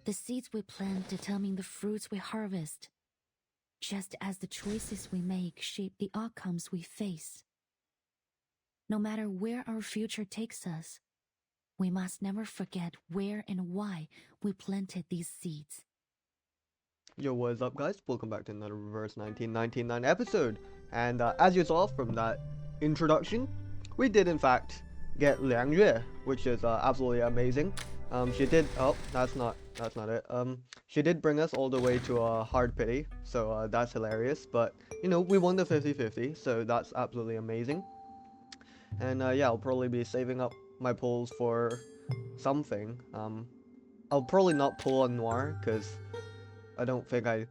The seeds we plant determine the fruits we harvest, just as the choices we make shape the outcomes we face. No matter where our future takes us, we must never forget where and why we planted these seeds. Yo, what is up, guys? Welcome back to another Reverse 1999 episode. And as you saw from that introduction, we did in fact get Liang Yue, which is absolutely amazing. She did. Oh, that's not it. She did bring us all the way to a hard pity, so that's hilarious. But you know, we won the 50-50, so that's absolutely amazing. And yeah, I'll probably be saving up my pulls for something. I'll probably not pull on Noir because I don't think I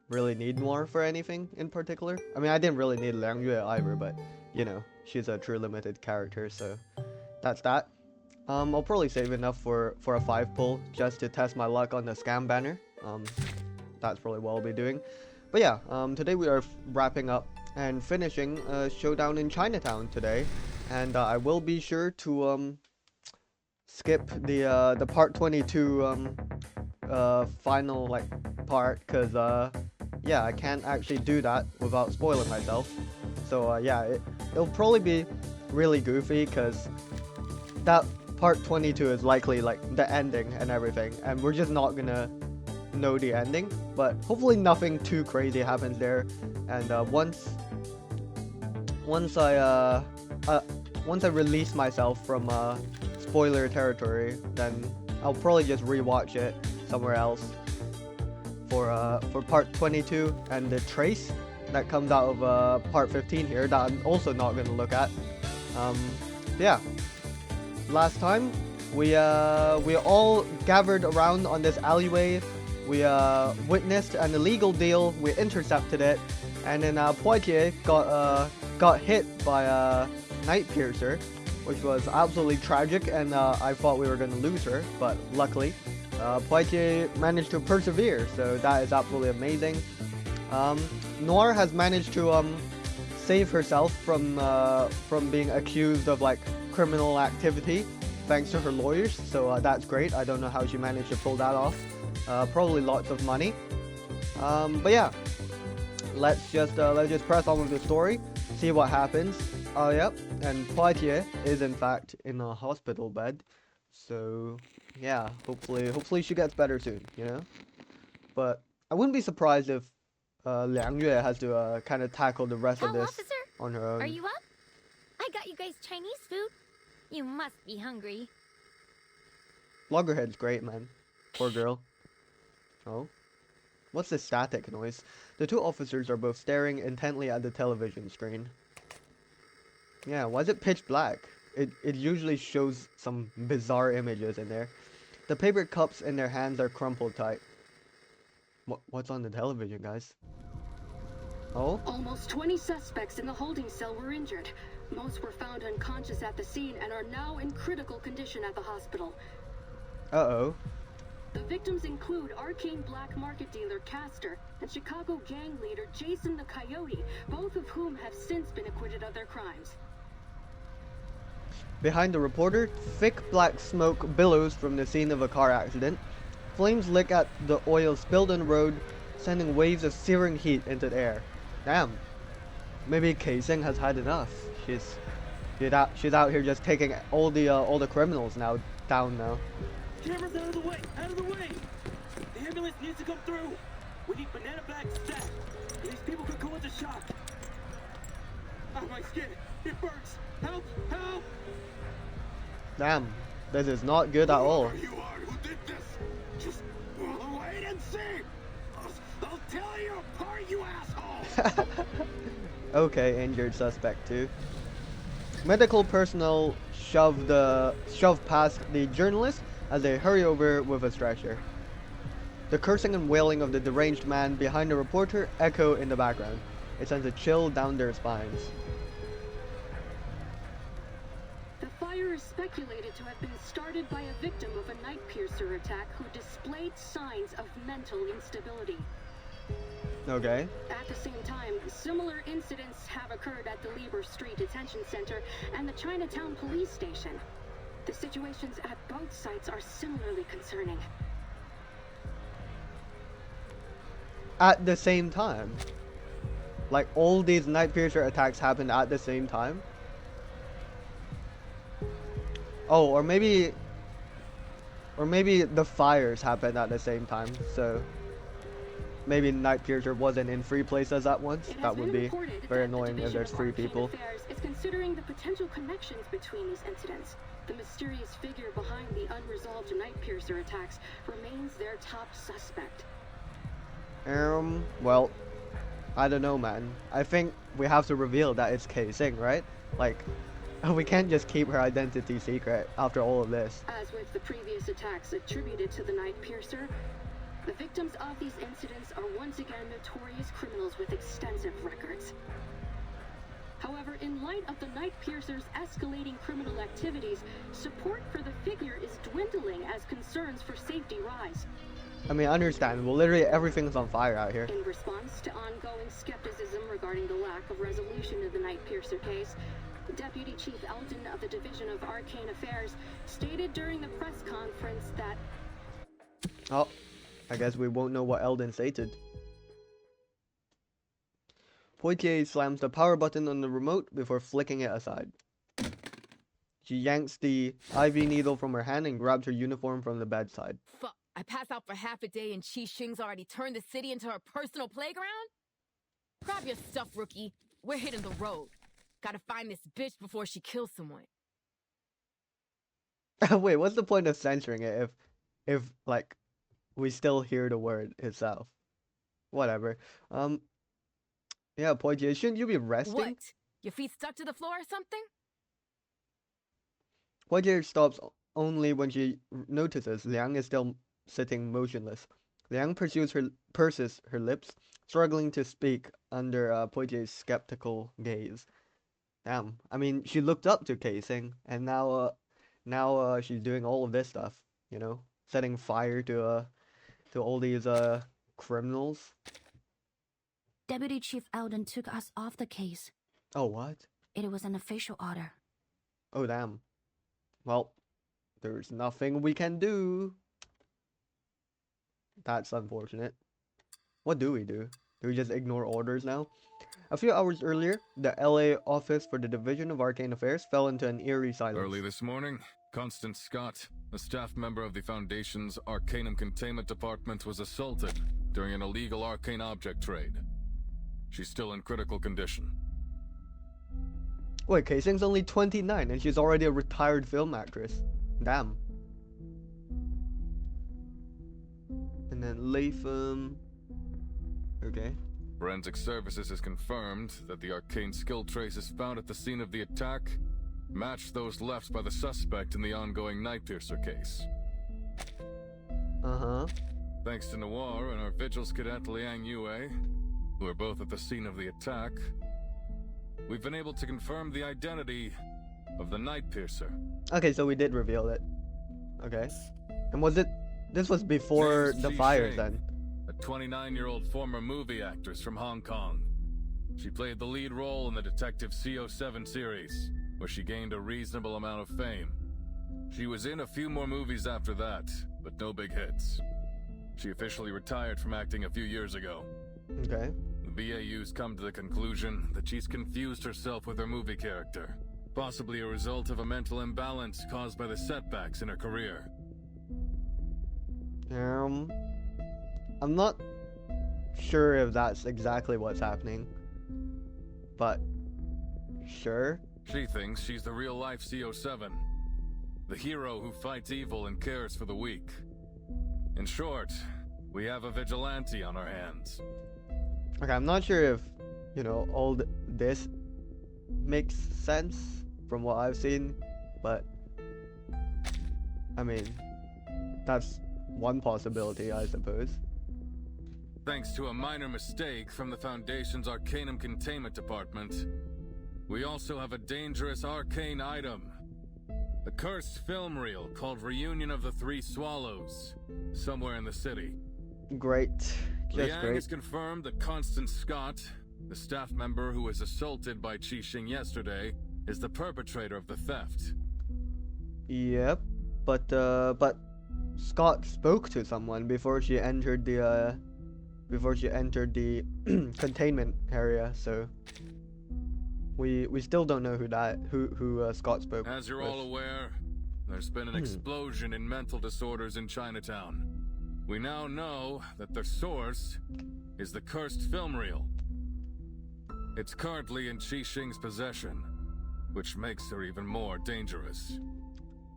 really need Noir for anything in particular. I mean, I didn't really need Liang Yue either, but you know, she's a true limited character, so that's that. I'll probably save enough for a 5 pull just to test my luck on the scam banner. That's probably what I'll be doing. But yeah, today we are wrapping up and finishing Showdown in Chinatown today, and I will be sure to skip the part 22 final part, because yeah, I can't actually do that without spoiling myself. So yeah, it'll probably be really goofy because that part 22 is likely like the ending and everything, and we're just not gonna know the ending. But hopefully nothing too crazy happens there, and once I release myself from spoiler territory, then I'll probably just rewatch it somewhere else for part 22 and the trace that comes out of part 15 here that I'm also not gonna look at. Yeah. Last time we all gathered around on this alleyway. We witnessed an illegal deal. We intercepted it, and then Poitier got hit by a Night Piercer, which was absolutely tragic, and I thought we were gonna lose her, but luckily Poitier managed to persevere, so that is absolutely amazing. Noir has managed to save herself from being accused of like criminal activity thanks to her lawyers, so that's great. I don't know how she managed to pull that off. Probably lots of money. But yeah, let's just press on with the story, see what happens. Yep, and Poitier is in fact in a hospital bed, so yeah, hopefully she gets better soon, you know. But I wouldn't be surprised if Liang Yue has to kind of tackle the rest of this officer, on her own. are you up? I got you guys Chinese food. You must be hungry. Loggerhead's great, man. Poor girl. Oh, what's this static noise? The two officers are both staring intently at the television screen. Yeah, why is it pitch black? It usually shows some bizarre images in there. The paper cups in their hands are crumpled tight. What's on the television, guys? Oh? Almost 20 suspects in the holding cell were injured. Most were found unconscious at the scene and are now in critical condition at the hospital. Uh-oh. The victims include arcane black market dealer Castor and Chicago gang leader Jason the Coyote, both of whom have since been acquitted of their crimes. Behind the reporter, thick black smoke billows from the scene of a car accident. Flames lick at the oil spilled on the road, sending waves of searing heat into the air. Damn. Maybe Kaising has had enough. She's out here just taking all the criminals now down now. Cameras out of the way! Out of the way! The ambulance needs to come through! We need banana bags stat! These people could go into shock! Oh, my skin! It burns! Help! Help! Damn. This is not good at all. Whoever you are who did this! Just wait and see! I'll tear you apart, you asshole! Okay, injured suspect too. Medical personnel shove past the journalist as they hurry over with a stretcher. The cursing and wailing of the deranged man behind the reporter echo in the background. It sends a chill down their spines. The fire is speculated to have been started by a victim of a Night Piercer attack who displayed signs of mental instability. Okay. At the same time, similar incidents have occurred at the Lieber Street Detention Center and the Chinatown Police Station. The situations at both sites are similarly concerning. at the same time. Like, all these Night Piercer attacks happened at the same time. Oh, or maybe the fires happened at the same time, so maybe Night Piercer wasn't in 3 places at once. That would be very annoying if there's 3 people. Is considering the potential connections between these incidents. The mysterious figure behind the unresolved Night Piercer attacks remains their top suspect. Well, I don't know, man. I think we have to reveal that it's Kei Sing, right? Like, we can't just keep her identity secret after all of this. As with the previous attacks attributed to the Night Piercer, the victims of these incidents are once again notorious criminals with extensive records. However, in light of the Night Piercer's escalating criminal activities, support for the figure is dwindling as concerns for safety rise. I mean, understandable. Literally everything's on fire out here. In response to ongoing skepticism regarding the lack of resolution of the Night Piercer case, Deputy Chief Eldon of the Division of Arcane Affairs stated during the press conference that... Oh, I guess we won't know what Eldon stated. Poitier slams the power button on the remote before flicking it aside. She yanks the IV needle from her hand and grabs her uniform from the bedside. Fuck, I pass out for half a day and Qi Xing's already turned the city into her personal playground? Grab your stuff, rookie. We're hitting the road. Gotta find this bitch before she kills someone. Wait, what's the point of censoring it if like we still hear the word itself? Whatever. Yeah, Poitier, shouldn't you be resting? What? Your feet stuck to the floor or something? Poitier stops only when she notices Liang is still sitting motionless. Liang purses her lips, struggling to speak under Poitier's skeptical gaze. Damn, I mean, she looked up to Kei Sing, and now she's doing all of this stuff, you know, setting fire to all these criminals. Deputy Chief Eldon took us off the case. Oh, what? It was an official order. Oh, damn. Well, there's nothing we can do. That's unfortunate. What do? Do we just ignore orders now? A few hours earlier, the LA office for the Division of Arcane Affairs fell into an eerie silence. Early this morning, Constance Scott, a staff member of the Foundation's Arcanum Containment Department, was assaulted during an illegal arcane object trade. She's still in critical condition. Wait, Kei Sing's only 29 and she's already a retired film actress. Damn. And then Latham. Okay. Forensic Services has confirmed that the arcane skill traces found at the scene of the attack matched those left by the suspect in the ongoing Night Piercer case. Uh-huh. Thanks to Noir and our Vigils cadet Liang Yue, who are both at the scene of the attack, we've been able to confirm the identity of the Night Piercer. Okay, so we did reveal it. Okay. And was it... This was before the fires then? A 29-year-old former movie actress from Hong Kong. She played the lead role in the Detective CO7 series, where she gained a reasonable amount of fame. She was in a few more movies after that, but no big hits. She officially retired from acting a few years ago. Okay. The BAU's come to the conclusion that she's confused herself with her movie character, possibly a result of a mental imbalance caused by the setbacks in her career. I'm not sure if that's exactly what's happening, but sure. She thinks she's the real-life CO7, the hero who fights evil and cares for the weak. In short, we have a vigilante on our hands. Okay, I'm not sure if, you know, all this makes sense from what I've seen, but I mean, that's one possibility, I suppose. Thanks to a minor mistake from the Foundation's Arcanum Containment Department, we also have a dangerous arcane item. A cursed film reel called Reunion of the Three Swallows, somewhere in the city. Great. Just Liang great. has confirmed that Constance Scott, the staff member who was assaulted by Qi Xing yesterday, is the perpetrator of the theft. Yep, but Scott spoke to someone before she entered the before she entered the containment area. So we still don't know who Scott spoke As you're with. all aware, there's been an explosion in mental disorders in Chinatown. We now know that the source is the cursed film reel. It's currently in Qi Xing's possession, which makes her even more dangerous.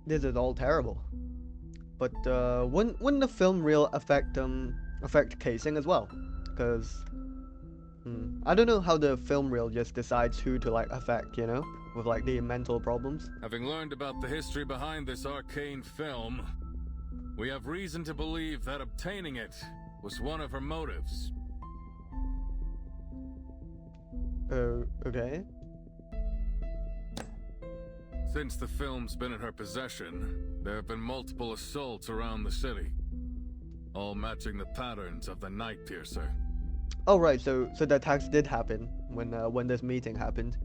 This is all terrible. But wouldn't the film reel affect casing as well? Because I don't know how the film reel just decides who to like affect, you know, with like the mental problems. Having learned about the history behind this arcane film, we have reason to believe that obtaining it was one of her motives. Okay. Since the film's been in her possession, there have been multiple assaults around the city, all matching the patterns of the Night Piercer. Oh right, so the attacks did happen when this meeting happened.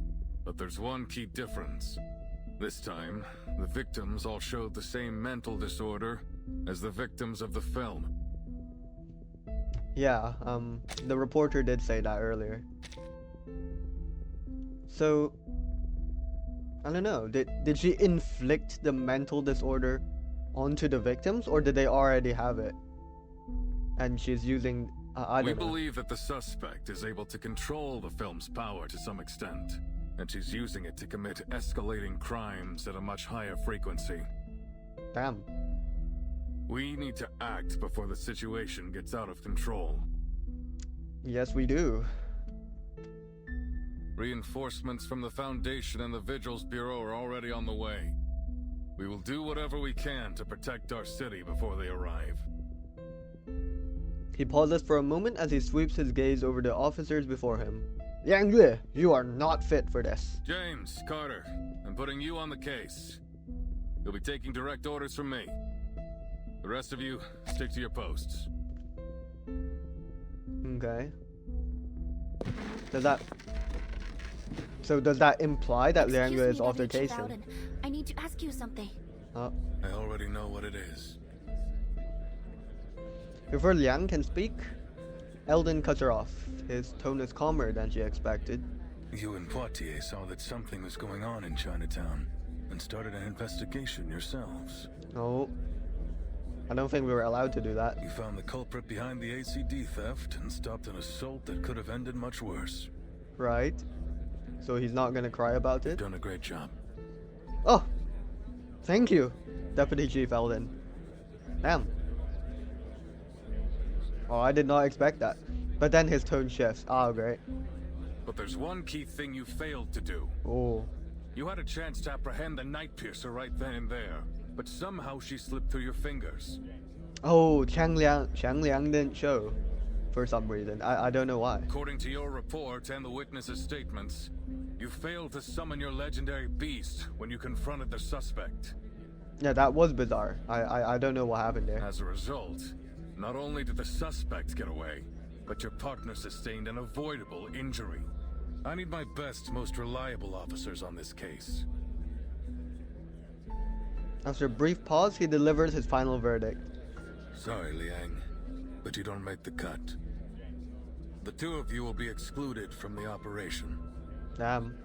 But there's one key difference. This time, the victims all showed the same mental disorder as the victims of the film. Yeah, the reporter did say that earlier. So, I don't know, did she inflict the mental disorder onto the victims, or did they already have it? And she's using, I We don't know. believe that the suspect is able to control the film's power to some extent, and she's using it to commit escalating crimes at a much higher frequency. Damn. We need to act before the situation gets out of control. Yes, we do. Reinforcements from the Foundation and the Vigils Bureau are already on the way. We will do whatever we can to protect our city before they arrive. He pauses for a moment as he sweeps his gaze over the officers before him. Yang Yue, you are not fit for this. James, Carter, I'm putting you on the case. You'll be taking direct orders from me. The rest of you, stick to your posts. Okay. Does that imply that Liang Yue is off the case? I need to ask you something. Oh. I already know what it is. Before Liang can speak, Eldon cuts her off. His tone is calmer than she expected. You and Poitier saw that something was going on in Chinatown and started an investigation yourselves. No. I don't think we were allowed to do that. You found the culprit behind the ACD theft and stopped an assault that could have ended much worse. Right. So he's not gonna cry about You've it? done a great job. Oh! Thank you, Deputy Chief Eldon. Damn. Oh, I did not expect that. But then his tone shifts. Ah, great. But there's one key thing you failed to do. Oh. You had a chance to apprehend the Night Piercer right then and there, but somehow she slipped through your fingers. Oh, Chang Liang didn't show. For some reason. I don't know why. According to your report and the witnesses' statements, you failed to summon your legendary beast when you confronted the suspect. Yeah, that was bizarre. I don't know what happened there. As a result, not only did the suspect get away, but your partner sustained an avoidable injury. I need my best, most reliable officers on this case. After a brief pause, he delivers his final verdict. Sorry, Liang, but you don't make the cut. The two of you will be excluded from the operation. Damn.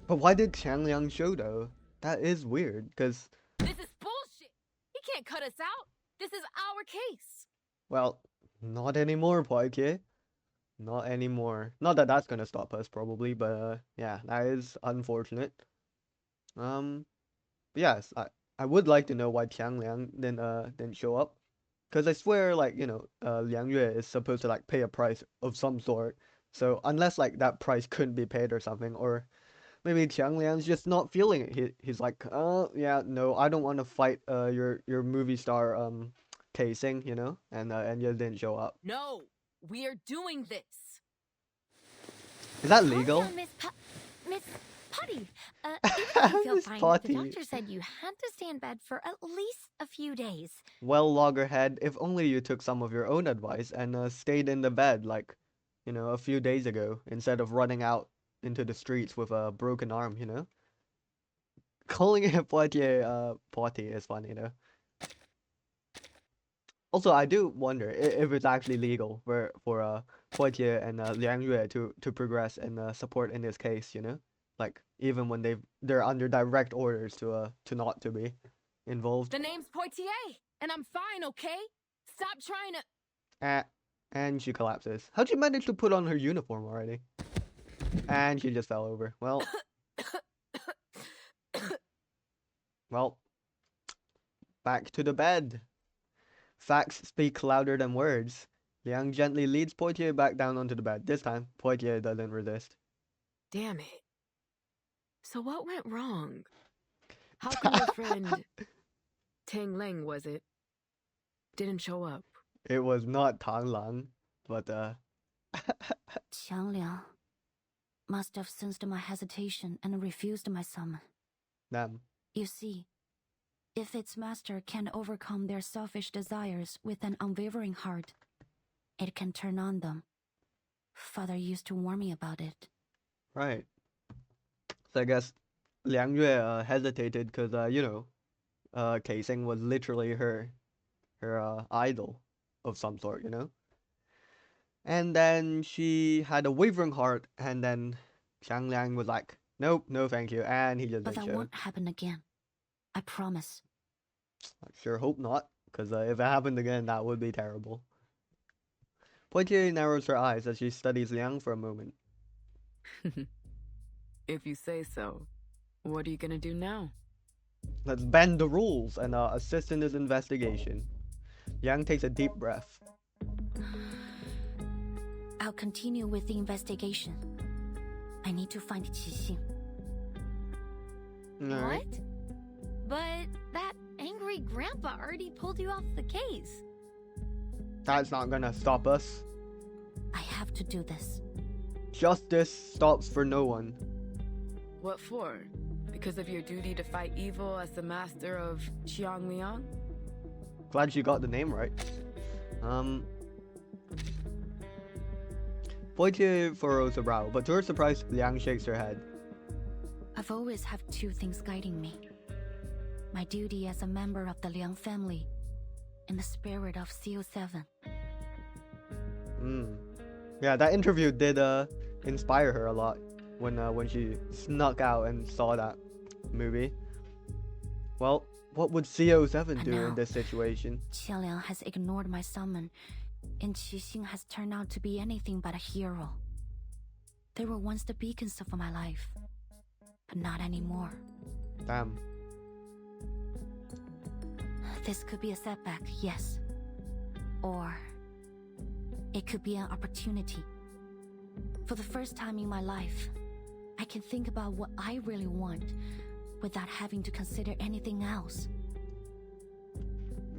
But why did Chang Liang show though? That is weird, because, This is bullshit. He can't cut us out. This is our case. well, not anymore, Poitier. Not anymore. Not that that's gonna stop us, probably, but yeah, that is unfortunate. But yes, I would like to know why Chang Liang didn't show up. Because I swear, like, you know, Liang Yue is supposed to, like, pay a price of some sort. So, unless, like, that price couldn't be paid or something, or maybe Chang Liang's just not feeling it. He's like, oh, yeah, no, I don't want to fight, your movie star, casing, you know? And just didn't show up. No, we are doing this. Is that Calm legal? down, Miss Potty. Even if you feel Miss fine, Potty. the doctor said you had to stay in bed for at least a few days. Well, Loggerhead, if only you took some of your own advice and stayed in the bed, like, you know, a few days ago, instead of running out into the streets with a broken arm, you know? Calling it Poitier, Potty is funny, though. Also, I do wonder if it's actually legal for Poitier and Liang Yue to progress and support in this case. You know, like even when they're under direct orders to not to be involved. The name's Poitier, and I'm fine, okay? Stop trying to. And she collapses. How'd you manage to put on her uniform already? And she just fell over. Well, well, back to the bed. Facts speak louder than words. Liang gently leads Poitier back down onto the bed. This time, Poitier doesn't resist. Damn it. So what went wrong? How come your friend Tang Leng was it? Didn't show up. It was not Tang Lang, but Qiang Liang must have sensed my hesitation and refused my summon. damn. You see, if its master can overcome their selfish desires with an unwavering heart, it can turn on them. Father used to warn me about it. Right. So I guess Liang Yue hesitated because you know, Keising was literally her idol of some sort, you know. And then she had a wavering heart, and then Xiang Liang was like, "Nope, no, thank you," and he just But didn't that show. won't happen again. I promise. I sure hope not, because if it happened again, that would be terrible. Poitier narrows her eyes as she studies Liang for a moment. If you say so. What are you gonna do now? Let's bend the rules and assist in this investigation. Yang takes a deep breath. I'll continue with the investigation. I need to find Qixing. Alright. What? But that angry grandpa already pulled you off the case. That's not gonna stop us. I have to do this. Justice stops for no one. What for? Because of your duty to fight evil as the master of Qiangliang? Glad she got the name right. Poitier furrows her brow, but to her surprise, Liang shakes her head. I've always had two things guiding me. My duty as a member of the Liang family and the spirit of CO7. Yeah, that interview did inspire her a lot when she snuck out and saw that movie. Well, what would CO7 do in now- this situation? Qianliang has ignored my summon, and Qixing has turned out to be anything but a hero. They were once the beacons of my life, but not anymore. Damn. This could be a setback, yes. Or it could be an opportunity. For the first time in my life, I can think about what I really want without having to consider anything else.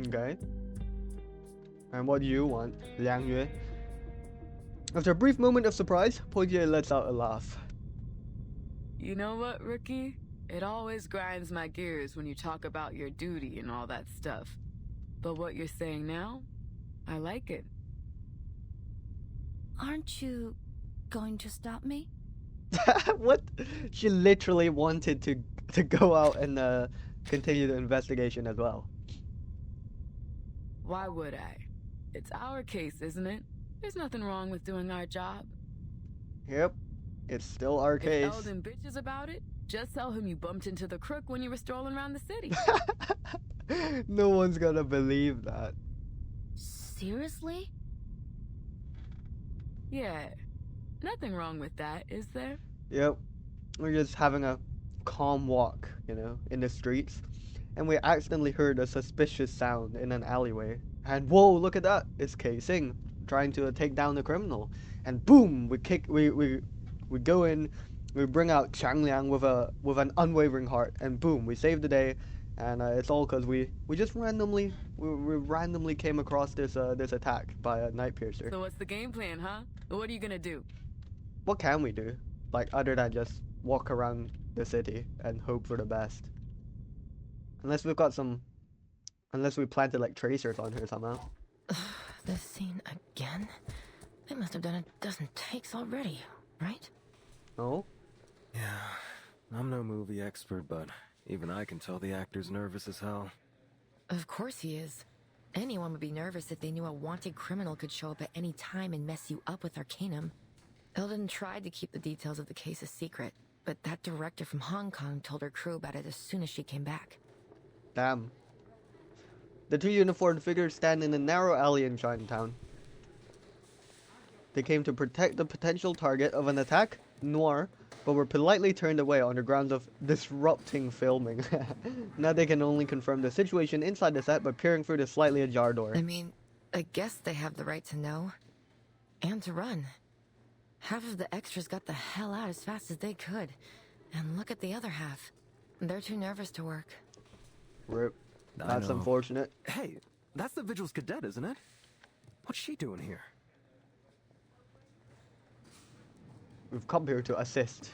Okay. And what do you want, Liang Yue? After a brief moment of surprise, Poitier lets out a laugh. You know what, Rookie? It always grinds my gears when you talk about your duty and all that stuff. But what you're saying now, I like it. Aren't you going to stop me? What? She literally wanted to go out and continue the investigation as well. Why would I? It's our case, isn't it? There's nothing wrong with doing our job. Yep, it's still our If case. Eldon bitches about it, just tell him you bumped into the crook when you were strolling around the city. No one's gonna believe that. Seriously? Yeah. Nothing wrong with that, is there? Yep, we're just having a calm walk, you know, in the streets, and we accidentally heard a suspicious sound in an alleyway. And whoa, look at that! It's Keising trying to take down the criminal. And boom, we go in, we bring out Qiang Liang with an unwavering heart, and boom, we save the day. And it's all because we just randomly came across this attack by a Night Piercer. So what's the game plan, huh? What are you gonna do? What can we do? Like, other than just walk around the city and hope for the best. Unless we planted like tracers on her somehow. This scene again? They must have done a dozen takes already, right? No? Yeah, I'm no movie expert, but even I can tell the actor's nervous as hell. Of course he is. Anyone would be nervous if they knew a wanted criminal could show up at any time and mess you up with Arcanum. Ilden tried to keep the details of the case a secret, but that director from Hong Kong told her crew about it as soon as she came back. Damn. The two uniformed figures stand in a narrow alley in Chinatown. They came to protect the potential target of an attack, Noir, but were politely turned away on the grounds of disrupting filming. Now they can only confirm the situation inside the set by peering through the slightly ajar door. I mean, I guess they have the right to know. And to run. Half of the extras got the hell out as fast as they could. And look at the other half. They're too nervous to work. Rip. I That's know. unfortunate. Hey, that's the Vigil's cadet, isn't it? What's she doing here? We've come here to assist.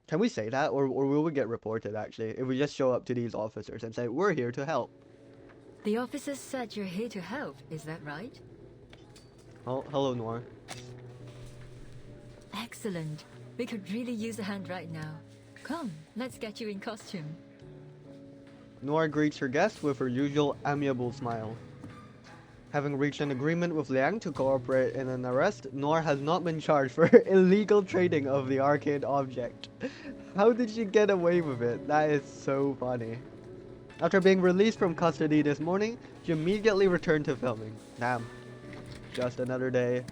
Can we say that, or will we get reported, actually, if we just show up to these officers and say, we're here to help? The officers said you're here to help, is that right? Oh, hello, Noir. Excellent. We could really use a hand right now. Come, let's get you in costume. Noir greets her guest with her usual amiable smile. Having reached an agreement with Liang to cooperate in an arrest, Noir has not been charged for illegal trading of the arcade object. How did she get away with it? That is so funny. After being released from custody this morning, she immediately returned to filming. Damn. Just another day.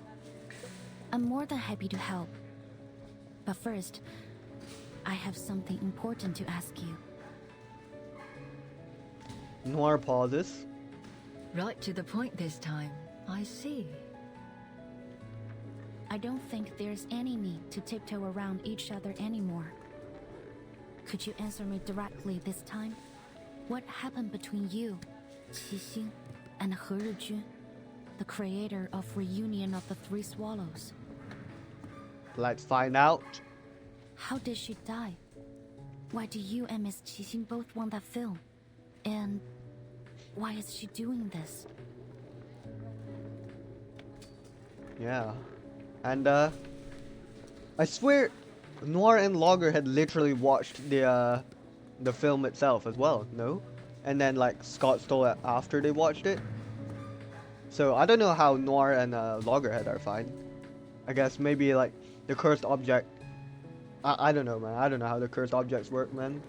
I'm more than happy to help. But first, I have something important to ask you. Noir pauses. Right to the point this time. I see. I don't think there's any need to tiptoe around each other anymore. Could you answer me directly this time? What happened between you, Qixing, and He Rijun, the creator of Reunion of the Three Swallows? Let's find out. How did she die? Why do you and Miss Qixing both want that film? And why is she doing this? Yeah. And, I swear, Noir and Loggerhead literally watched the film itself as well, no? And then, like, Scott stole it after they watched it. So, I don't know how Noir and Loggerhead are fine. I guess maybe, like, the cursed object... I don't know, man. I don't know how the cursed objects work, man.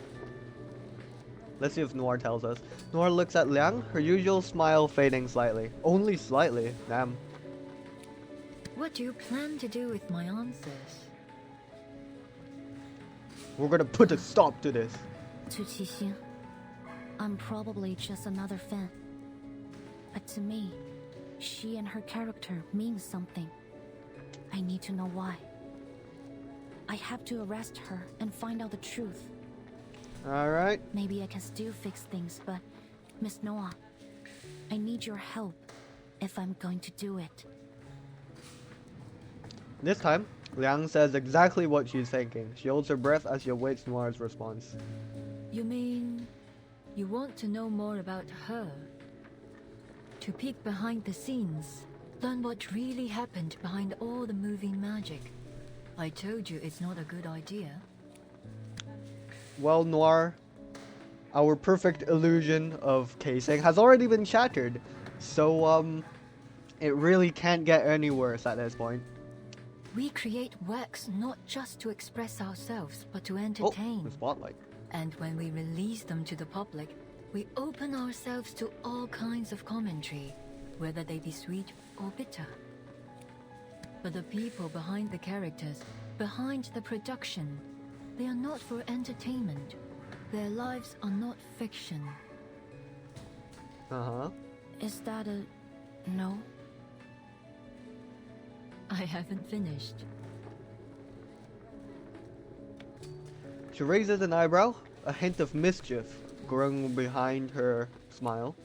Let's see if Noir tells us. Noir looks at Liang, her usual smile fading slightly. Only slightly, damn. What do you plan to do with my answers? We're gonna put a stop to this. To Qixing, I'm probably just another fan. But to me, she and her character means something. I need to know why. I have to arrest her and find out the truth. Alright. Maybe I can still fix things, but Miss Noah, I need your help if I'm going to do it. This time, Liang says exactly what she's thinking. She holds her breath as she awaits Noir's response. You mean you want to know more about her? To peek behind the scenes, learn what really happened behind all the moving magic. I told you it's not a good idea. Well, Noir, our perfect illusion of casing has already been shattered. So, it really can't get any worse at this point. We create works not just to express ourselves, but to Oh, entertain. the spotlight. And when we release them to the public, we open ourselves to all kinds of commentary, whether they be sweet or bitter. But the people behind the characters, behind the production, they are not for entertainment. Their lives are not fiction. Uh-huh. Is that a no? I haven't finished. She raises an eyebrow, a hint of mischief growing behind her smile.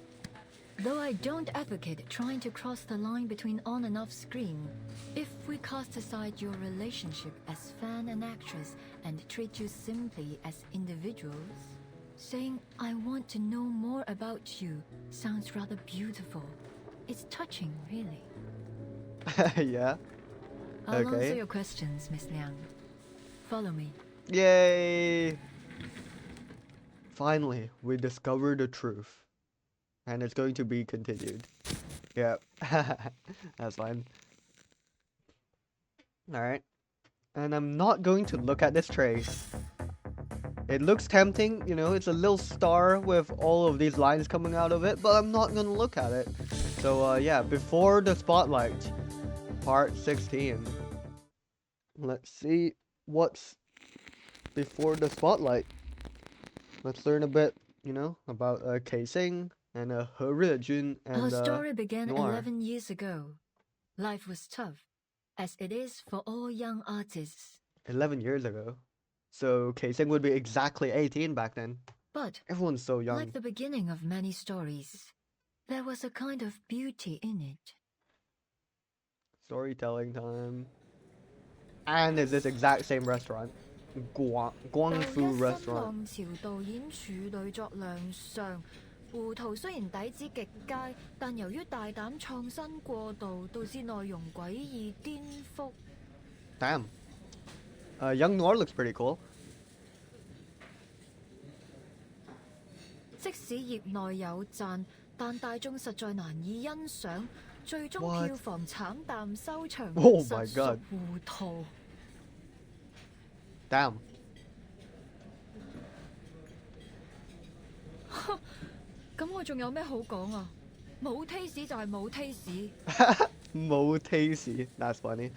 Though I don't advocate trying to cross the line between on and off screen, if we cast aside your relationship as fan and actress and treat you simply as individuals, saying I want to know more about you sounds rather beautiful. It's touching, really. Yeah. I'll Okay. answer your questions, Miss Liang. Follow me. Yay! Finally, we discovered the truth. And it's going to be continued. Yep. That's fine. Alright. And I'm not going to look at this tray. It looks tempting, you know, it's a little star with all of these lines coming out of it, but I'm not gonna look at it. So, yeah, Before the Spotlight, part 16. Let's see what's before the spotlight. Let's learn a bit, you know, about Keising and He Rejun and Our story began Noir. 11 years ago. Life was tough, as it is for all young artists. 11 years ago. So Keising would be exactly 18 back then. But, Everyone's so young. like the beginning of many stories, there was a kind of beauty in it. Storytelling time. And it's this exact same restaurant. Guangfu restaurant. 浪潮導演處女作亮相，胡圖雖然底子極佳，但由於大膽創新過度，導致內容詭異顛覆。 Damn. Young Noir looks pretty cool. 即使業內有讚，但大眾實在難以欣賞，最終 What? 票房慘淡收場， Oh 實 my 屬 God. 糊塗。 Damn. 咁我仲有咩好講啊？冇 taste 就係冇 taste。 Mo tasty. That's funny.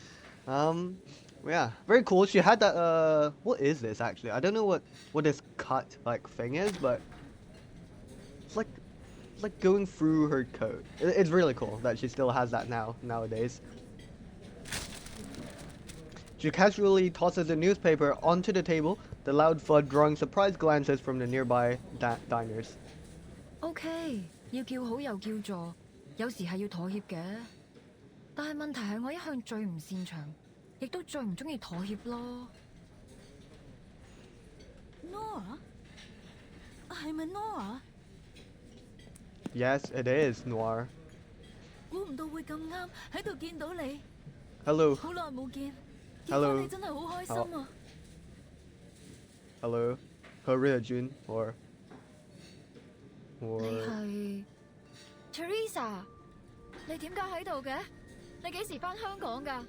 Yeah, very cool. She had that. What is this actually? I don't know what this cut like thing is, but it's like going through her coat. It's really cool that she still has that nowadays. She casually tosses a newspaper onto the table, the loud thud drawing surprised glances from the nearby diners. OK， 要叫好又叫座，有時係要妥協嘅。但係問題係我一向最唔擅長，亦都最唔中意妥協咯。Nora， 係咪 Nora？ Yes, it is Noir. 估唔到會咁啱喺度見到你。 Hello. 好耐冇見，見 Hello. 到你真係好開心啊！ Hello. He Rejun or 你係 Teresa， 你點解喺度嘅？你幾時返香港㗎？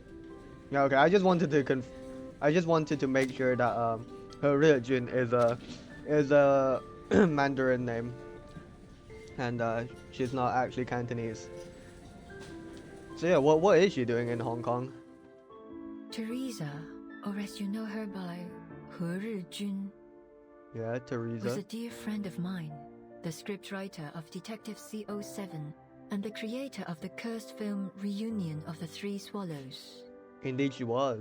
Yeah, okay. I just wanted to make sure that He Rejun is a Mandarin name, and she's not actually Cantonese. So yeah, what is she doing in Hong Kong? Teresa, or as you know her by He Rejun, Yeah, was Teresa. a dear friend of mine, the scriptwriter of Detective CO7 and the creator of the cursed film Reunion of the Three Swallows. Indeed, she was.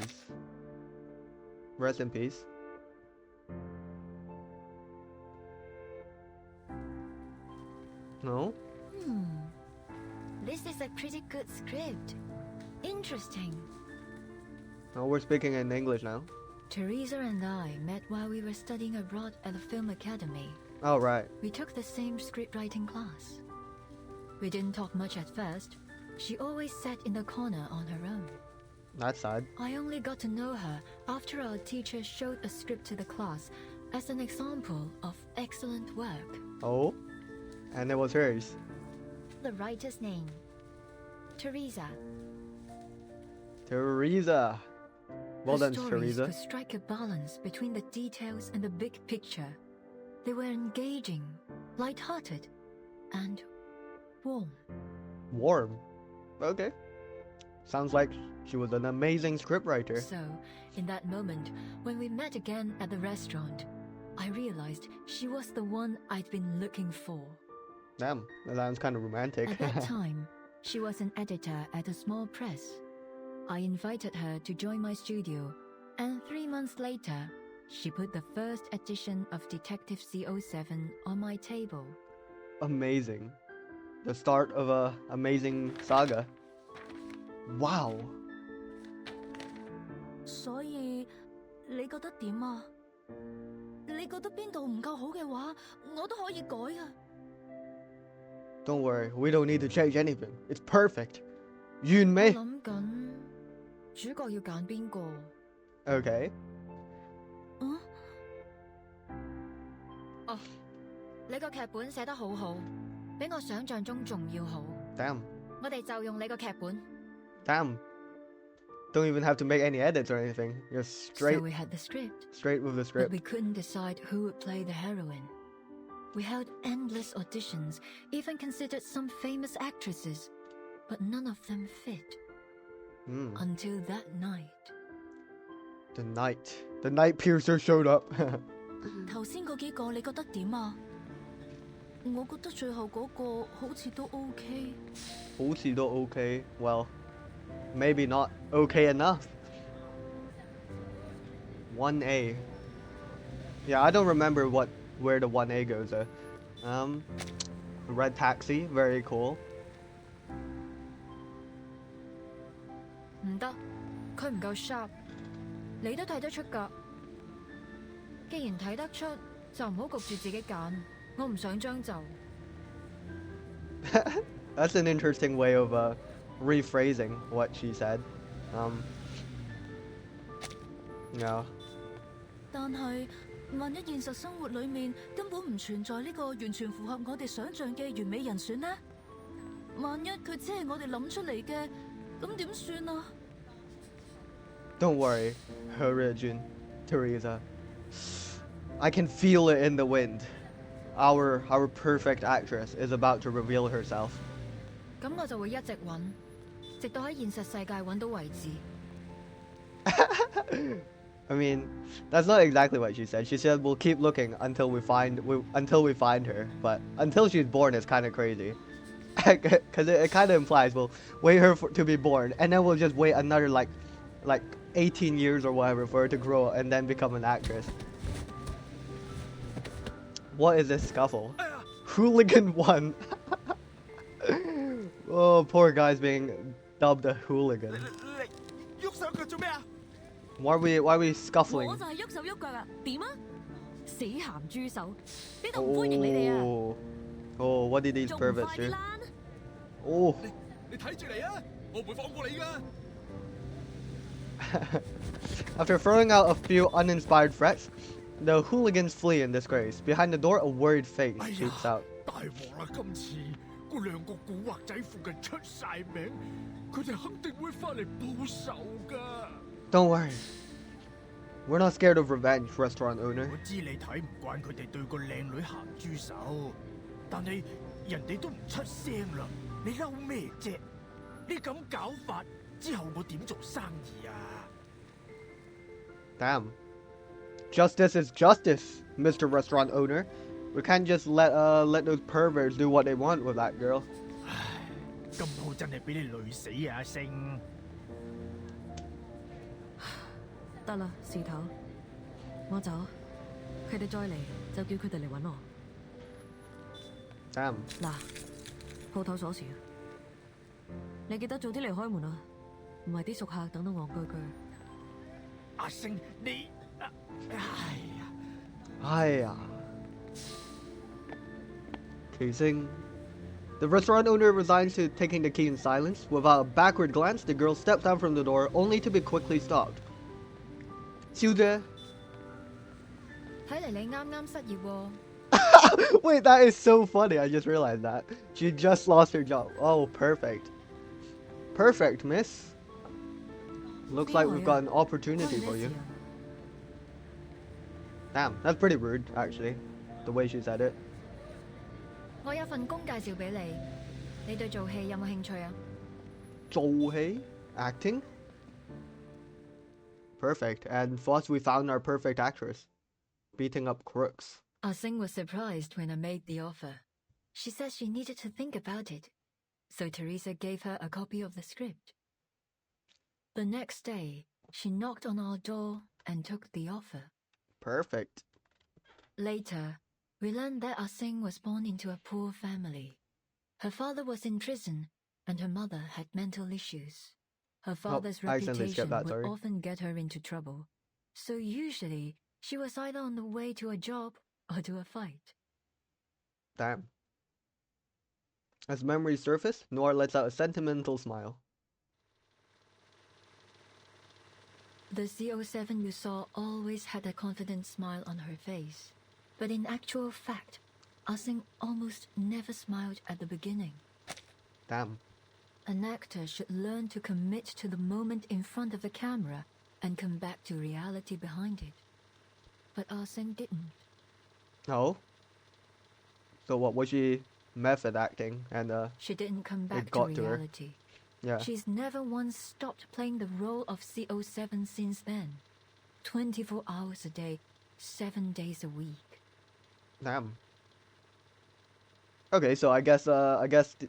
Rest in peace. No? This is a pretty good script. Interesting. No, we're speaking in English now. Teresa and I met while we were studying abroad at the Film Academy. Oh, right. We took the same scriptwriting class. We didn't talk much at first. She always sat in the corner on her own. That's sad. I only got to know her after our teacher showed a script to the class as an example of excellent work. Oh? And it was hers. The writer's name, Teresa. Teresa. Well Her done, stories Teresa. could strike a balance between the details and the big picture. They were engaging, light-hearted, and warm. Warm. Okay. Sounds like she was an amazing scriptwriter. So, in that moment, when we met again at the restaurant, I realized she was the one I'd been looking for. Damn, that sounds kind of romantic. At that time, she was an editor at a small press. I invited her to join my studio, and 3 months later, she put the first edition of Detective CO7 on my table. Amazing. The start of a amazing saga. Wow. 所以你覺得點啊？你覺得邊度唔夠好嘅話，我都可以改啊。Don't worry, we don't need to change anything. It's perfect. Yun 我 Mei. 諗緊主角要揀邊個？ Okay. 你個劇本寫得好好，比我想象中仲要好。Damn. 我哋就用你個劇本。Damn. Don't even have to make any edits or anything. You're straight So we had the script. Straight with the But script. we couldn't decide who would play the heroine. We held endless auditions, even considered some famous actresses, but none of them fit. Until that night. The night Piercer showed up. 頭先嗰幾個你覺得點啊？我覺得最後嗰個好似都 OK。好似都 okay. Well, maybe not okay enough. 1A. Yeah, I don't remember where the 1A goes though. Red Taxi, very cool. 唔得，佢唔夠 sharp。你都睇得出㗎。既然睇得出，就唔好焗住自己揀。我唔想將就。That's an interesting way of rephrasing what she said. Yeah. 但係萬一現實生活裡面根本唔存在呢個完全符合我哋想像嘅完美人選呢？萬一佢只係我哋諗出嚟嘅，咁點算啊？ Don't worry, Herejun, Teresa. I can feel it in the wind. Our perfect actress is about to reveal herself. 咁我就會一直揾，直到喺現實世界揾到為止。I mean, that's not exactly what she said. She said we'll keep looking until we find her. But until she's born, it's kind of crazy. Because it kind of implies we'll wait her to be born, and then we'll just wait another like 18 years or whatever for her to grow and then become an actress. What is this scuffle? Hooligan 1. Oh, poor guy's being dubbed a hooligan. Why are we scuffling? 我就係喐手喐腳啊！點啊？死鹹豬手！呢度唔歡迎你哋啊！ Oh, what did these 仲唔 perverts 快 do? 啲躝？ Oh. 你睇住嚟啊！我唔會放過你㗎。 After throwing out a few uninspired threats, the hooligans flee in disgrace. Behind the door, a worried face peeks out. 大鑊啦！今次嗰兩個古惑仔附近出晒名，佢哋肯定會翻嚟報仇㗎。 Don't worry. We're not scared of revenge, restaurant owner. 我知你睇唔慣佢哋對個靚女鹹豬手，但係人哋都唔出聲啦，你嬲咩啫？你咁搞法之後，我點做生意啊？ Damn. Justice is justice, Mr. Restaurant Owner. We can't just let those perverts do what they want with that girl. 唉，今鋪真係俾你累死啊，星！得啦，事頭，我走。佢哋再嚟就叫佢哋嚟揾我。 Damn. 嗱，鋪頭鎖匙啊！你記得早啲嚟開門啊，唔係啲熟客等到戇居居。阿星，你，哎呀。Casing. The restaurant owner resigns to taking the key in silence. Without a backward glance, the girl steps out from the door, only to be quickly stopped. 小姐. 睇嚟你啱啱失業喎。 Wait, that is so funny. I just realized that. She just lost her job. Oh, perfect. Perfect, miss. Looks like we've got an opportunity for you. Damn, that's pretty rude, actually. The way she said it. 我有份工介紹俾你，你對做戲有冇興趣啊？做戲? Acting? Perfect. And thus we found our perfect actress. Beating up crooks. Ah Sing was surprised when I made the offer. She said she needed to think about it, so Teresa gave her a copy of the script. The next day, she knocked on our door and took the offer. Perfect. Later, we learned that Ah Sing was born into a poor family. Her father was in prison, and her mother had mental issues. Her father's I accidentally skipped reputation that, would sorry. often get her into trouble, so usually she was either on the way to a job or to a fight. Damn. As memories surface, Noir lets out a sentimental smile. The CO7 you saw always had a confident smile on her face. But in actual fact, Ah-seng almost never smiled at the beginning. Damn. An actor should learn to commit to the moment in front of the camera and come back to reality behind it. But Ah-seng didn't. No. So what was she method acting and She didn't come it back to got to her. reality. Yeah. She's never once stopped playing the role of CO7 since then. 24 hours a day, 7 days a week. Damn. Okay, so I guess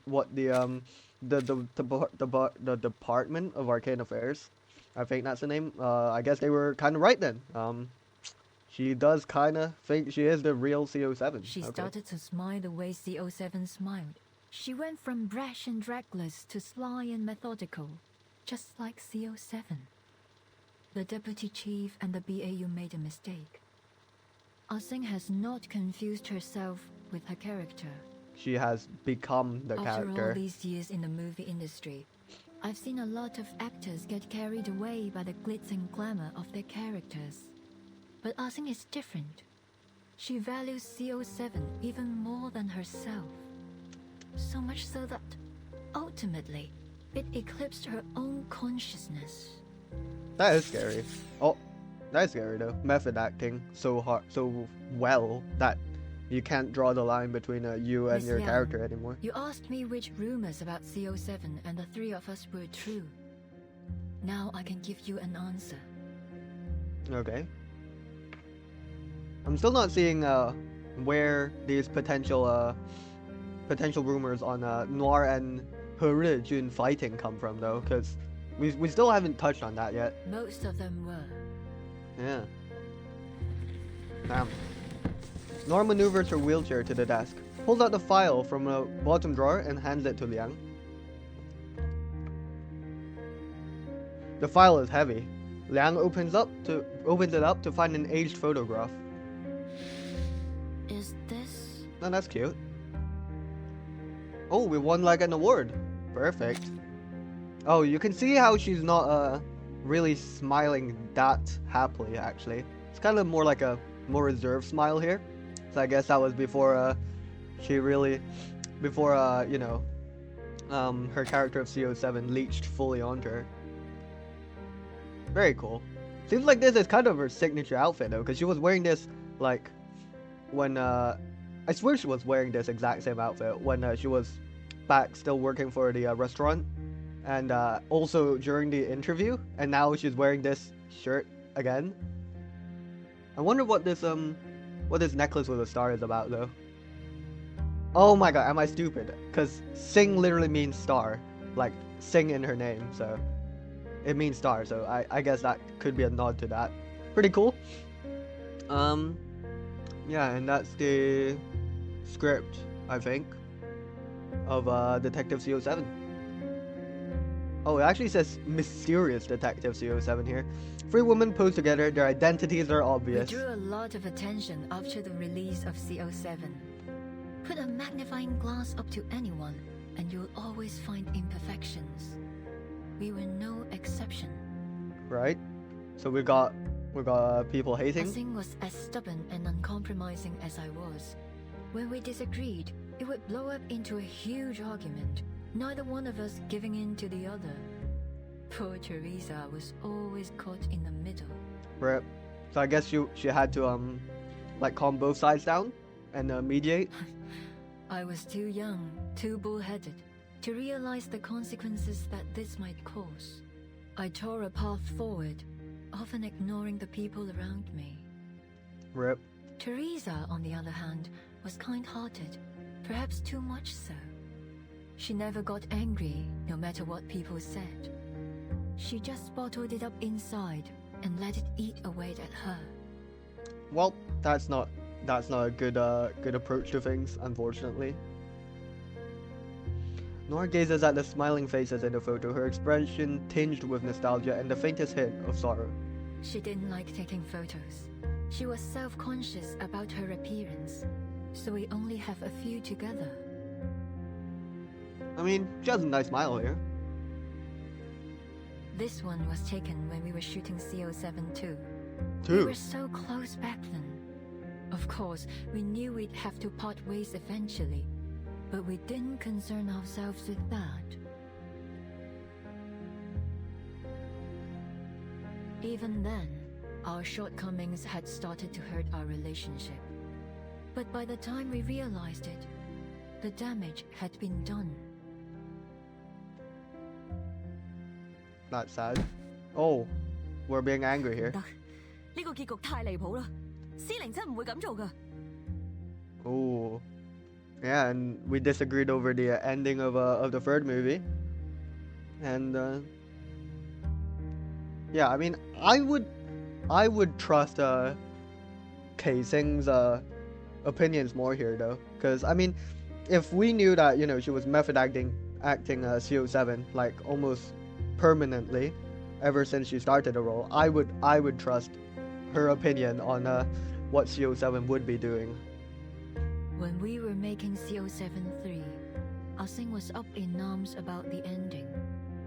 what the Department of Arcane Affairs, I think that's the name. I guess they were kind of right then. She does kind of think she is the real CO7. She Okay. started to smile the way CO7 smiled. She went from brash and reckless to sly and methodical, just like CO7. The deputy chief and the BAU made a mistake. Ah-seng has not confused herself with her character. She has become the After all character. these years in the movie industry, I've seen a lot of actors get carried away by the glitz and glamour of their characters. But Ah-seng is different. She values CO7 even more than herself. So much so that, ultimately, it eclipsed her own consciousness. That is scary. Oh, that is scary though. Method acting so hard, so well that you can't draw the line between you and Miss your Liang, character anymore. You asked me which rumors about CO7 and the three of us were true. Now I can give you an answer. Okay. I'm still not seeing where these potential rumors on Noir and He Rijun fighting come from though, because we still haven't touched on that yet. Most of them were. Yeah. Damn. Noir maneuvers her wheelchair to the desk, pulls out the file from a bottom drawer and hands it to Liang. The file is heavy. Liang opens it up to find an aged photograph. Is this? Oh, that's cute. Oh, we won like an award. Perfect. Oh, you can see how she's not really smiling that happily actually. It's kind of more like a more reserved smile here. So I guess that was before you know, her character of CO7 leached fully onto her. Very cool. Seems like this is kind of her signature outfit though, because she was wearing this like when I swear she was wearing this exact same outfit when she was back still working for the restaurant, and also during the interview, and now she's wearing this shirt again. I wonder what this necklace with a star is about though. Oh my god, am I stupid? Because Sing literally means star, like Sing in her name, so it means star, so I guess that could be a nod to that. Pretty cool. Yeah, and that's the script, I think, of Detective CO7. Oh, it actually says Mysterious Detective CO7 here. Three women pose together, their identities are We obvious. drew a lot of attention after the release of CO7. Put a magnifying glass up to anyone, and you'll always find imperfections. We were no exception. Right? So we got people hating. Ah-seng was as stubborn and uncompromising as I was. When we disagreed, it would blow up into a huge argument, neither one of us giving in to the other. Poor Teresa was always caught in the middle. Right. So I guess she had to like calm both sides down and mediate. I was too young, too bullheaded, to realize the consequences that this might cause. I tore a path forward, often ignoring the people around me. Rip. Teresa, on the other hand, was kind-hearted, perhaps too much so. She never got angry, no matter what people said. She just bottled it up inside and let it eat away at her. Well, that's not a good approach to things, unfortunately. Noir gazes at the smiling faces in the photo, her expression tinged with nostalgia and the faintest hint of sorrow. She didn't like taking photos. She was self-conscious about her appearance, so we only have a few together. I mean, she has a nice smile here. This one was taken when we were shooting CO7 too. We Two. were so close back then. Of course, we knew we'd have to part ways eventually, but we didn't concern ourselves with that. Even then, our shortcomings had started to hurt our relationship. But by the time we realized it, the damage had been done. That's sad. Oh, we're being angry here. 呢個結局太離譜啦！司靈真唔會咁做㗎。Oh, yeah, and we disagreed over the ending of the third movie, and yeah, I mean, I would trust Kei Sing's opinions more here though, because I mean, if we knew that she was method acting CO7 like almost permanently ever since she started the role, I would trust her opinion on what CO7 would be doing. When we were making CO7-3, Ah-Sing was up in arms about the ending.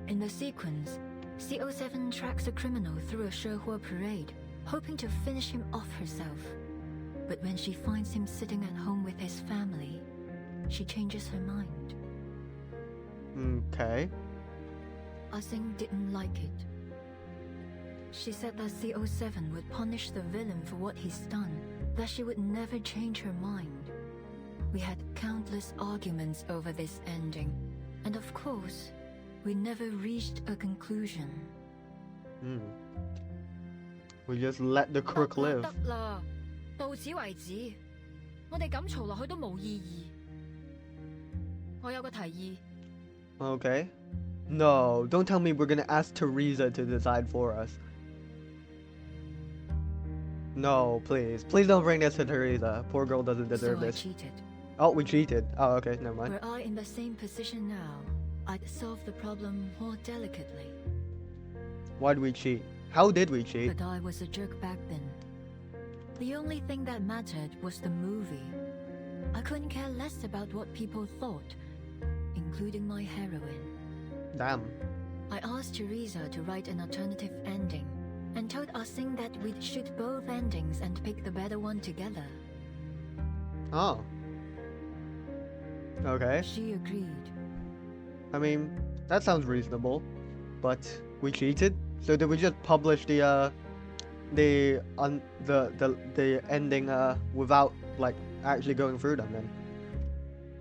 In the sequence, CO7 tracks a criminal through a Shehua parade, hoping to finish him off herself. But when she finds him sitting at home with his family, she changes her mind. Okay. Ah-Sing didn't like it. She said that CO7 would punish the villain for what he's done, that she would never change her mind. We had countless arguments over this ending, and of course, we never reached a conclusion. We just let the crook live. 得啦，到此為止。我哋咁嘈落去都冇意義。我有個提議。Okay. No, don't tell me we're gonna ask Teresa to decide for us. No, please. Please don't bring this to Teresa. Poor girl doesn't deserve So I this. cheated. Oh, we cheated. Oh, okay, never mind. Were I in the same position now, I'd solve the problem more delicately. Why did we cheat? How did we cheat? But I was a jerk back then. The only thing that mattered was the movie. I couldn't care less about what people thought, including my heroine. Damn. I asked Teresa to write an alternative ending, and told Ah-Sing that we'd shoot both endings and pick the better one together. Oh. Okay. She agreed. I mean, that sounds reasonable. But we cheated? So did we just publish the ending without like actually going through them then?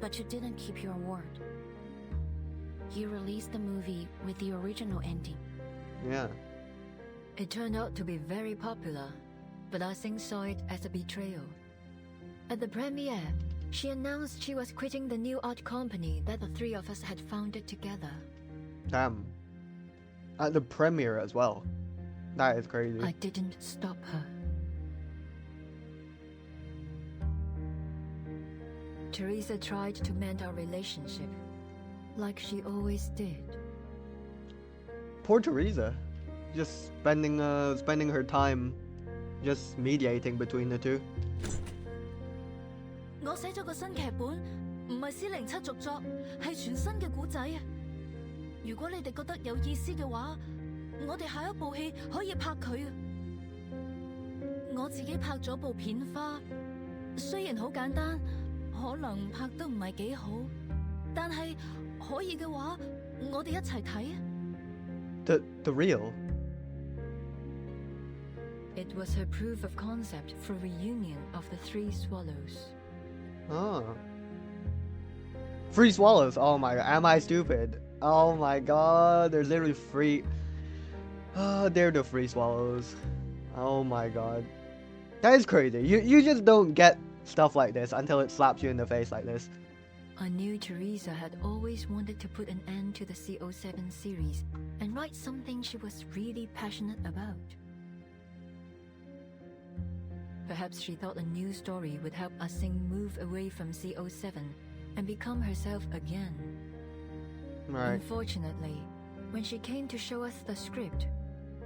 But you didn't keep your word. You released the movie with the original ending. Yeah. It turned out to be very popular, but Ah-Sing saw it as a betrayal. At the premiere, she announced she was quitting the new art company that the three of us had founded together. Damn. At the premiere as well. That is crazy. I didn't stop her. Teresa tried to mend our relationship, like she always did. Poor Teresa. Just spending her time just mediating between the two. 我寫咗個新劇本，唔係C07續作，係全新嘅故仔啊！如果你哋覺得有意思嘅話，我哋下一部戲可以拍佢啊！我自己拍咗部片花，雖然好簡單，可能拍得唔係幾好，但係可以嘅話，我哋一齊睇啊！ The real. It was her proof of concept for reunion of the Three Swallows. Oh. Free swallows. Oh my god. Am I stupid? Oh my god. There's literally free. They're the free swallows. Oh my god. That is crazy. You just don't get stuff like this until it slaps you in the face like this. I knew Teresa had always wanted to put an end to the CO7 series and write something she was really passionate about. Perhaps she thought a new story would help Ah-Sing move away from CO7 and become herself again. Right. Unfortunately, when she came to show us the script,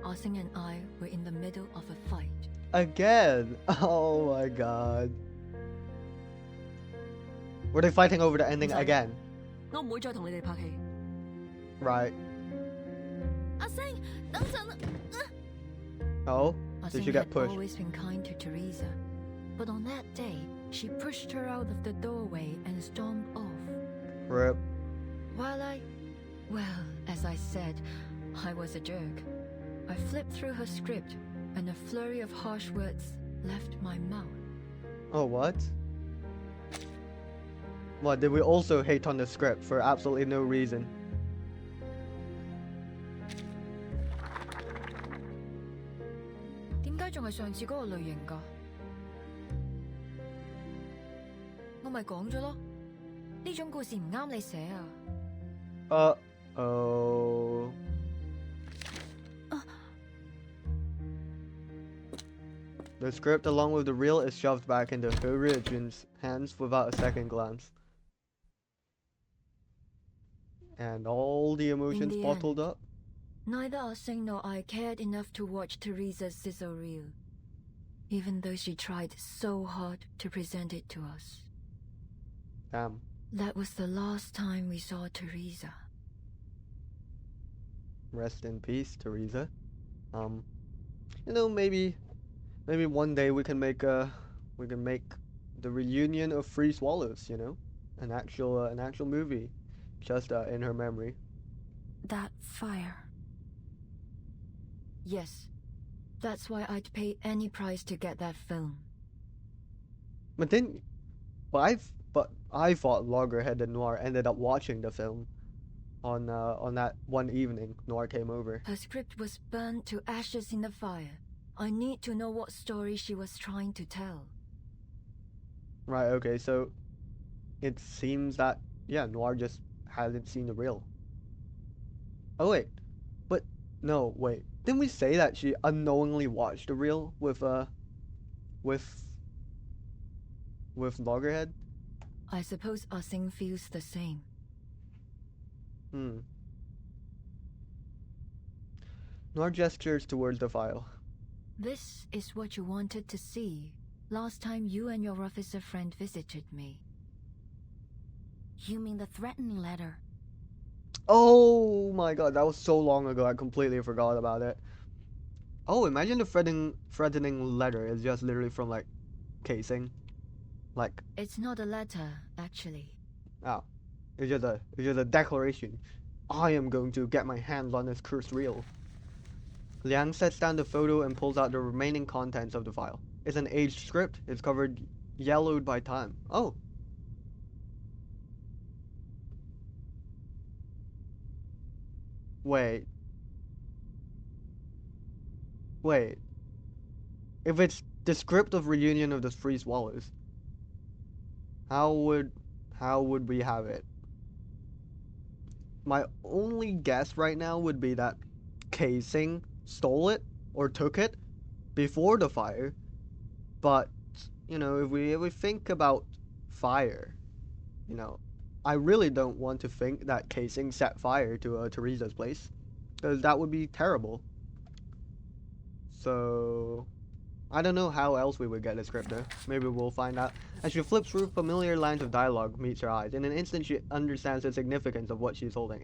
Ah-Sing and I were in the middle of a fight. Again. Oh my god. Were they fighting over the ending again? 我唔會再同你哋拍戲。 Right. 阿星，等陣啊！ Oh? Did Ah-Sing you get had pushed? always been kind to Teresa, But on that day, she pushed her out of the doorway and stormed off. Rip. While well, as I said, I was a jerk. I flipped through her script, and a flurry of harsh words left my mouth. Oh, what? What, did we also hate on the script for absolutely no reason?點解仲係上次嗰個類型㗎？我咪講咗咯，呢種故事唔啱你寫啊。Oh. The script, along with the reel, is shoved back into Hyojin's hands without a second glance. And all the emotions bottled up. Neither Ah Sing nor I cared enough to watch Teresa's sizzle reel, even though she tried so hard to present it to us. Damn. That was the last time we saw Teresa. Rest in peace, Teresa. You know, maybe one day we can make the reunion of Free Swallows, you know? An actual movie. Just in her memory. That fire. Yes. That's why I'd pay any price to get that film. But I thought Loggerhead and Noir ended up watching the film on that one evening Noir came over. Her script was burned to ashes in the fire. I need to know what story she was trying to tell. Right, okay, so it seems that, yeah, Noir just hasn't seen the reel. Oh wait, but no, wait. Didn't we say that she unknowingly watched the reel with Loggerhead? I suppose Ah Sing feels the same. Noir gestures towards the file. This is what you wanted to see last time you and your officer friend visited me. You mean the threatening letter? Oh my god, that was so long ago, I completely forgot about it. Oh, imagine the threatening letter is just literally from, like, casing. Like... It's not a letter, actually. Oh. It's just a declaration. I am going to get my hands on this cursed reel. Liang sets down the photo and pulls out the remaining contents of the file. It's an aged script. It's covered yellowed by time. Oh. Wait. If it's the script of Reunion of the Free Swallows, how would we have it? My only guess right now would be that Casing stole it or took it before the fire. But, you know, if we think about fire, you know, I really don't want to think that Casing set fire to Teresa's place, because that would be terrible. So, I don't know how else we would get a script though. Maybe we'll find out. As she flips through, familiar lines of dialogue meets her eyes. In an instant, she understands the significance of what she's holding.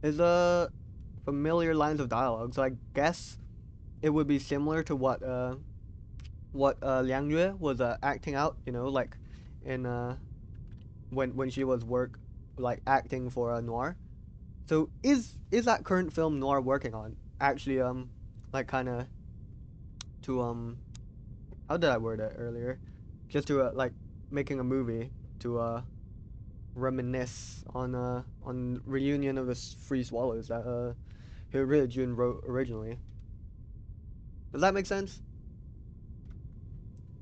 Is familiar lines of dialogue? So I guess it would be similar to what Liang Yue was acting out. You know, like in when she was acting for Noir. So is that current film Noir working on actually like kind of to how did I word it earlier? Just to like making a movie to reminisce on Reunion of the Free Swallows that Hyojin wrote originally. Does that make sense?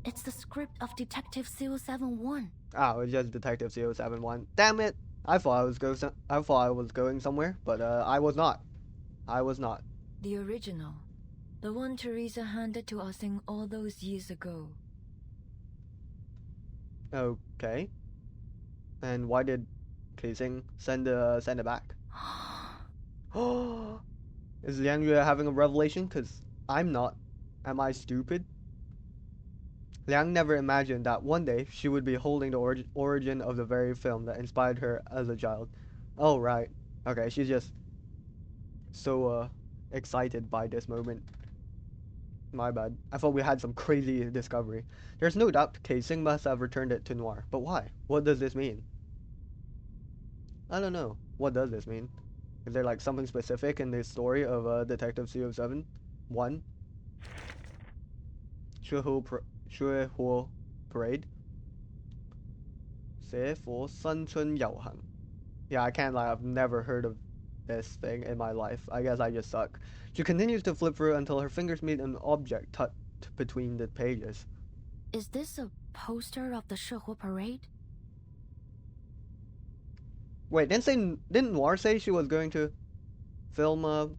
It's the script of Detective 071. Oh, it's just Detective 071. Damn it! I thought I was going somewhere, but I was not. The original. The one Teresa handed to Ah Sing all those years ago. Okay. And why did Casing send it back? Is Liang Yue having a revelation? Cause I'm not. Am I stupid? Liang never imagined that one day she would be holding the origin of the very film that inspired her as a child. Oh right. Okay, she's just so excited by this moment. My bad. I thought we had some crazy discovery. There's no doubt Casing must have returned it to Noir. But why? What does this mean? I don't know. What does this mean? Is there like something specific in the story of Detective CO7? 1. 血火 Parade. 血火新春遊行. Yeah, I can't lie. I've never heard of this thing in my life. I guess I just suck. She continues to flip through until her fingers meet an object tucked between the pages. Is this a poster of the Shihua parade? Wait, didn't Noir say she was going to film a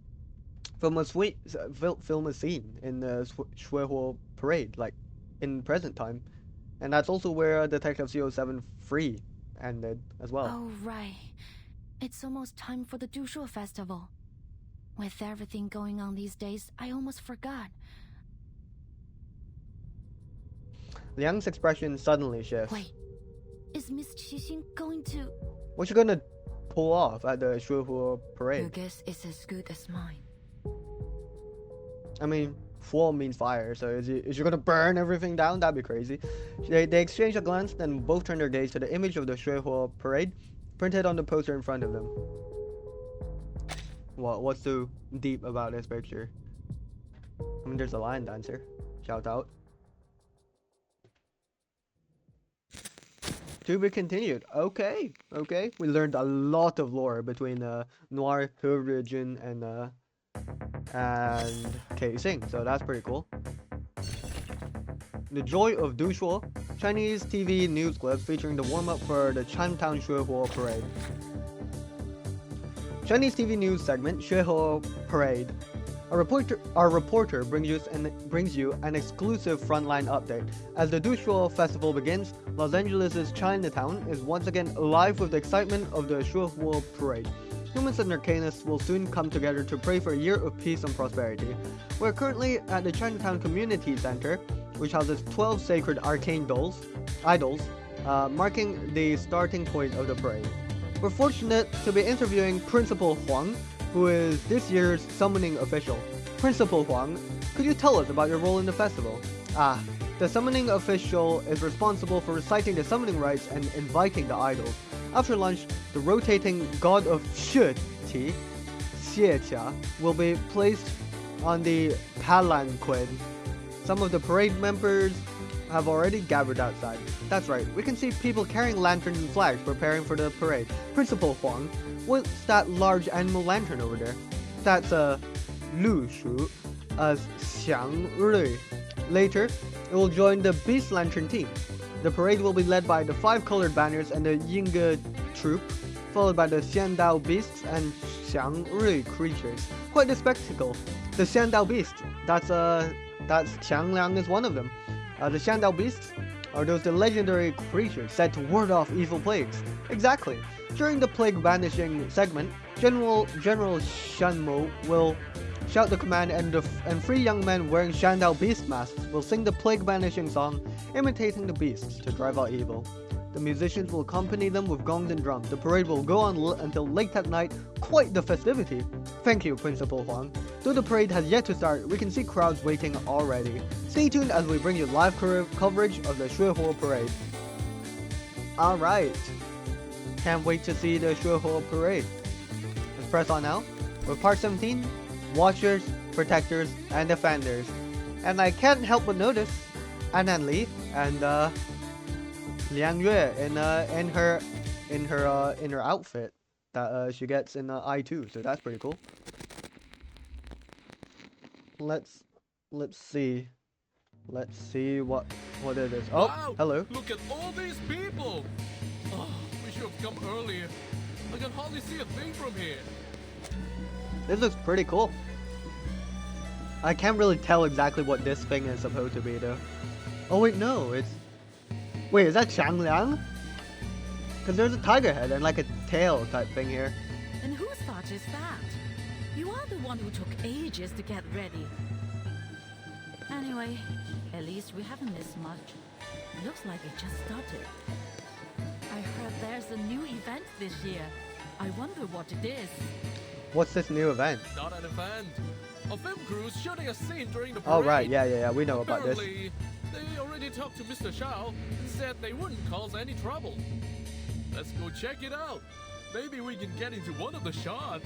scene in the Shihua parade, like in present time, and that's also where Detective CO7 Free ended as well. Oh right, it's almost time for the Dushuo festival. With everything going on these days, I almost forgot. Liang's expression suddenly shifts. Wait, is Miss Qixing going to... What's she gonna pull off at the Shihua parade? Your guess is as good as mine. I mean, Fuo means fire, so is she gonna burn everything down? That'd be crazy. They exchange a glance, then both turn their gaze to the image of the Shihua parade, printed on the poster in front of them. What's so deep about this picture? I mean, there's a lion dancer. Shout out. To be continued. Okay. We learned a lot of lore between Noir, her origin, and Casing, so that's pretty cool. The Joy of Dushuo, Chinese TV news clips featuring the warm-up for the Chinatown Shihua Parade. Chinese TV news segment, Shihua Parade. Our reporter brings you an exclusive frontline update. As the Dushuo Festival begins, Los Angeles' Chinatown is once again alive with the excitement of the Shihua Parade. Humans and Arcanists will soon come together to pray for a year of peace and prosperity. We're currently at the Chinatown Community Center, which houses 12 sacred arcane idols, marking the starting point of the parade. We're fortunate to be interviewing Principal Huang, who is this year's summoning official. Principal Huang, could you tell us about your role in the festival? The summoning official is responsible for reciting the summoning rites and inviting the idols. After lunch, the rotating god of Shi Qi, Xie will be placed on the palanquin. Some of the parade members have already gathered outside. That's right, we can see people carrying lanterns and flags preparing for the parade. Principal Huang, what's that large animal lantern over there? That's Lu Shu as Xiang Rui. Later, it will join the Beast Lantern team. The parade will be led by the 5 colored banners and the Yingge troop, followed by the Xiandao Beasts and Xiang Rui creatures. Quite a spectacle. The Xiandao Beast, that's Qiangliang is one of them. The Xiandao Beasts are the legendary creatures said to ward off evil plagues. Exactly. During the plague banishing segment, General Shanmo will shout the command, and 3 young men wearing Xiandao Beast masks will sing the plague banishing song, imitating the beasts to drive out evil. The musicians will accompany them with gongs and drums. The parade will go on until late at night. Quite the festivity. Thank you, Principal Huang. Though the parade has yet to start, we can see crowds waiting already. Stay tuned as we bring you live coverage of the Shihua Parade. Alright. Can't wait to see the Shihua Parade. Let's press on now. With Part 17, Watchers, Protectors, and Defenders. And I can't help but notice Anan Li and Liang Yue in her outfit that she gets in I2, so that's pretty cool. Let's see what it is. Oh, wow, hello. Look at all these people. Oh, we should have come earlier. I can hardly see a thing from here. This looks pretty cool. I can't really tell exactly what this thing is supposed to be though. Oh wait, no, it's... Wait, is that Qiangliang? Because there's a tiger head and like a tail type thing here. And whose thought is that? You are the one who took ages to get ready. Anyway, at least we haven't missed much. Looks like it just started. I heard there's a new event this year. I wonder what it is. What's this new event? Not an event. A film crew's shooting a scene during the parade. Oh, right. Yeah. We know about this. Apparently, they already talked to Mr. Shao and said they wouldn't cause any trouble. Let's go check it out. Maybe we can get into one of the shots.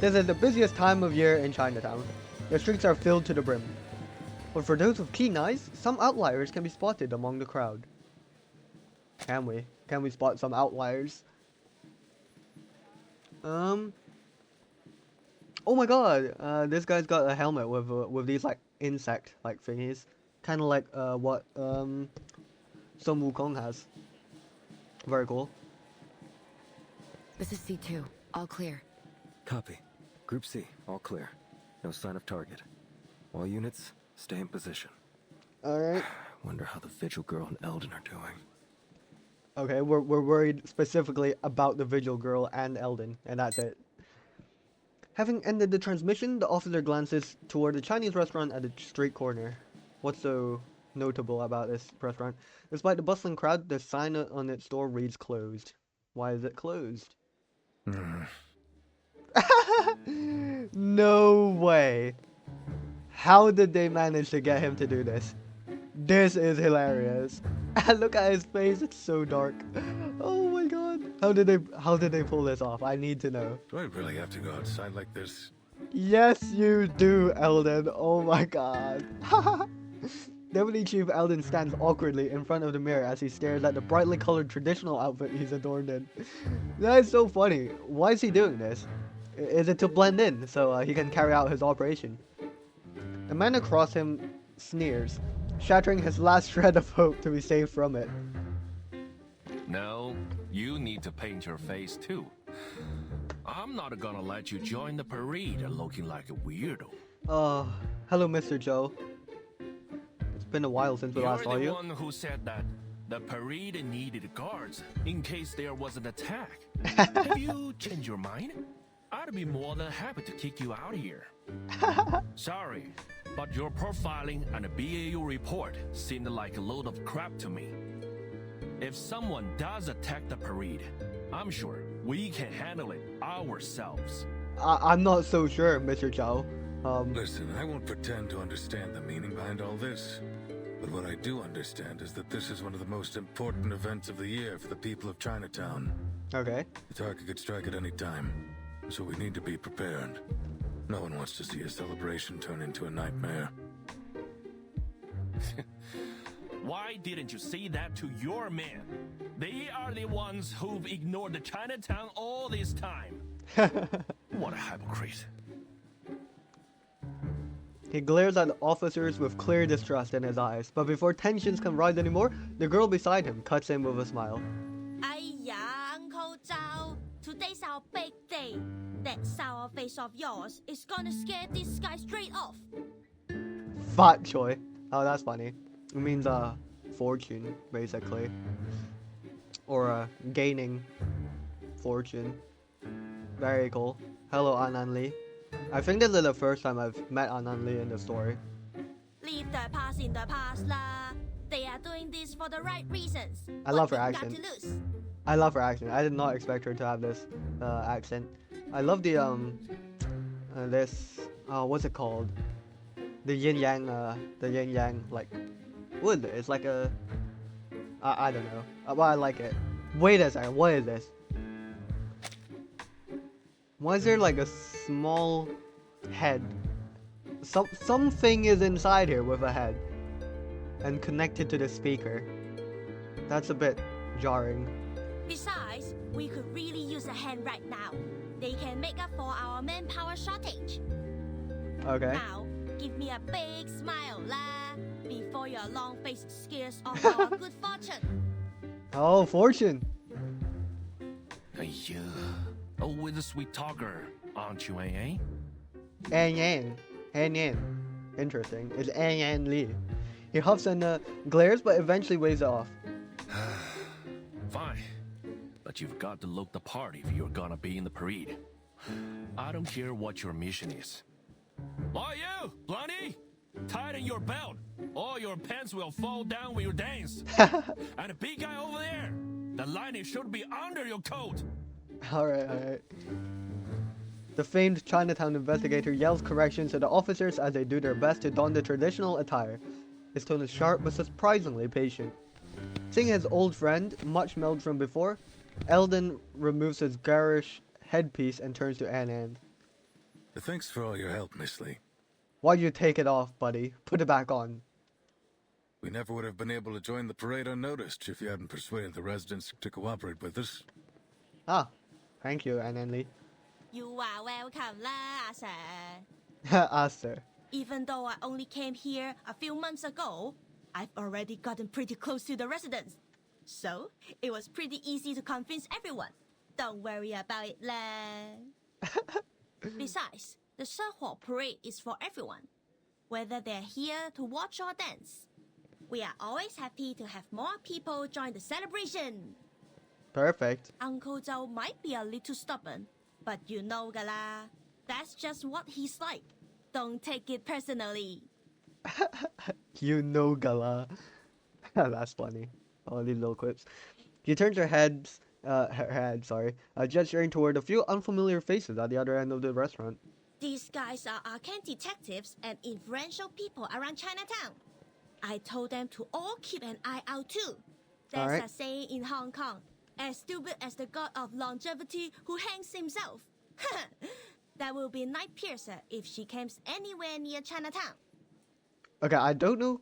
This is the busiest time of year in Chinatown. The streets are filled to the brim. But for those with keen eyes, some outliers can be spotted among the crowd. Can we? Can we spot some outliers? Oh my god! This guy's got a helmet with these like insect like thingies, kind of like what Sun Wukong has. Very cool. This is C2. All clear. Copy. Group C, all clear. No sign of target. All units, stay in position. Alright. Wonder how the Vigil Girl and Eldon are doing. Okay, we're worried specifically about the Vigil Girl and Eldon, and that's it. Having ended the transmission, the officer glances toward the Chinese restaurant at the street corner. What's so notable about this restaurant? Despite the bustling crowd, the sign on its door reads closed. Why is it closed? No way. How did they manage to get him to do this? This is hilarious. Look at his face, it's so dark. Oh my god. How did they pull this off? I need to know. Do I really have to go outside like this? Yes, you do, Eldon. Oh my god. Deputy Chief Eldon stands awkwardly in front of the mirror as he stares at the brightly colored traditional outfit he's adorned in. That is so funny. Why is he doing this? Is it to blend in so he can carry out his operation? The man across him sneers, shattering his last shred of hope to be saved from it. No, you need to paint your face too. I'm not gonna let you join the parade looking like a weirdo. Hello, Mr. Joe. It's been a while since we last saw you. You're the one who said that the parade needed guards in case there was an attack. Have you changed your mind? I'd be more than happy to kick you out here. Sorry, but your profiling and a BAU report seemed like a load of crap to me. If someone does attack the parade, I'm sure we can handle it ourselves. I'm not so sure, Mr. Zhao. Listen, I won't pretend to understand the meaning behind all this. But what I do understand is that this is one of the most important events of the year for the people of Chinatown. Okay. The target could strike at any time, so we need to be prepared. No one wants to see a celebration turn into a nightmare. Why didn't you say that to your men? They are the ones who've ignored the Chinatown all this time. What a hypocrite. He glares at the officers with clear distrust in his eyes, but before tensions can rise anymore, the girl beside him cuts in with a smile. Aiya, Uncle Zhao, today's our big day. That sour face of yours is gonna scare this guy straight off. Fat Choi. Oh, that's funny. It means fortune, basically. Or gaining fortune. Very cool. Hello, Anan Lee. I think this is the first time I've met Anan Lee in the story. Leave the past in the past lah. They are doing this for the right reasons. I love her What you accent. got to lose? I love her accent. I did not expect her to have this accent. I love the this what's it called? The yin yang like what is it? It's like a I don't know. But I like it. Wait a second, what is this? Why is there like a small head? Something is inside here with a head and connected to the speaker. That's a bit jarring. Besides, we could really use a hand right now. They can make up for our manpower shortage. Okay. Now, give me a big smile lah, before your long face scares off our good fortune. Oh, fortune. Yeah. Oh, with a sweet talker, aren't you, eh? An Yan. An Yan. Interesting. It's An Yan Lee. He huffs and glares, but eventually waves it off. Fine. But you've got to look the part if you're gonna be in the parade. I don't care what your mission is. Oh, you, Blondie! Tighten your belt, or your pants will fall down when you dance. And the big guy over there, the lining should be under your coat. Alright. The famed Chinatown investigator yells corrections to the officers as they do their best to don the traditional attire. His tone is sharp but surprisingly patient. Seeing his old friend, much mellowed from before, Eldon removes his garish headpiece and turns to Anand. Thanks for all your help, Miss Lee. Why'd you take it off, buddy? Put it back on. We never would have been able to join the parade unnoticed if you hadn't persuaded the residents to cooperate with us. Ah, thank you, Anand Lee. You are welcome, lah, sir. Ah, sir. Even though I only came here a few months ago, I've already gotten pretty close to the residents. So, it was pretty easy to convince everyone. Don't worry about it, lah. Besides, the Shehua parade is for everyone, whether they're here to watch or dance. We are always happy to have more people join the celebration. Perfect. Uncle Zhou might be a little stubborn, but you know, Gala, that's just what he's like. Don't take it personally. You know, Gala. That's funny. All these little clips. She turns her head, gesturing toward a few unfamiliar faces at the other end of the restaurant. These guys are arcane detectives and influential people around Chinatown. I told them to all keep an eye out too. There's a saying in Hong Kong, as stupid as the god of longevity who hangs himself. That will be Night Piercer if she comes anywhere near Chinatown. Okay, I don't know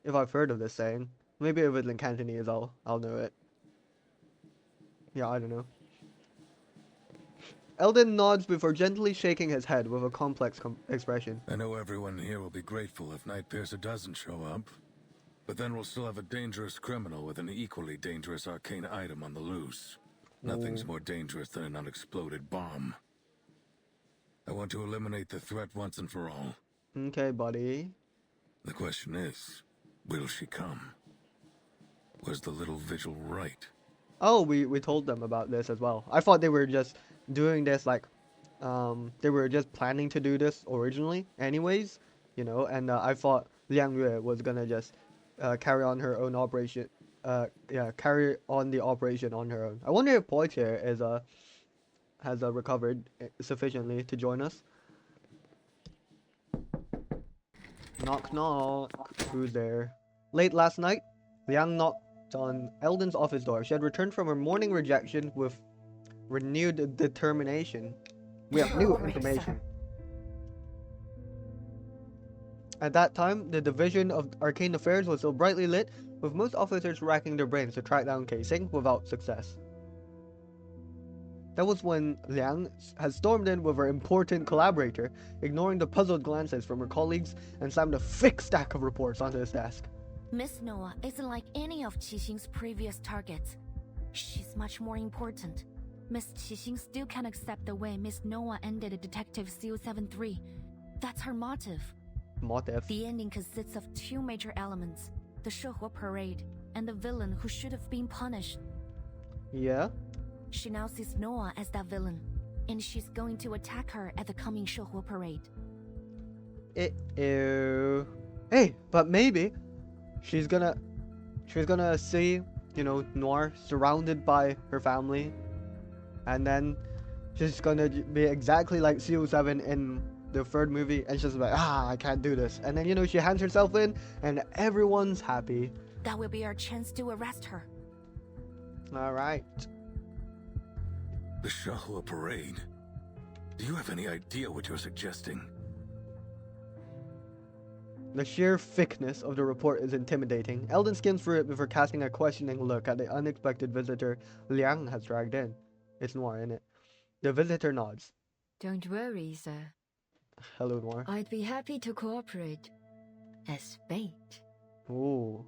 if I've heard of this saying. Maybe if it's in Cantonese, I'll know it. Yeah, I don't know. Eldon nods before gently shaking his head with a complex expression. I know everyone here will be grateful if Night Piercer doesn't show up, but then we'll still have a dangerous criminal with an equally dangerous arcane item on the loose. Nothing's more dangerous than an unexploded bomb. I want to eliminate the threat once and for all. Okay, buddy. The question is, will she come? Was the little vigil right? Oh, we told them about this as well. I thought they were just doing this like, they were just planning to do this originally anyways, you know, and I thought Liang Yue was gonna just carry on her own operation, carry on the operation on her own. I wonder if Poitier is has recovered sufficiently to join us. Knock knock. Who's there? Late last night, Liang knocked on Eldon's office door. She had returned from her morning rejection with renewed determination. We have new information. At that time, the Division of Arcane Affairs was so brightly lit, with most officers racking their brains to track down Casing without success. That was when Liang had stormed in with her important collaborator, ignoring the puzzled glances from her colleagues, and slammed a thick stack of reports onto his desk. Miss Noah isn't like any of Qixing's previous targets. She's much more important. Miss Qixing still can't accept the way Miss Noah ended Detective CO73. That's her motive. Motive? The ending consists of two major elements, the Shehua parade and the villain who should have been punished. Yeah? She now sees Noah as that villain, and she's going to attack her at the coming Shehua parade. Ew. Hey, but maybe she's gonna see, you know, Noir surrounded by her family, and then she's gonna be exactly like CO7 in the third movie, and she's like, I can't do this. And then, you know, she hands herself in, and everyone's happy. That will be our chance to arrest her. Alright. The Shehua parade? Do you have any idea what you're suggesting? The sheer thickness of the report is intimidating. Eldon skims through it before casting a questioning look at the unexpected visitor Liang has dragged in. It's Noir, innit? The visitor nods. Don't worry, sir. Hello, Noir. I'd be happy to cooperate. As bait. Ooh.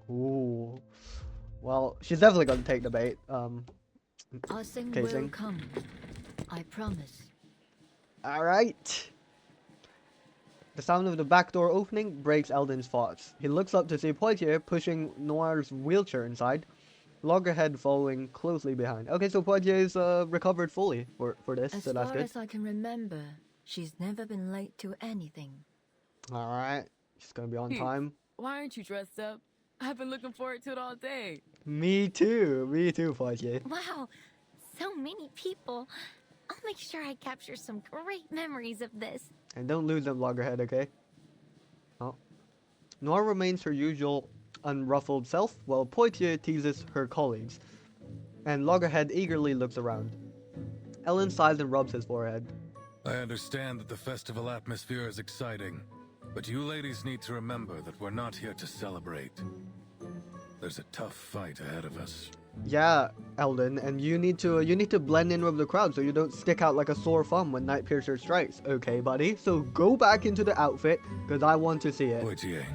Ooh. Well, she's definitely gonna take the bait. Asing Casing. will come. I promise. Alright. The sound of the back door opening breaks Eldon's thoughts. He looks up to see Poitier pushing Noir's wheelchair inside, Loggerhead following closely behind. Okay, so Poitier's recovered fully for this, As so that's far good. as I can remember, she's never been late to anything. Alright, she's gonna be on time. Why aren't you dressed up? I've been looking forward to it all day. Me too, Poitier. Wow, so many people. I'll make sure I capture some great memories of this. And don't lose them, Loggerhead, okay? Oh. Noir remains her usual unruffled self, while Poitier teases her colleagues. And Loggerhead eagerly looks around. Ellen sighs and rubs his forehead. I understand that the festival atmosphere is exciting, but you ladies need to remember that we're not here to celebrate. There's a tough fight ahead of us. Yeah, Eldon, and you need to blend in with the crowd so you don't stick out like a sore thumb when Nightpiercer strikes. Okay, buddy? So go back into the outfit, because I want to see it. Poitier,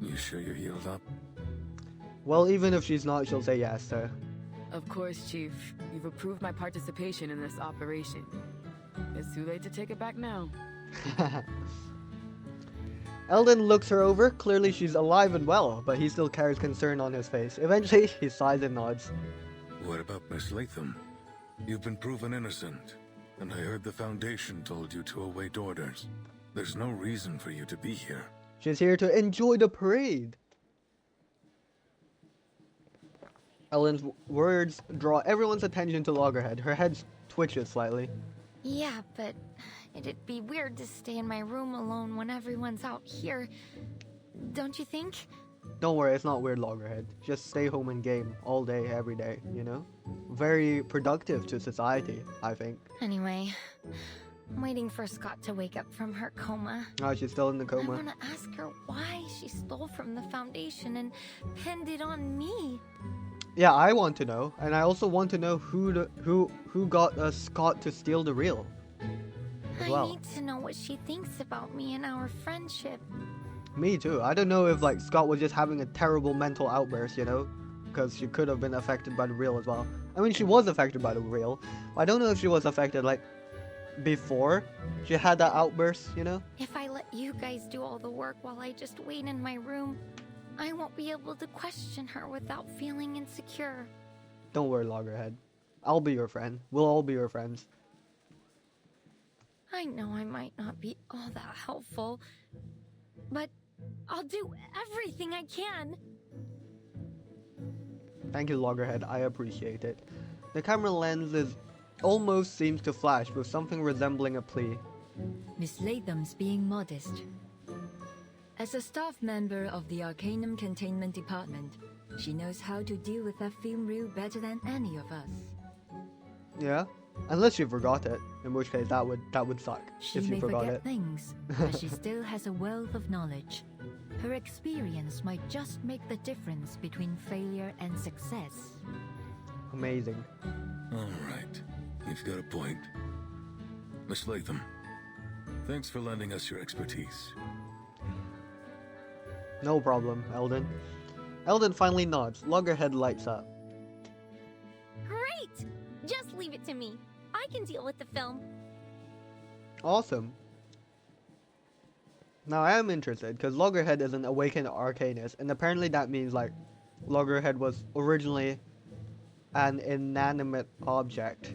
you sure you're healed up? Well, even if she's not, she'll say yes, sir. Of course, Chief. You've approved my participation in this operation. It's too late to take it back now. Eldon looks her over. Clearly she's alive and well, but he still carries concern on his face. Eventually, he sighs and nods. What about Miss Latham? You've been proven innocent, and I heard the Foundation told you to await orders. There's no reason for you to be here. She's here to enjoy the parade. Ellen's words draw everyone's attention to Loggerhead. Her head twitches slightly. Yeah, but it'd be weird to stay in my room alone when everyone's out here. Don't you think? Don't worry, it's not weird, Loggerhead. Just stay home and game all day, every day, you know? Very productive to society, I think. Anyway, I'm waiting for Scott to wake up from her coma. Oh, she's still in the I coma. want to ask her why she stole from the Foundation and pinned it on me. Yeah, I want to know, and I also want to know who got Scott to steal the reel. As well. I need to know what she thinks about me and our friendship. Me too. I don't know if like Scott was just having a terrible mental outburst, you know, because she could have been affected by the reel as well. I mean, she was affected by the reel. I don't know if she was affected like before she had that outburst, you know. If I let you guys do all the work while I just wait in my room, I won't be able to question her without feeling insecure. Don't worry, Loggerhead. I'll be your friend. We'll all be your friends. I know I might not be all that helpful, but I'll do everything I can. Thank you, Loggerhead. I appreciate it. The camera lens almost seems to flash with something resembling a plea. Miss Latham's being modest. As a staff member of the Arcanum Containment Department, she knows how to deal with that film reel better than any of us. Yeah? Unless you forgot it, in which case that would suck She if you may forgot forget it. things, but she still has a wealth of knowledge. Her experience might just make the difference between failure and success. Amazing. All right, you've got a point. Miss Latham, thanks for lending us your expertise. No problem, Eldon. Eldon finally nods. Loggerhead lights up. Great! Just leave it to me. I can deal with the film. Awesome. Now I am interested, because Loggerhead is an awakened arcanist, and apparently that means like Loggerhead was originally an inanimate object.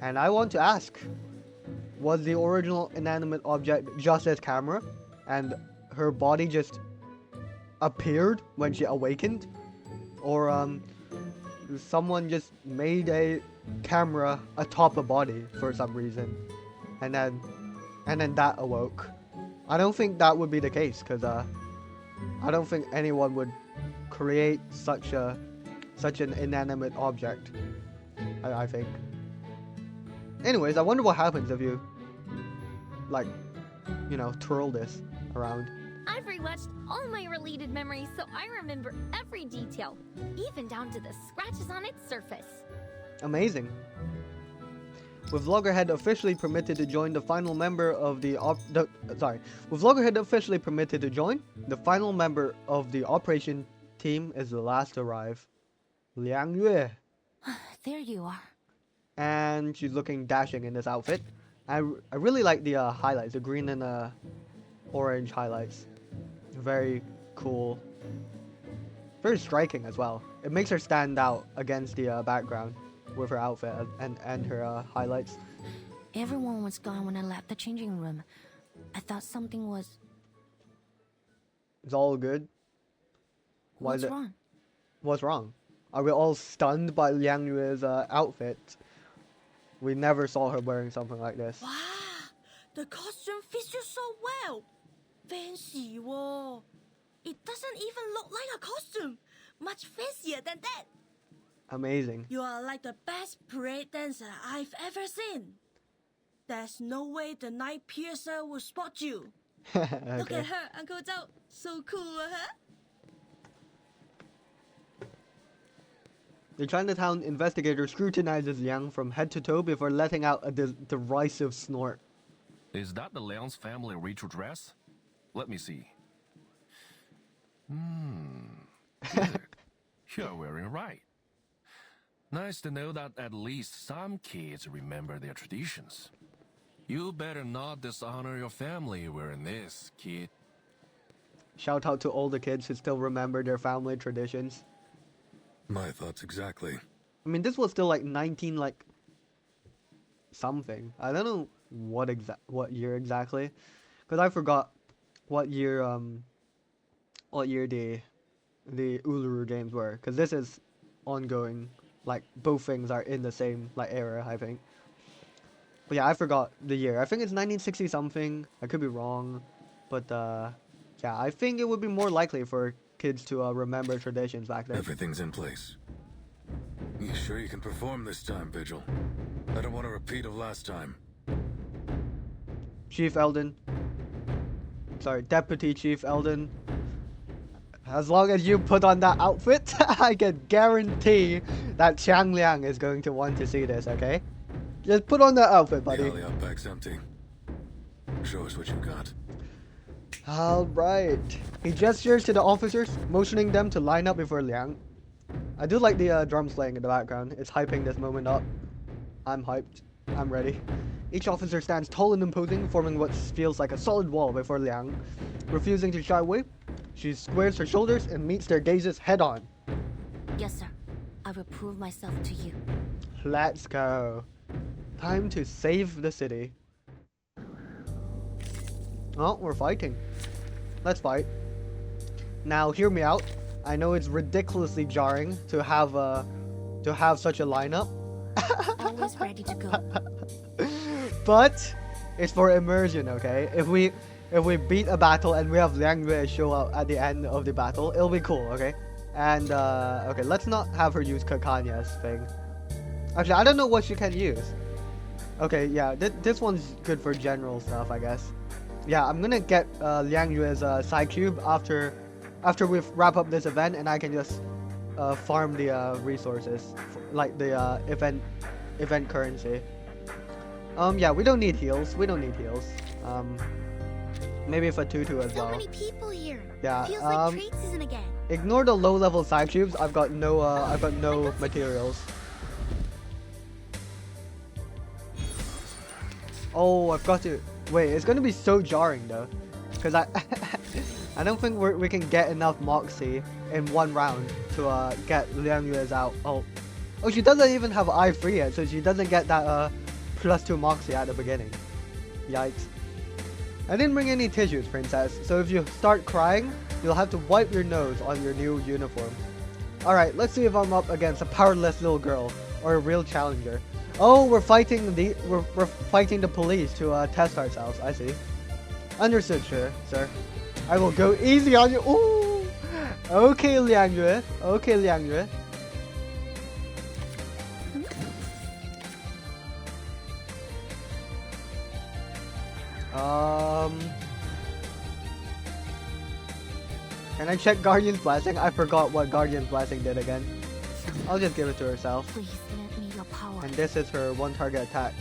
And I want to ask, was the original inanimate object just as camera, and her body just appeared when she awakened? Or someone just made a camera atop a body for some reason, and then that awoke? I don't think that would be the case, because I don't think anyone would create such an inanimate object. I think. Anyways, I wonder what happens if you like, you know, twirl this around. I've rewatched all my related memories, so I remember every detail, even down to the scratches on its surface. Amazing. With Loggerhead officially permitted to join, the final member of the with Loggerhead officially permitted to join, the final member of the operation team is the last to arrive. Liang Yue. There you are. And she's looking dashing in this outfit. I really like the highlights, the green and orange highlights. Very cool. Very striking as well. It makes her stand out against the background with her outfit and her highlights. Everyone was gone when I left the changing room. I thought something was... It's all good. What's wrong? What's wrong? Are we all stunned by Liang Yue's outfit? We never saw her wearing something like this. Wow, the costume fits you so well. Fancy, whoa. It doesn't even look like a costume. Much fancier than that. Amazing. You are like the best parade dancer I've ever seen. There's no way the night piercer will spot you. Okay. Look at her, Uncle Zhao. So cool, huh? The Chinatown investigator scrutinizes Liang from head to toe before letting out a derisive snort. Is that the Liang's family ritual dress? Let me see. Good. You're wearing it right. Nice to know that at least some kids remember their traditions. You better not dishonor your family wearing this, kid. Shout out to all the kids who still remember their family traditions. My thoughts exactly. I mean, this was still like 19 like something. I don't know what year exactly, because I forgot what year the Uluru games were, because this is ongoing. Like both things are in the same like era, I think. But yeah, I forgot the year. I think it's 1960 something. I could be wrong, but yeah, I think it would be more likely for kids to remember traditions back then. Everything's in place. You sure you can perform this time, Vigil? I don't want a repeat of last time. Chief Eldon. Sorry, Deputy Chief Eldon. As long as you put on that outfit, I can guarantee that Chang Liang is going to want to see this, okay? Just put on that outfit, buddy. The outback's empty. Show us what you got. Alright. He gestures to the officers, motioning them to line up before Liang. I do like the drums playing in the background. It's hyping this moment up. I'm hyped. I'm ready. Each officer stands tall and imposing, forming what feels like a solid wall before Liang. Refusing to shy away, she squares her shoulders and meets their gazes head on. Yes, sir. I will prove myself to you. Let's go. Time to save the city. Oh, we're fighting. Let's fight. Now, hear me out. I know it's ridiculously jarring to have such a lineup. Always ready to go. But it's for immersion, okay? If we beat a battle and we have Liang Yue show up at the end of the battle, it'll be cool, okay? And okay, let's not have her use Kakanya's thing. Actually, I don't know what she can use. Okay, yeah, this one's good for general stuff, I guess. Yeah, I'm gonna get Liang Yue's side cube after we wrap up this event, and I can just farm the resources, like the event currency. Yeah, we don't need heals. Maybe for Tutu as well. So many people here. Yeah. Feels like trade season again. Ignore the low-level side cubes. I've got no materials. Oh, I've got to wait. It's gonna be so jarring though, because I don't think we can get enough Moxie in one round to get Liang Yue's out. Oh, she doesn't even have I3 yet, so she doesn't get that +2 Moxie at the beginning. Yikes. I didn't bring any tissues, princess, so if you start crying, you'll have to wipe your nose on your new uniform. Alright, let's see if I'm up against a powerless little girl, or a real challenger. Oh, we're fighting the police to test ourselves, I see. Understood, sir. I will go easy on you. Ooh! Okay, Liang Yue. Can I check Guardian's Blessing? I forgot what Guardian's Blessing did again. I'll just give it to herself. Please lend me your power. And this is her one target attack.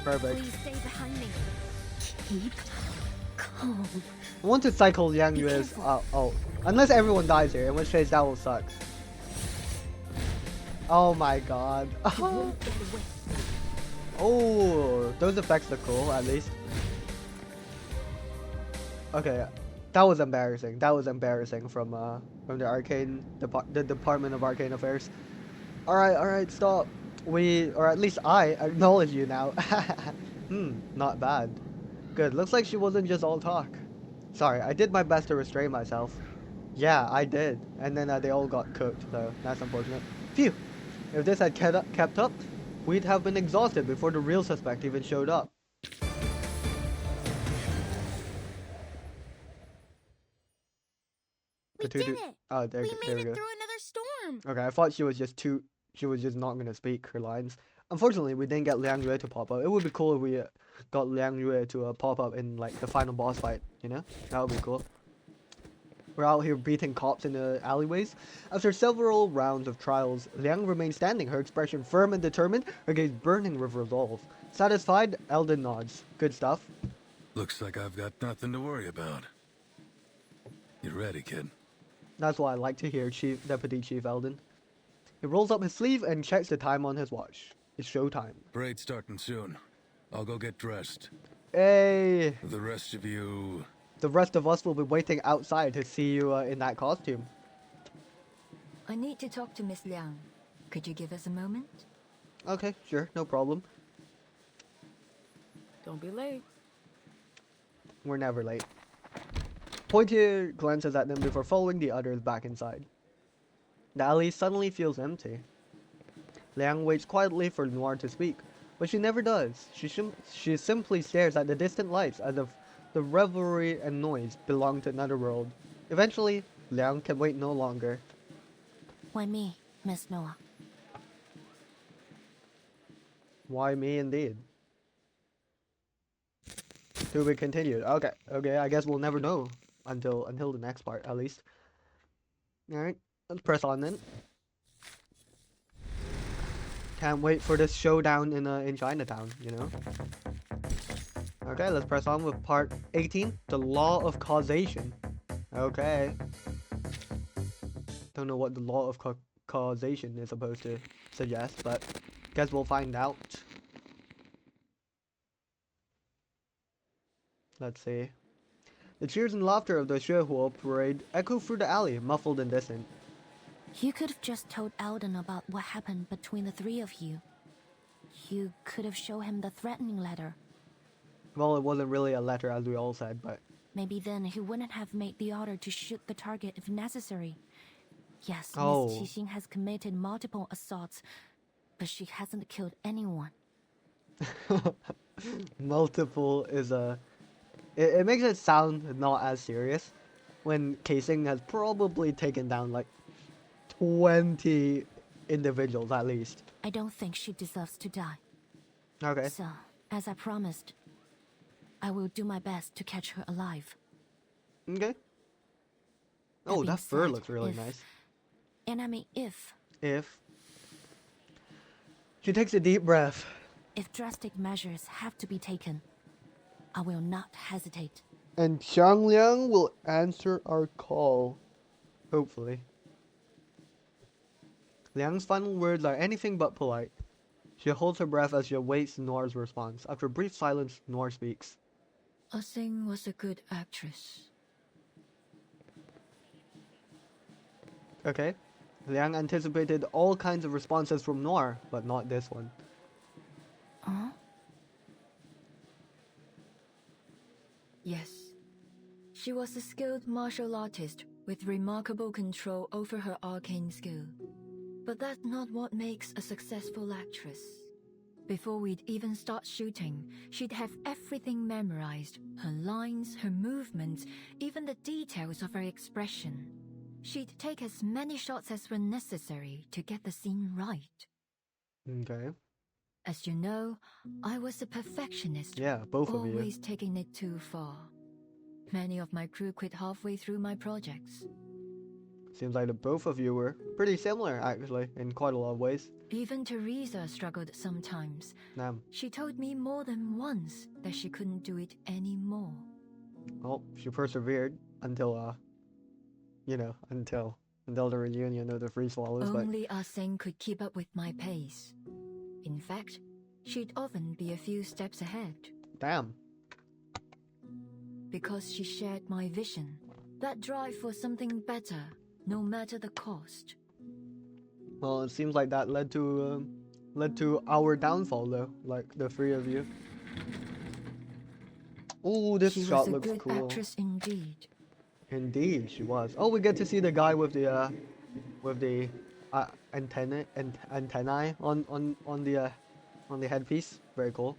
Perfect. Please stay behind me. Keep calm. I want to cycle Liang Yue's ult. Unless everyone dies here, in which case that will suck. Oh my god. Oh, those effects look cool, at least. Okay, that was embarrassing. From the Department of Arcane Affairs. Alright, stop. Or at least I acknowledge you now. Not bad. Good, looks like she wasn't just all talk. Sorry, I did my best to restrain myself. Yeah, I did. And then they all got cooked, so that's unfortunate. Phew! If this had kept up, we'd have been exhausted before the real suspect even showed up. We did it! Oh, there, We there made we it go. through another storm! Okay, I thought she was just not gonna speak her lines. Unfortunately, we didn't get Liang Yue to pop up. It would be cool if we got Liang Yue to pop up in like the final boss fight, you know? That would be cool. We're out here beating cops in the alleyways. After several rounds of trials, Liang remained standing, her expression firm and determined, her gaze burning with resolve. Satisfied, Eldon nods. Good stuff. Looks like I've got nothing to worry about. You ready, kid? That's what I like to hear, Deputy Chief Eldon. He rolls up his sleeve and checks the time on his watch. It's showtime. Parade's starting soon. I'll go get dressed. Hey! The rest of you... The rest of us will be waiting outside to see you in that costume. I need to talk to Miss Liang. Could you give us a moment? Okay, sure, no problem. Don't be late. We're never late. Poitier glances at them before following the others back inside. The alley suddenly feels empty. Liang waits quietly for Noir to speak, but she never does. She simply stares at the distant lights as if the revelry and noise belong to another world. Eventually, Liang can wait no longer. Why me, Miss Noah? Why me indeed? To be continued. Okay, I guess we'll never know until the next part, at least. Alright, let's press on then. Can't wait for this showdown in Chinatown, you know? Okay, let's press on with part 18, the law of causation. Okay. Don't know what the law of causation is supposed to suggest, but guess we'll find out. Let's see. The cheers and laughter of the Xuehuo parade echo through the alley, muffled and distant. You could have just told Eldon about what happened between the three of you. You could have shown him the threatening letter. Well, it wasn't really a letter as we all said, but... Maybe then he wouldn't have made the order to shoot the target if necessary. Yes, Oh. Miss Qixing has committed multiple assaults, but she hasn't killed anyone. Multiple is a... It makes it sound not as serious when Qixing has probably taken down like 20 individuals at least. I don't think she deserves to die. Okay. So, as I promised, I will do my best to catch her alive. Okay. Oh, being that fur said, looks really if- nice. And I mean if She takes a deep breath. If drastic measures have to be taken, I will not hesitate. And Xiang Liang will answer our call. Hopefully. Liang's final words are anything but polite. She holds her breath as she awaits Noir's response. After a brief silence, Noir speaks. Ah Sing was a good actress. Okay. Liang anticipated all kinds of responses from Noir, but not this one. Huh? Yes. She was a skilled martial artist with remarkable control over her arcane skill. But that's not what makes a successful actress. Before we'd even start shooting, she'd have everything memorized. Her lines, her movements, even the details of her expression. She'd take as many shots as were necessary to get the scene right. Okay. As you know, I was a perfectionist. Yeah, both of you. Always taking it too far. Many of my crew quit halfway through my projects. Seems like the both of you were pretty similar, actually, in quite a lot of ways. Even Teresa struggled sometimes. Damn. She told me more than once that she couldn't do it anymore. Well, she persevered until, you know, until the reunion of the Free Swallows, Only Ah Sing could keep up with my pace. In fact, she'd often be a few steps ahead. Damn. Because she shared my vision. That drive for something better, no matter the cost. Well, it seems like that led to our downfall, though. Like the three of you. Ooh, this She shot was a looks good cool. actress indeed. Indeed, she was. Oh, we get to see the guy with the antennae on the headpiece. Very cool.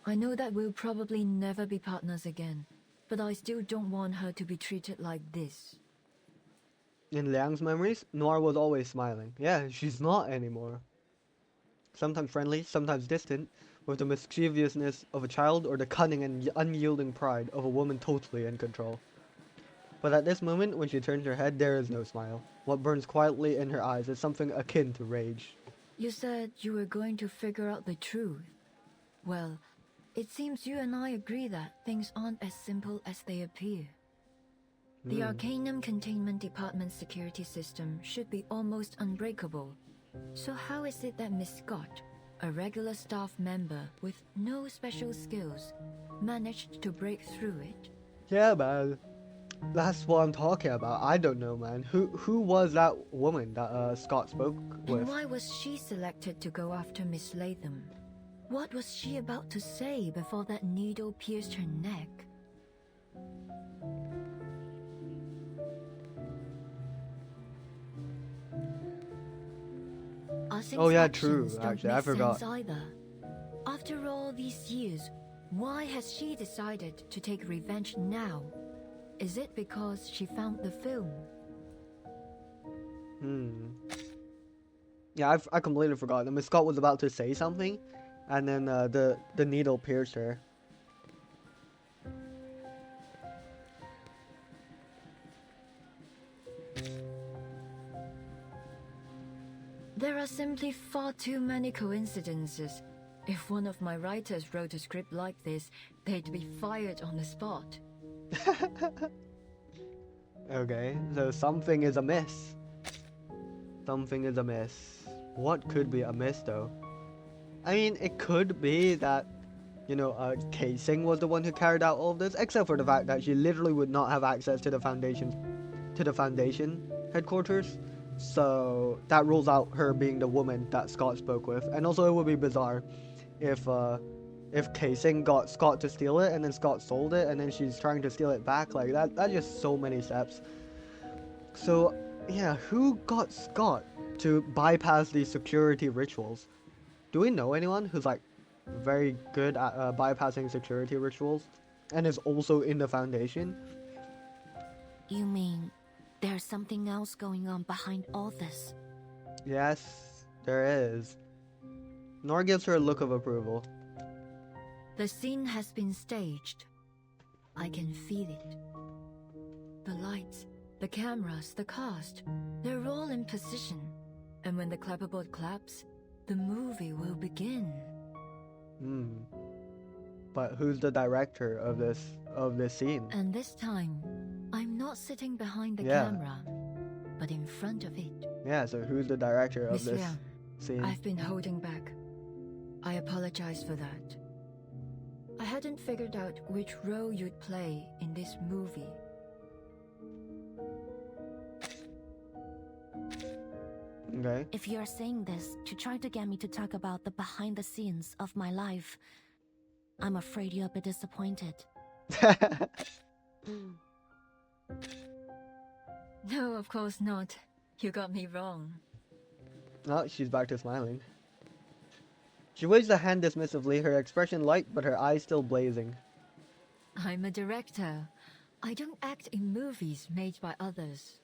I know that we'll probably never be partners again, but I still don't want her to be treated like this. In Liang's memories, Noir was always smiling. Yeah, she's not anymore. Sometimes friendly, sometimes distant, with the mischievousness of a child or the cunning and unyielding pride of a woman totally in control. But at this moment, when she turns her head, there is no smile. What burns quietly in her eyes is something akin to rage. You said you were going to figure out the truth. Well, it seems you and I agree that things aren't as simple as they appear. The Arcanum Containment Department's security system should be almost unbreakable. So how is it that Miss Scott, a regular staff member with no special skills, managed to break through it? Yeah, man. That's what I'm talking about. I don't know, man. Who was that woman that Scott spoke with? And why was she selected to go after Miss Latham? What was she about to say before that needle pierced her neck? Oh yeah, true. Actually, I forgot. Either. After all these years, why has she decided to take revenge now? Is it because she found the film? Yeah, I completely forgot. Miss Scott was about to say something, and then the needle pierced her. There are simply far too many coincidences. If one of my writers wrote a script like this, they'd be fired on the spot. Okay, so something is amiss. Something is amiss. What could be amiss though? I mean, it could be that, you know, Casing was the one who carried out all of this, except for the fact that she literally would not have access to the Foundation headquarters. So that rules out her being the woman that Scott spoke with. And also it would be bizarre if Casing got Scott to steal it and then Scott sold it and then she's trying to steal it back. Like that's just so many steps. So yeah, who got Scott to bypass these security rituals? Do we know anyone who's like very good at bypassing security rituals and is also in the Foundation? You mean there's something else going on behind all this? Yes, there is. Nor gives her a look of approval. The scene has been staged. I can feel it. The lights, the cameras, the cast, they're all in position. And when the clapperboard claps, the movie will begin. But who's the director of this scene? And this time, I'm not sitting behind the camera, but in front of it. Yeah, so who's the director of Miss this Liang, scene? I've been holding back. I apologize for that. I hadn't figured out which role you'd play in this movie. Okay. If you're saying this to try to get me to talk about the behind the scenes of my life, I'm afraid you're a bit disappointed. No, of course not. You got me wrong. Oh, she's back to smiling. She waves a hand dismissively, her expression light but her eyes still blazing. I'm a director. I don't act in movies made by others.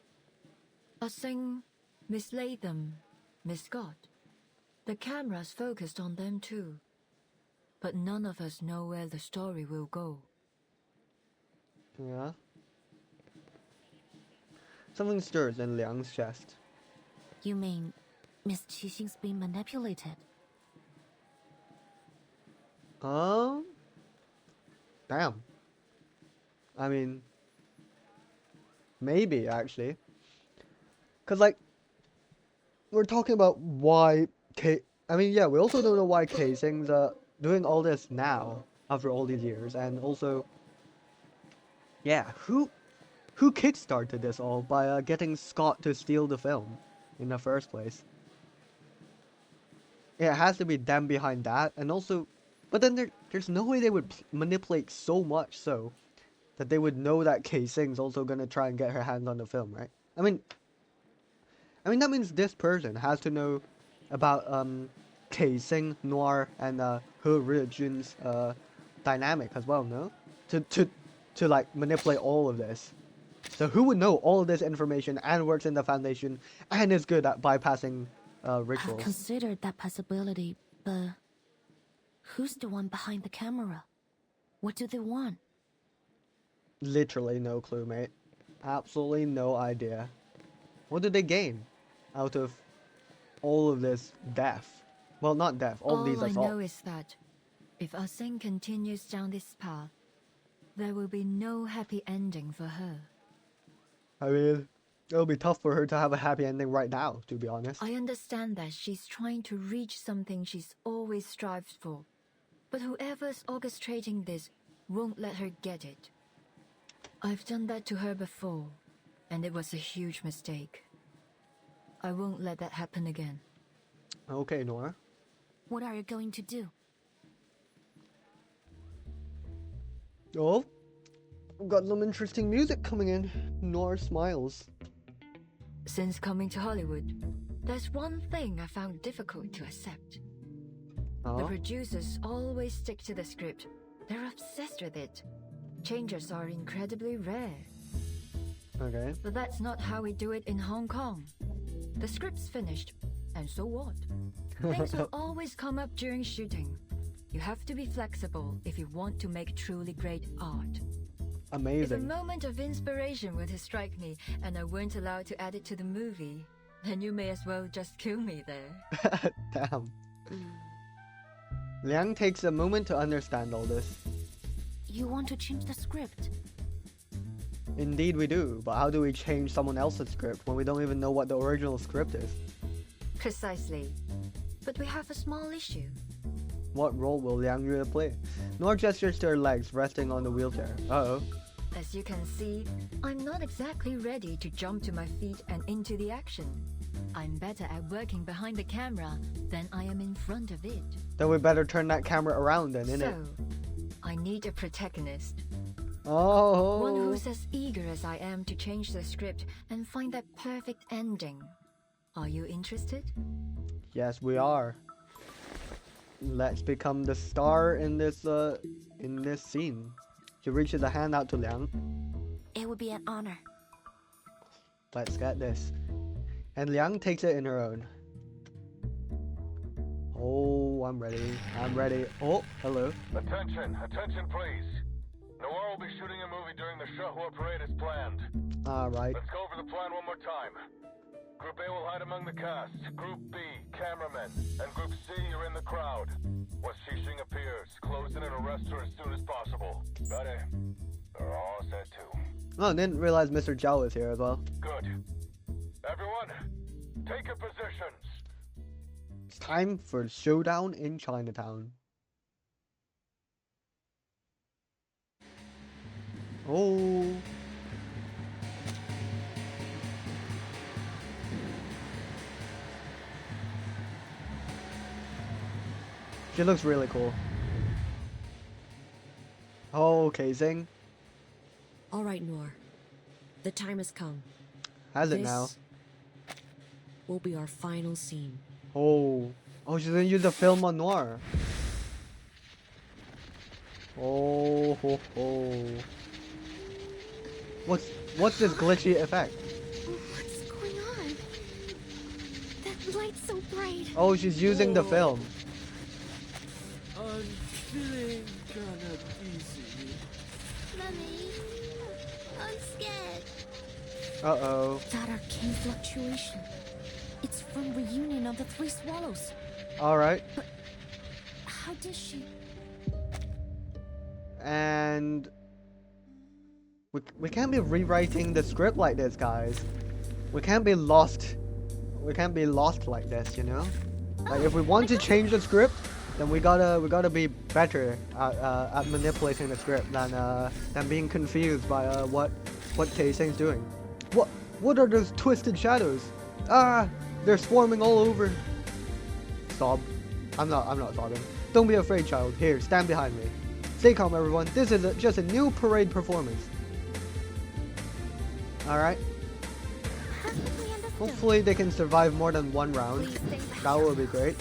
Sing, Miss Latham, Miss Scott. The camera's focused on them too. But none of us know where the story will go. Yeah. Something stirs in Liang's chest. You mean Miss Qixing's being manipulated? Damn. I mean, maybe actually. Cause like, we're talking about why I mean, yeah, we also don't know why Casing's doing all this now after all these years, and also, yeah, who kickstarted this all by getting Scott to steal the film in the first place? Yeah, it has to be them behind that, and also, but then there's no way they would manipulate so much so that they would know that Kei Sing's also gonna try and get her hands on the film, right? I mean that means this person has to know about Kei Sing, Noir, and He Rijun's dynamic as well, no? To like manipulate all of this. So who would know all of this information and works in the Foundation and is good at bypassing rituals? I've considered that possibility, but who's the one behind the camera? What do they want? Literally no clue, mate. Absolutely no idea. What did they gain out of all of this death? Well, not death, all these assaults. All I know is that if Ah Sing continues down this path, there will be no happy ending for her. I mean, it'll be tough for her to have a happy ending right now, to be honest. I understand that she's trying to reach something she's always strived for, but whoever's orchestrating this won't let her get it. I've done that to her before, and it was a huge mistake. I won't let that happen again. Okay, Nora. What are you going to do? Oh, we've got some interesting music coming in. Nora smiles. Since coming to Hollywood, there's one thing I found difficult to accept. The producers always stick to the script. They're obsessed with it. Changes are incredibly rare. Okay. But that's not how we do it in Hong Kong. The script's finished, and so what? Things will always come up during shooting. You have to be flexible if you want to make truly great art. Amazing. If a moment of inspiration were to strike me and I weren't allowed to add it to the movie, then you may as well just kill me there. Damn. Liang takes a moment to understand all this. You want to change the script? Indeed we do, but how do we change someone else's script when we don't even know what the original script is? Precisely. But we have a small issue. What role will Liang Yue play? Nor gestures to her legs resting on the wheelchair. Uh-oh. As you can see, I'm not exactly ready to jump to my feet and into the action. I'm better at working behind the camera than I am in front of it. Then we better turn that camera around then, innit? So, I need a protagonist. Oh. One who's as eager as I am to change the script and find that perfect ending. Are you interested? Yes, we are. Let's become the star in this scene. She reaches a hand out to Liang. It would be an honor. Let's get this. And Liang takes it in her own. Oh, I'm ready. I'm ready. Oh, hello. Attention, attention please. Noir will be shooting a movie during the Shahua parade as planned. Alright. Let's go over the plan one more time. Group A will hide among the cast. Group B, cameramen. And Group C are in the crowd. Once Xixing appears, close in and arrest her as soon as possible. Got it? They're all set too. Oh, didn't realize Mr. Zhao was here as well. Good. Everyone, take your positions. It's time for showdown in Chinatown. Oh. She looks really cool. Oh, Kei Sing. All right, Noir. The time has come. Has it now? Will be our final scene. Oh. Oh, she's gonna use the film on Noir. Oh ho ho. What's this glitchy effect? What's going on? That light's so bright. Oh, she's using the film. I'm feeling kind of dizzy. Mummy, I'm scared. Uh-oh. That arcane fluctuation. It's from reunion of the Three Swallows. Alright. But how did she... And... We can't be rewriting the script like this, guys. We can't be lost. We can't be lost like this, you know? Like, if we want to change the script, then we gotta be better at manipulating the script than being confused by what Kei Sing's doing. What are those twisted shadows? Ah, they're swarming all over. Sob. I'm not sobbing. Don't be afraid, child. Here, stand behind me. Stay calm, everyone. This is just a new parade performance. Alright. Hopefully they can survive more than one round. That would be great.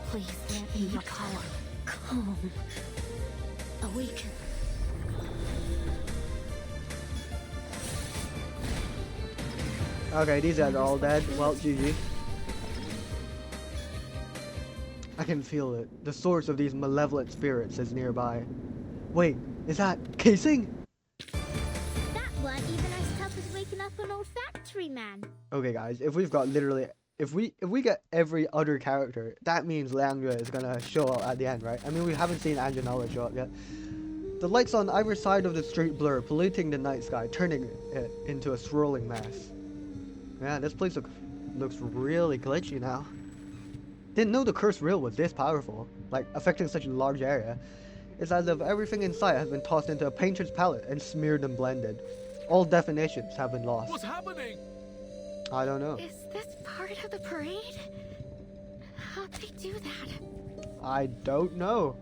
Please let me recover. Calm. Awaken. Okay, these guys are all dead. Well, GG. I can feel it. The source of these malevolent spirits is nearby. Wait, is that casing? That weren't even as tough as waking up an old factory man. Okay, guys, if we've got literally, if we get every other character, that means Liang Yue is gonna show up at the end, right? I mean, we haven't seen Anjanella show up yet. The lights on either side of the street blur, polluting the night sky, turning it into a swirling mass. Man, this place looks really glitchy now. Didn't know the cursed reel was this powerful, like affecting such a large area. It's as if everything in sight has been tossed into a painter's palette and smeared and blended. All definitions have been lost. What's happening? I don't know. Is this part of the parade? How'd they do that? I don't know.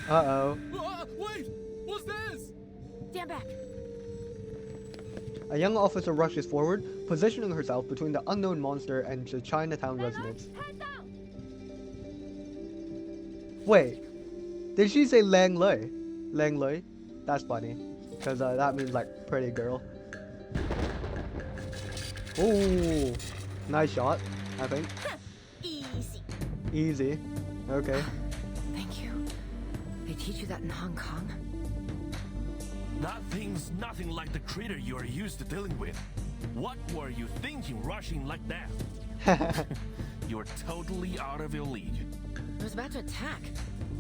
Uh-oh. Wait! What's this? Stand back. A young officer rushes forward, positioning herself between the unknown monster and the Chinatown residents. Wait, did she say Lang Lei? Lang Lei? That's funny, because that means like pretty girl. Ooh, nice shot, I think. Easy. Easy. Okay. Thank you. They teach you that in Hong Kong? That thing's nothing like the critter you're used to dealing with. What were you thinking rushing like that? You're totally out of your league. I was about to attack.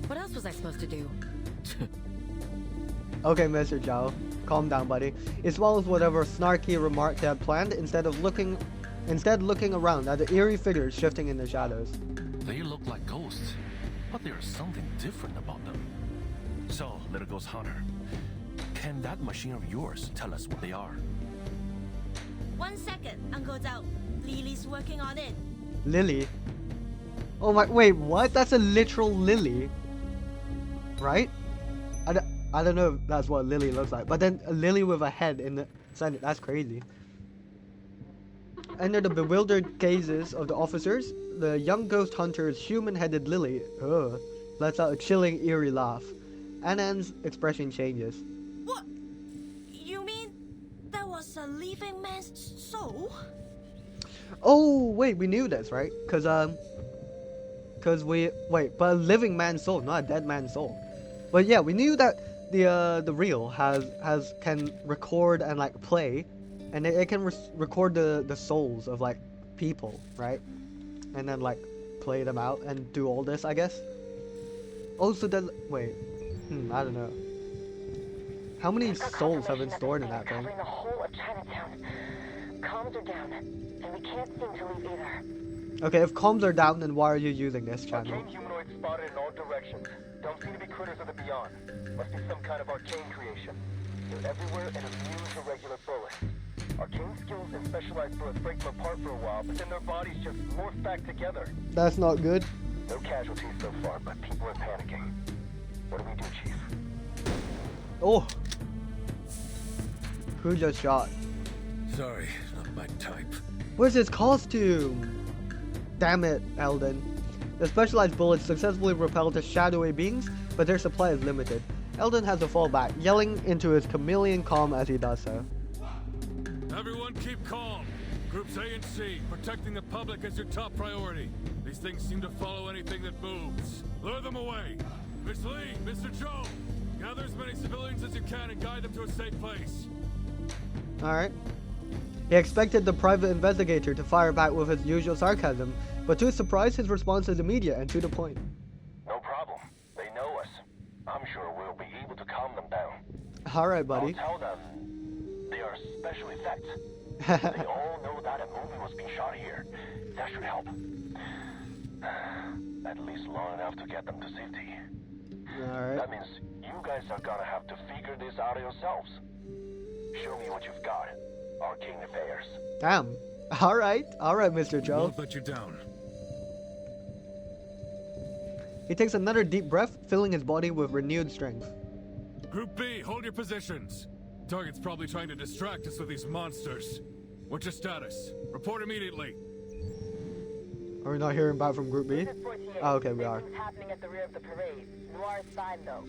What else was I supposed to do? Okay, Mr. Zhao, calm down, buddy. It swallows whatever snarky remark they had planned, instead looking around at the eerie figures shifting in the shadows. They look like ghosts, but there's something different about them. So, little ghost hunter, can that machine of yours tell us what they are? 1 second, Uncle Zhao. Lily's working on it. Lily? Oh my, wait, what? That's a literal lily, right? I don't know if that's what Lily looks like, but then a lily with a head in the center, that's crazy. Under the bewildered gazes of the officers, the young ghost hunter's human-headed Lily lets out a chilling, eerie laugh. Anan's expression changes. What? You mean that was a living man's soul? Oh, wait, we knew this, right? Cause but a living man's soul, not a dead man's soul. But yeah, we knew that the reel can record and like play, and it can record the souls of like people, right? And then like play them out and do all this, I guess. Also, then wait, I don't know. How many souls have been stored in that thing? The whole of Chinatown. Comms are down, and we can't seem to leave either. Okay, if comms are down, then why are you using this channel? Arcane humanoids spotted in all directions. Don't seem to be critters of the beyond. Must be some kind of arcane creation. They're everywhere and immune to regular bullets. Arcane skills and specialized bullets break them apart for a while, but then their bodies just morph back together. That's not good. No casualties so far, but people are panicking. What do we do, Chief? Oh! Who just shot? Sorry, not my type. Where's his costume? Damn it, Eldon. The specialized bullets successfully repel the shadowy beings, but their supply is limited. Eldon has to fall back, yelling into his chameleon calm as he does so. Everyone keep calm. Groups A and C, protecting the public is your top priority. These things seem to follow anything that moves. Lure them away. Miss Lee, Mr. Joe, gather as many civilians as you can and guide them to a safe place. Alright. He expected the private investigator to fire back with his usual sarcasm, but to his surprise, his response is immediate and to the point. No problem. They know us. I'm sure we'll be able to calm them down. Alright, buddy. I'll tell them they are special effects. They all know that a movie was being shot here. That should help. At least long enough to get them to safety. Alright. That means you guys are gonna have to figure this out yourselves. Show me what you've got. Arcane affairs. Damn. Alright, Mr. Joe. Won't let you down. He takes another deep breath, filling his body with renewed strength. Group B, hold your positions. Target's probably trying to distract us with these monsters. What's your status? Report immediately. Are we not hearing back from Group B? This is 48. Oh, okay, we are. This is happening at the rear of the parade. Noir's fine, though.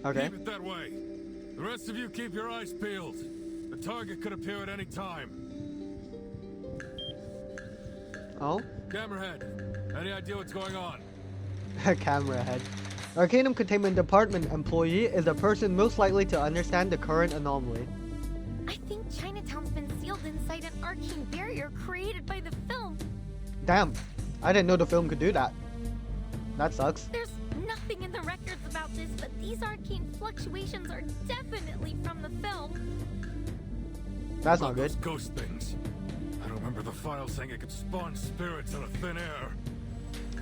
Okay. Keep it that way. The rest of you keep your eyes peeled. The target could appear at any time. Oh? Camerahead, any idea what's going on? Camera head. Arcanum Containment Department employee is the person most likely to understand the current anomaly. I think Chinatown's been sealed inside an arcane barrier created by the film. Damn, I didn't know the film could do that. That sucks. There's nothing in the records about this, but these arcane fluctuations are definitely from the film. That's not good. Those ghost things. I don't remember the file saying it could spawn spirits out of thin air.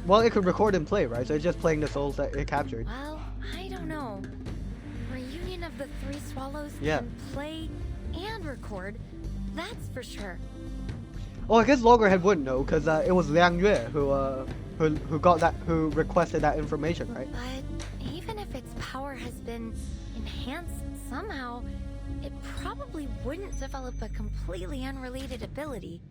Well, it could record and play, right? So it's just playing the souls that it captured. Well, I don't know. Reunion of the Three Swallows Yeah. can play and record. That's for sure. Oh, I guess Loggerhead wouldn't know, because it was Liang Yue who requested that information, right? But even if its power has been enhanced somehow, it probably wouldn't develop a completely unrelated ability.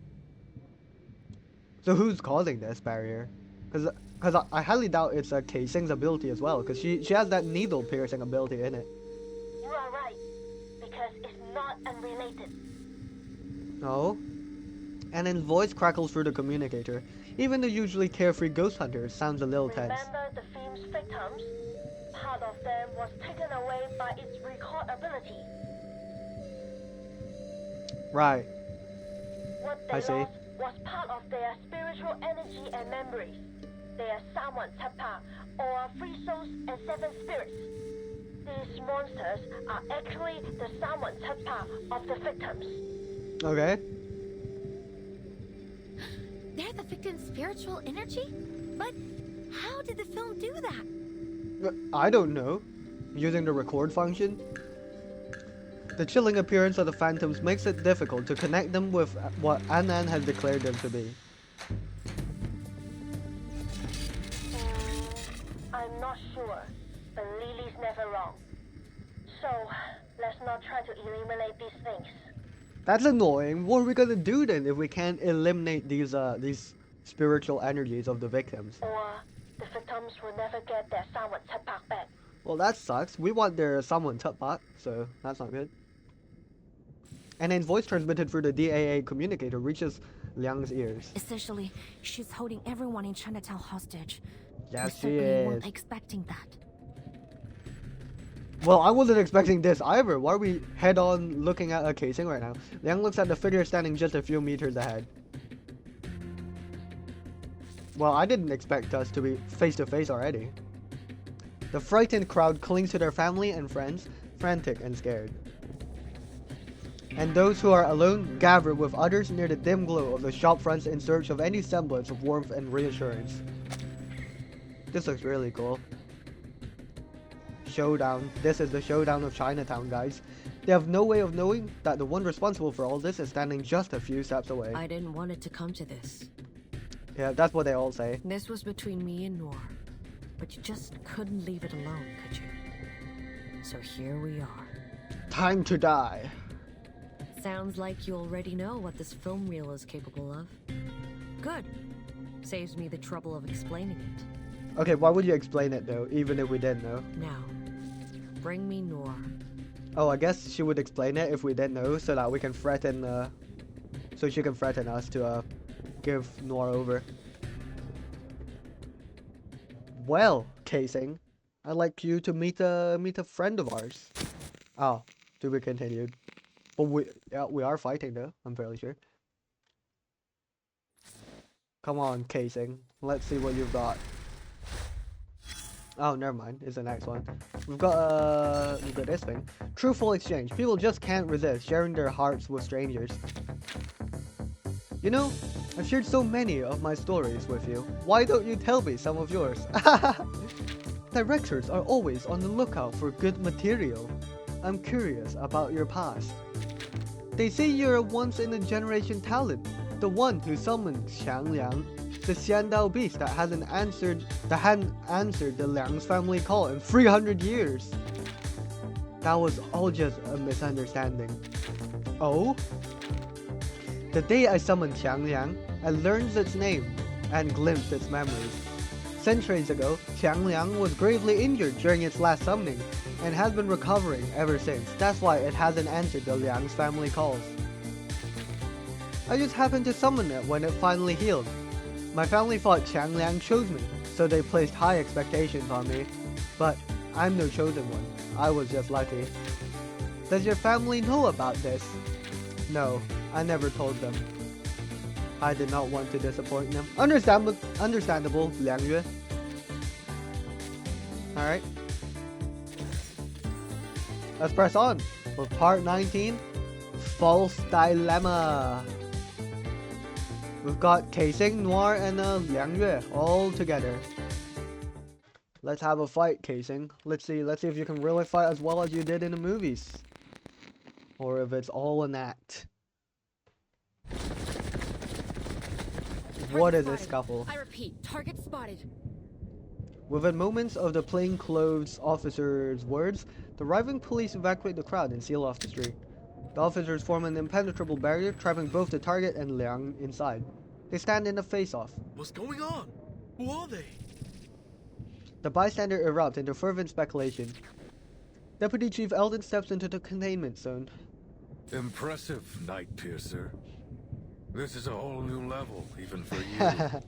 So who's causing this barrier? Because I highly doubt it's Casing's ability as well, because she has that needle piercing ability in it. You are right, because it's not unrelated. Oh? And then voice crackles through the communicator. Even the usually carefree ghost hunter sounds a little tense. Remember the film's victims? Part of them was taken away by its record ability. Right. What they I see. lost was part of their spiritual energy and memories. Their Sawan Tapa, or 3 souls and 7 spirits. These monsters are actually the Sawan Tapa of the victims. Okay. They're the victim's spiritual energy? But how did the film do that? I don't know. Using the record function? The chilling appearance of the phantoms makes it difficult to connect them with what Anan has declared them to be. I'm not sure, but Lily's never wrong. So, let's not try to eliminate these things. That's annoying. What are we gonna do then if we can't eliminate these spiritual energies of the victims? Or the victims will never get their Sawan Tapak back. Well, that sucks. We want their someone Tuppak, so that's not good. And then voice transmitted through the DAA communicator reaches Liang's ears. Essentially, she's holding everyone in Chinatown hostage. Yes, We she certainly weren't is. expecting that. Well, I wasn't expecting this either. Why are we head-on looking at a casing right now? Liang looks at the figure standing just a few meters ahead. Well, I didn't expect us to be face-to-face already. The frightened crowd clings to their family and friends, frantic and scared. And those who are alone gather with others near the dim glow of the shop fronts in search of any semblance of warmth and reassurance. This looks really cool. Showdown. This is the showdown of Chinatown, guys. They have no way of knowing that the one responsible for all this is standing just a few steps away. I didn't want it to come to this. Yeah, that's what they all say. This was between me and Noir. But you just couldn't leave it alone, could you? So here we are. Time to die. Sounds like you already know what this film reel is capable of. Good. Saves me the trouble of explaining it. Okay, why would you explain it though, even if we didn't know? Now, bring me Noir. Oh, I guess she would explain it if we didn't know, so that we can threaten, so she can threaten us to, give Noir over. Well, Casing, I'd like you to meet a friend of ours. Oh, to be continued. But we are fighting though, I'm fairly sure. Come on, Casing. Let's see what you've got. Oh, never mind. It's the next one. We've got this thing. Truthful exchange. People just can't resist sharing their hearts with strangers. You know, I've shared so many of my stories with you. Why don't you tell me some of yours? Directors are always on the lookout for good material. I'm curious about your past. They say you're a once-in-a-generation talent, the one who summoned Xiang Liang. the Xiandao beast that hadn't answered the Liang's family call in 300 years. That was all just a misunderstanding. Oh? The day I summoned Qiangliang, I learned its name and glimpsed its memories. Centuries ago, Qiangliang was gravely injured during its last summoning and has been recovering ever since. That's why it hasn't answered the Liang's family calls. I just happened to summon it when it finally healed. My family thought Qiangliang chose me, so they placed high expectations on me. But I'm no chosen one. I was just lucky. Does your family know about this? No, I never told them. I did not want to disappoint them. Understandable, Liang Yue. Alright. Let's press on for part 19, False Dilemma. We've got Casing, Noir, and Liang Yue all together. Let's have a fight, Casing. Let's see if you can really fight as well as you did in the movies. Or if it's all an act. What is this scuffle? I repeat, target spotted. Within moments of the plainclothes officer's words, the arriving police evacuate the crowd and seal off the street. The officers form an impenetrable barrier, trapping both the target and Liang inside. They stand in a face-off. What's going on? Who are they? The bystander erupts into fervent speculation. Deputy Chief Eldon steps into the containment zone. Impressive, Night Piercer. This is a whole new level, even for you.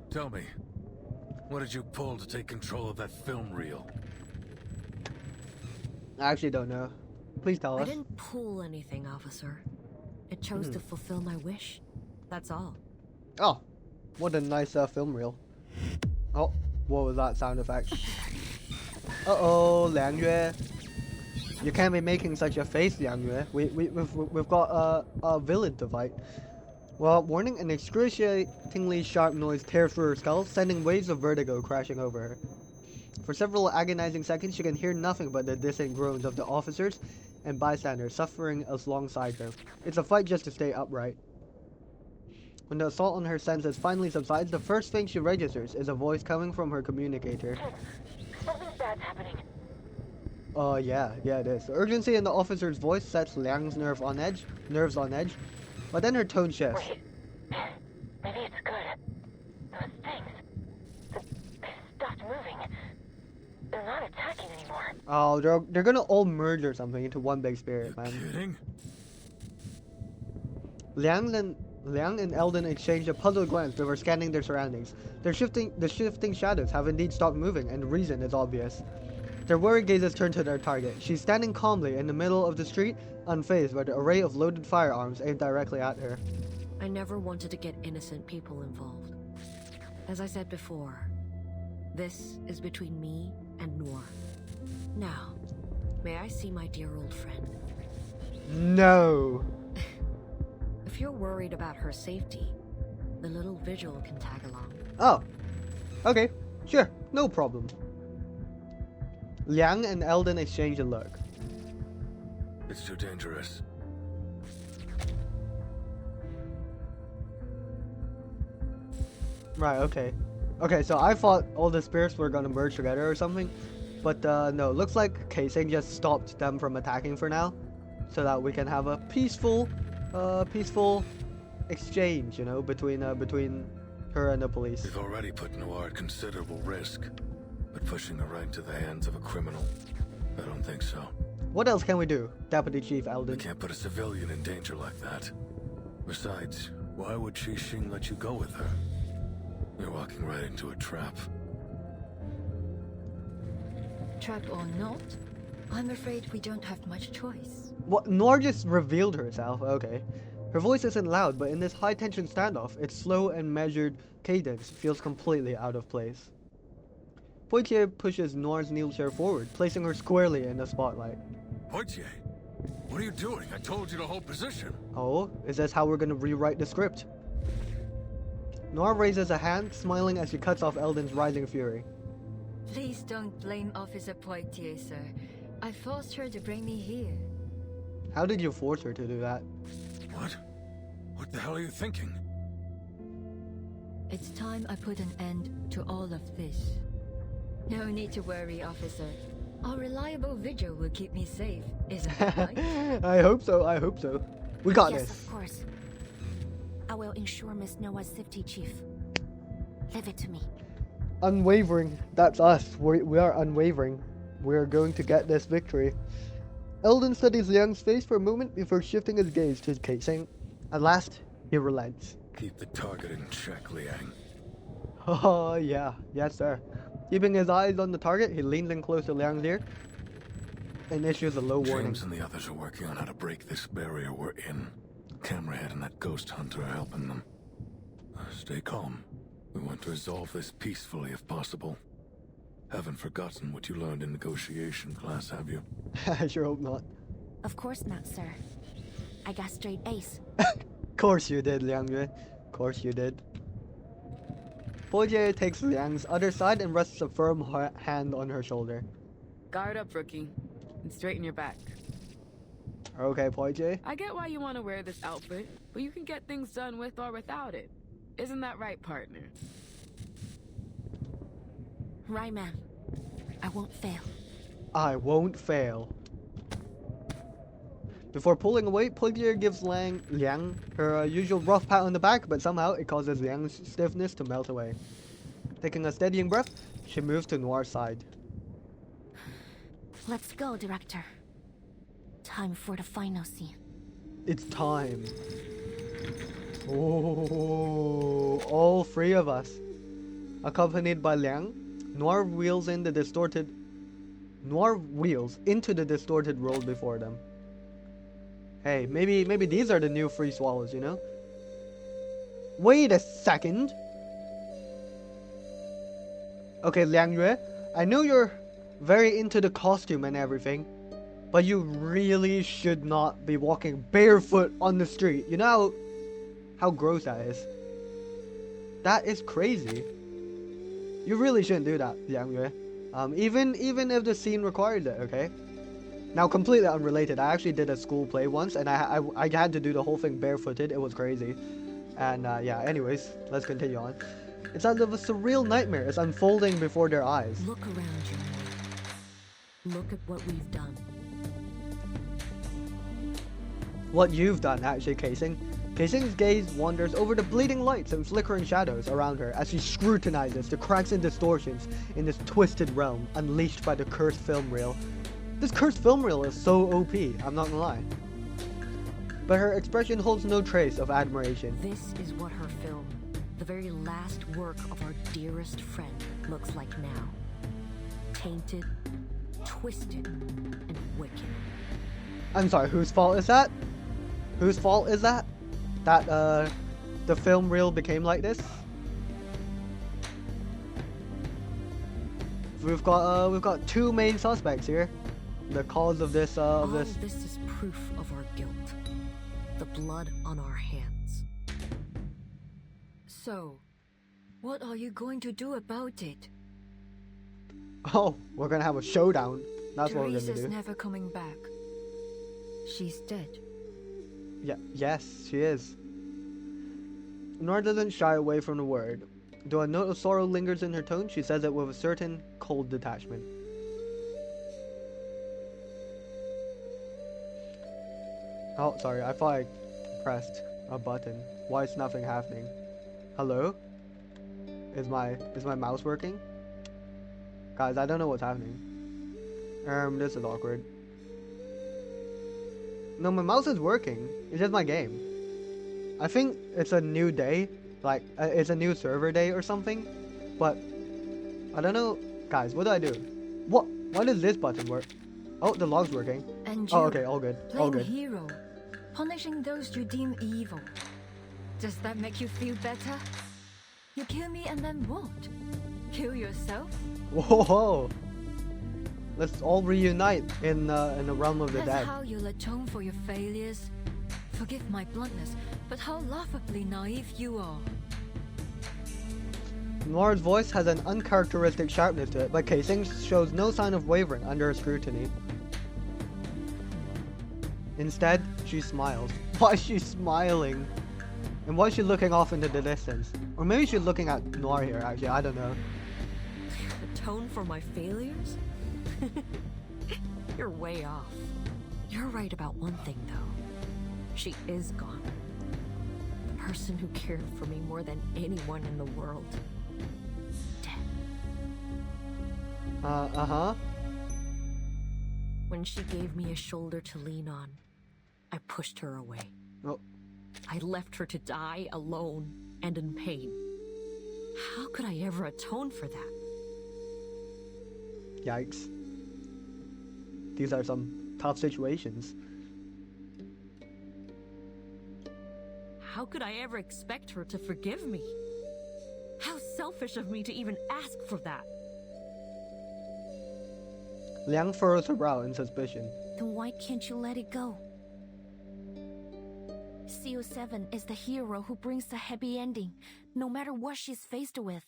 Tell me, what did you pull to take control of that film reel? I actually don't know. Please tell us. I didn't pull anything, officer. It chose to fulfill my wish. That's all. Oh, what a nice film reel. Oh, what was that sound effect? Uh-oh, Liang Yue. You can't be making such a face, Liang Yue. We've got a villain to fight. Well, warning, an excruciatingly sharp noise tears through her skull, sending waves of vertigo crashing over her. For several agonizing seconds, she can hear nothing but the distant groans of the officers and bystanders suffering alongside her. It's a fight just to stay upright. When the assault on her senses finally subsides, the first thing she registers is a voice coming from her communicator. Something bad's happening. Yeah, it is. The urgency in the officer's voice sets Liang's nerves on edge, but then her tone shifts. Wait, maybe it's good. Those things, they stopped moving. They're not attacking anymore. Oh, they're gonna all merge or something into one big spirit, man. Kidding? Liang and Eldon exchange a puzzled glance before scanning their surroundings. The shifting shadows have indeed stopped moving, and the reason is obvious. Their worried gazes turn to their target. She's standing calmly in the middle of the street, unfazed by the array of loaded firearms aimed directly at her. I never wanted to get innocent people involved. As I said before, this is between me and Noir. Now, may I see my dear old friend? No. If you're worried about her safety, the little vigil can tag along. Oh. Okay. Sure. No problem. Liang and Eldon exchange a look. It's too dangerous. Right, okay. Okay, so I thought all the spirits were gonna merge together or something. But no, looks like Casing just stopped them from attacking for now. So that we can have a peaceful exchange, you know, between her and the police. We've already put Noir at considerable risk. But pushing her right into the hands of a criminal, I don't think so. What else can we do, Deputy Chief Eldon? We can't put a civilian in danger like that. Besides, why would Xing let you go with her? You're walking right into a trap. Trap or not, I'm afraid we don't have much choice. What? Noir just revealed herself? Okay. Her voice isn't loud, but in this high-tension standoff, its slow and measured cadence feels completely out of place. Poitier pushes Noir's wheelchair forward, placing her squarely in the spotlight. Poitier, what are you doing? I told you to hold position. Oh, is this how we're gonna rewrite the script? Noir raises a hand, smiling as she cuts off Eldon's rising fury. Please don't blame Officer Poitier, sir. I forced her to bring me here. How did you force her to do that? What? What the hell are you thinking? It's time I put an end to all of this. No need to worry, officer. Our reliable vigil will keep me safe, isn't that right? I hope so, I hope so. We got Yes, this. of course. I will ensure Miss Noah's safety, Chief. Leave it to me. Unwavering. That's us. We are unwavering. We are going to get this victory. Eldon studies Liang's face for a moment before shifting his gaze to Keising. At last, he relents. Keep the target in check, Liang. Oh, yeah. Yes, sir. Keeping his eyes on the target, he leans in close to Liang's ear and issues a low warning. James and the others are working on how to break this barrier we're in. Camerahead and that ghost hunter are helping them. Stay calm. We want to resolve this peacefully if possible. Haven't forgotten what you learned in negotiation class, have you? I sure hope not. Of course not, sir. I got straight A's. Of course you did, Liang Yue. Of course you did. Poitier takes Liang's other side and rests a firm hand on her shoulder. Guard up, rookie, and straighten your back. Okay, Poitier. I get why you want to wear this outfit, but you can get things done with or without it. Isn't that right, partner? Right, ma'am. I won't fail. I won't fail. Before pulling away, Poitier gives Liang her usual rough pat on the back, but somehow it causes Liang's stiffness to melt away. Taking a steadying breath, she moves to Noir's side. Let's go, Director. Time for the final scene. It's time. Oh, all three of us. Accompanied by Liang, Noir wheels into the distorted road before them. Hey, maybe these are the new free swallows, you know? Wait a second. Okay, Liang Yue, I know you're very into the costume and everything, but you really should not be walking barefoot on the street. You know how gross that is? That is crazy. You really shouldn't do that, Liang Yue. Even if the scene requires it, okay? Now, completely unrelated, I actually did a school play once, and I had to do the whole thing barefooted. It was crazy. And yeah, anyways, let's continue on. It's as if a surreal nightmare is unfolding before their eyes. Look around you. Look at what we've done. What you've done, actually, Keising. Keising's gaze wanders over the bleeding lights and flickering shadows around her as she scrutinizes the cracks and distortions in this twisted realm unleashed by the cursed film reel. This cursed film reel is so OP, I'm not gonna lie. But her expression holds no trace of admiration. This is what her film, the very last work of our dearest friend, looks like now. Tainted, twisted, and wicked. I'm sorry, whose fault is that? Whose fault is that? That, the film reel became like this? We've got two main suspects here. The cause of this, All this is proof of our guilt. The blood on our hands. So, what are you going to do about it? Oh, we're gonna have a showdown. That's what we're gonna Teresa's do. never coming back. She's dead. Yeah, yes, she is. Nora doesn't shy away from the word. Though a note of sorrow lingers in her tone, she says it with a certain cold detachment. Oh, sorry, I thought I pressed a button. Why is nothing happening? Hello? Is my mouse working? Guys, I don't know what's happening. This is awkward. No, my mouse is working. It's just my game. I think it's a new day. Like, it's a new server day or something. But, I don't know. Guys, what do I do? What? Why does this button work? Oh, the log's working. And Oh, you, okay, all good. playing All good. hero, punishing those you deem evil. Does that make you feel better? You kill me and then what? Kill yourself? Whoa! Let's all reunite in the realm of the That's dead. how you'll atone for your failures. Forgive my bluntness, but how laughably naive you are. Nora's voice has an uncharacteristic sharpness to it, but Keising shows no sign of wavering under her scrutiny. Instead, she smiles. Why is she smiling? And why is she looking off into the distance? Or maybe she's looking at Noir here, actually, I don't know. Atone for my failures? You're way off. You're right about one thing, though. She is gone. The person who cared for me more than anyone in the world. Dead. Uh-huh. When she gave me a shoulder to lean on, I pushed her away. Oh. I left her to die alone and in pain. How could I ever atone for that? Yikes. These are some tough situations. How could I ever expect her to forgive me? How selfish of me to even ask for that. Liang furrows her brow in suspicion. Then why can't you let it go? CO7 is the hero who brings the happy ending, no matter what she's faced with.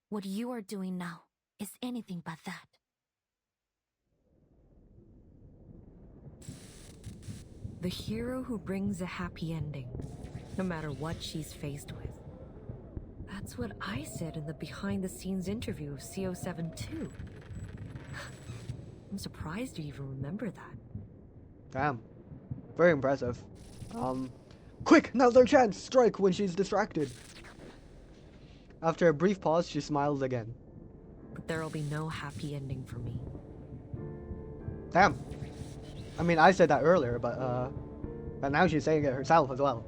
What you are doing now is anything but that. The hero who brings a happy ending, no matter what she's faced with. That's what I said in the behind-the-scenes interview of CO7 too. I'm surprised you even remember that. Damn. Very impressive. Quick, now's our chance! Strike when she's distracted. After a brief pause, she smiles again. But there'll be no happy ending for me. Damn. I mean, I said that earlier, but now she's saying it herself as well.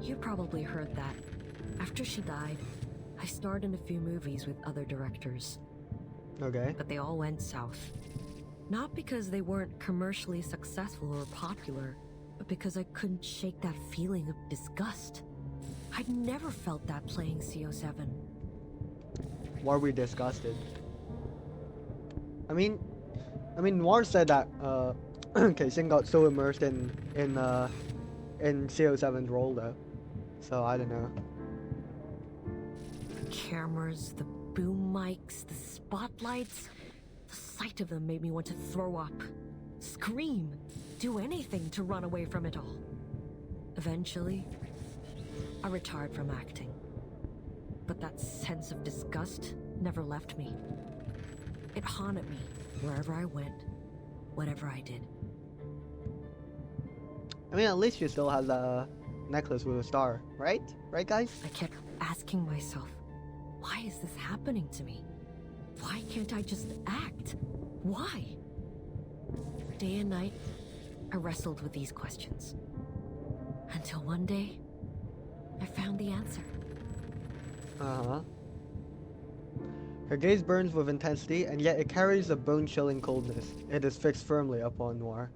You probably heard that. After she died, I starred in a few movies with other directors. Okay. But they all went south. Not because they weren't commercially successful or popular, but because I couldn't shake that feeling of disgust. I'd never felt that playing CO7. Why are we disgusted? I mean, Noir said that Kexin got so immersed in CO7's role though, so I don't know. The cameras, the boom mics, the spotlights, the sight of them made me want to throw up, scream, do anything to run away from it all. Eventually, I retired from acting. But that sense of disgust never left me. It haunted me wherever I went, whatever I did. I mean, at least she still has a necklace with a star, right? Right, guys? I kept asking myself, why is this happening to me? Why can't I just act? Why? Day and night, I wrestled with these questions. Until one day, I found the answer. Uh-huh. Her gaze burns with intensity, and yet it carries a bone-chilling coldness. It is fixed firmly upon Noir.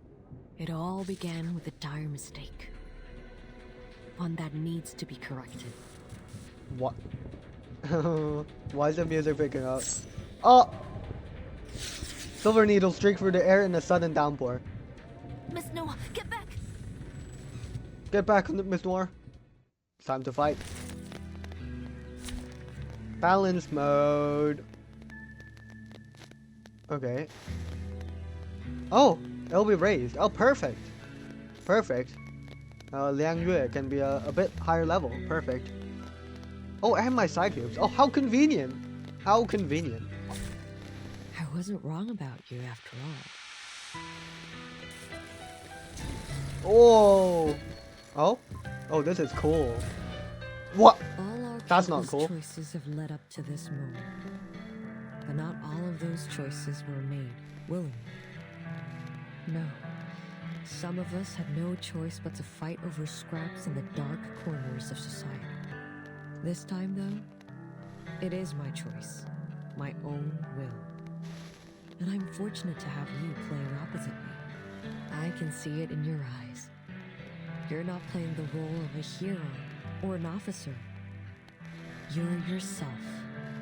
It all began with a dire mistake. One that needs to be corrected. What? Why is the music picking up? Oh! Silver needles streak through the air in a sudden downpour. Miss Noah, get back! Get back, Miss Noir. It's time to fight. Balance mode. Okay. Oh, it'll be raised. Oh, perfect. Perfect. Liang Yue can be a bit higher level. Perfect. Oh, and my side cubes. Oh, how convenient. How convenient. I wasn't wrong about you after Oh. all. Oh? Oh, this is cool. What? All our That's not cool. choices have led up to this moment. But not all of those choices were made willingly. No. Some of us had no choice but to fight over scraps in the dark corners of society. This time, though, it is my choice. My own will. And I'm fortunate to have you playing opposite me. I can see it in your eyes. You're not playing the role of a hero or an officer. You're yourself,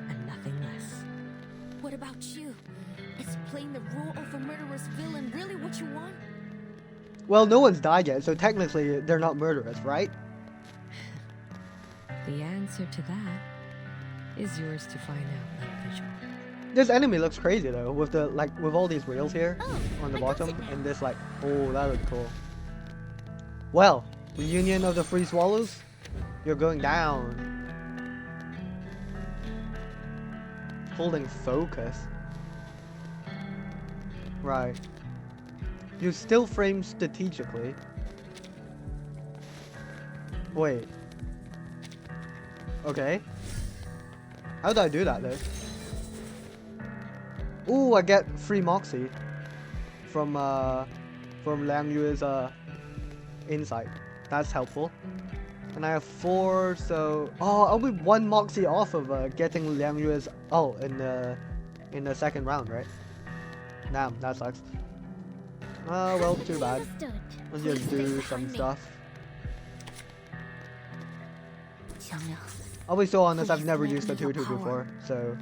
and nothing less. What about you? Is playing the role of a murderous villain really what you want? Well, no one's died yet, so technically they're not murderous, right? The answer to that is yours to find out, Night Vigil. This enemy looks crazy though, with the with all these rails here on the bottom, and this oh, that looks cool. Well, Reunion of the Free Swallows? You're going down. Holding focus. Right. You still frame strategically. Wait. Okay. How do I do that though? Ooh, I get free Moxie from Liang Yue's insight. That's helpful. And I have 4, so I'll be 1 Moxie off of getting Liang Yue's ult in the second round, right? Damn, that sucks. Oh well, too bad. Let's just do some stuff. I'll be so honest, I've never used Fatutu before, so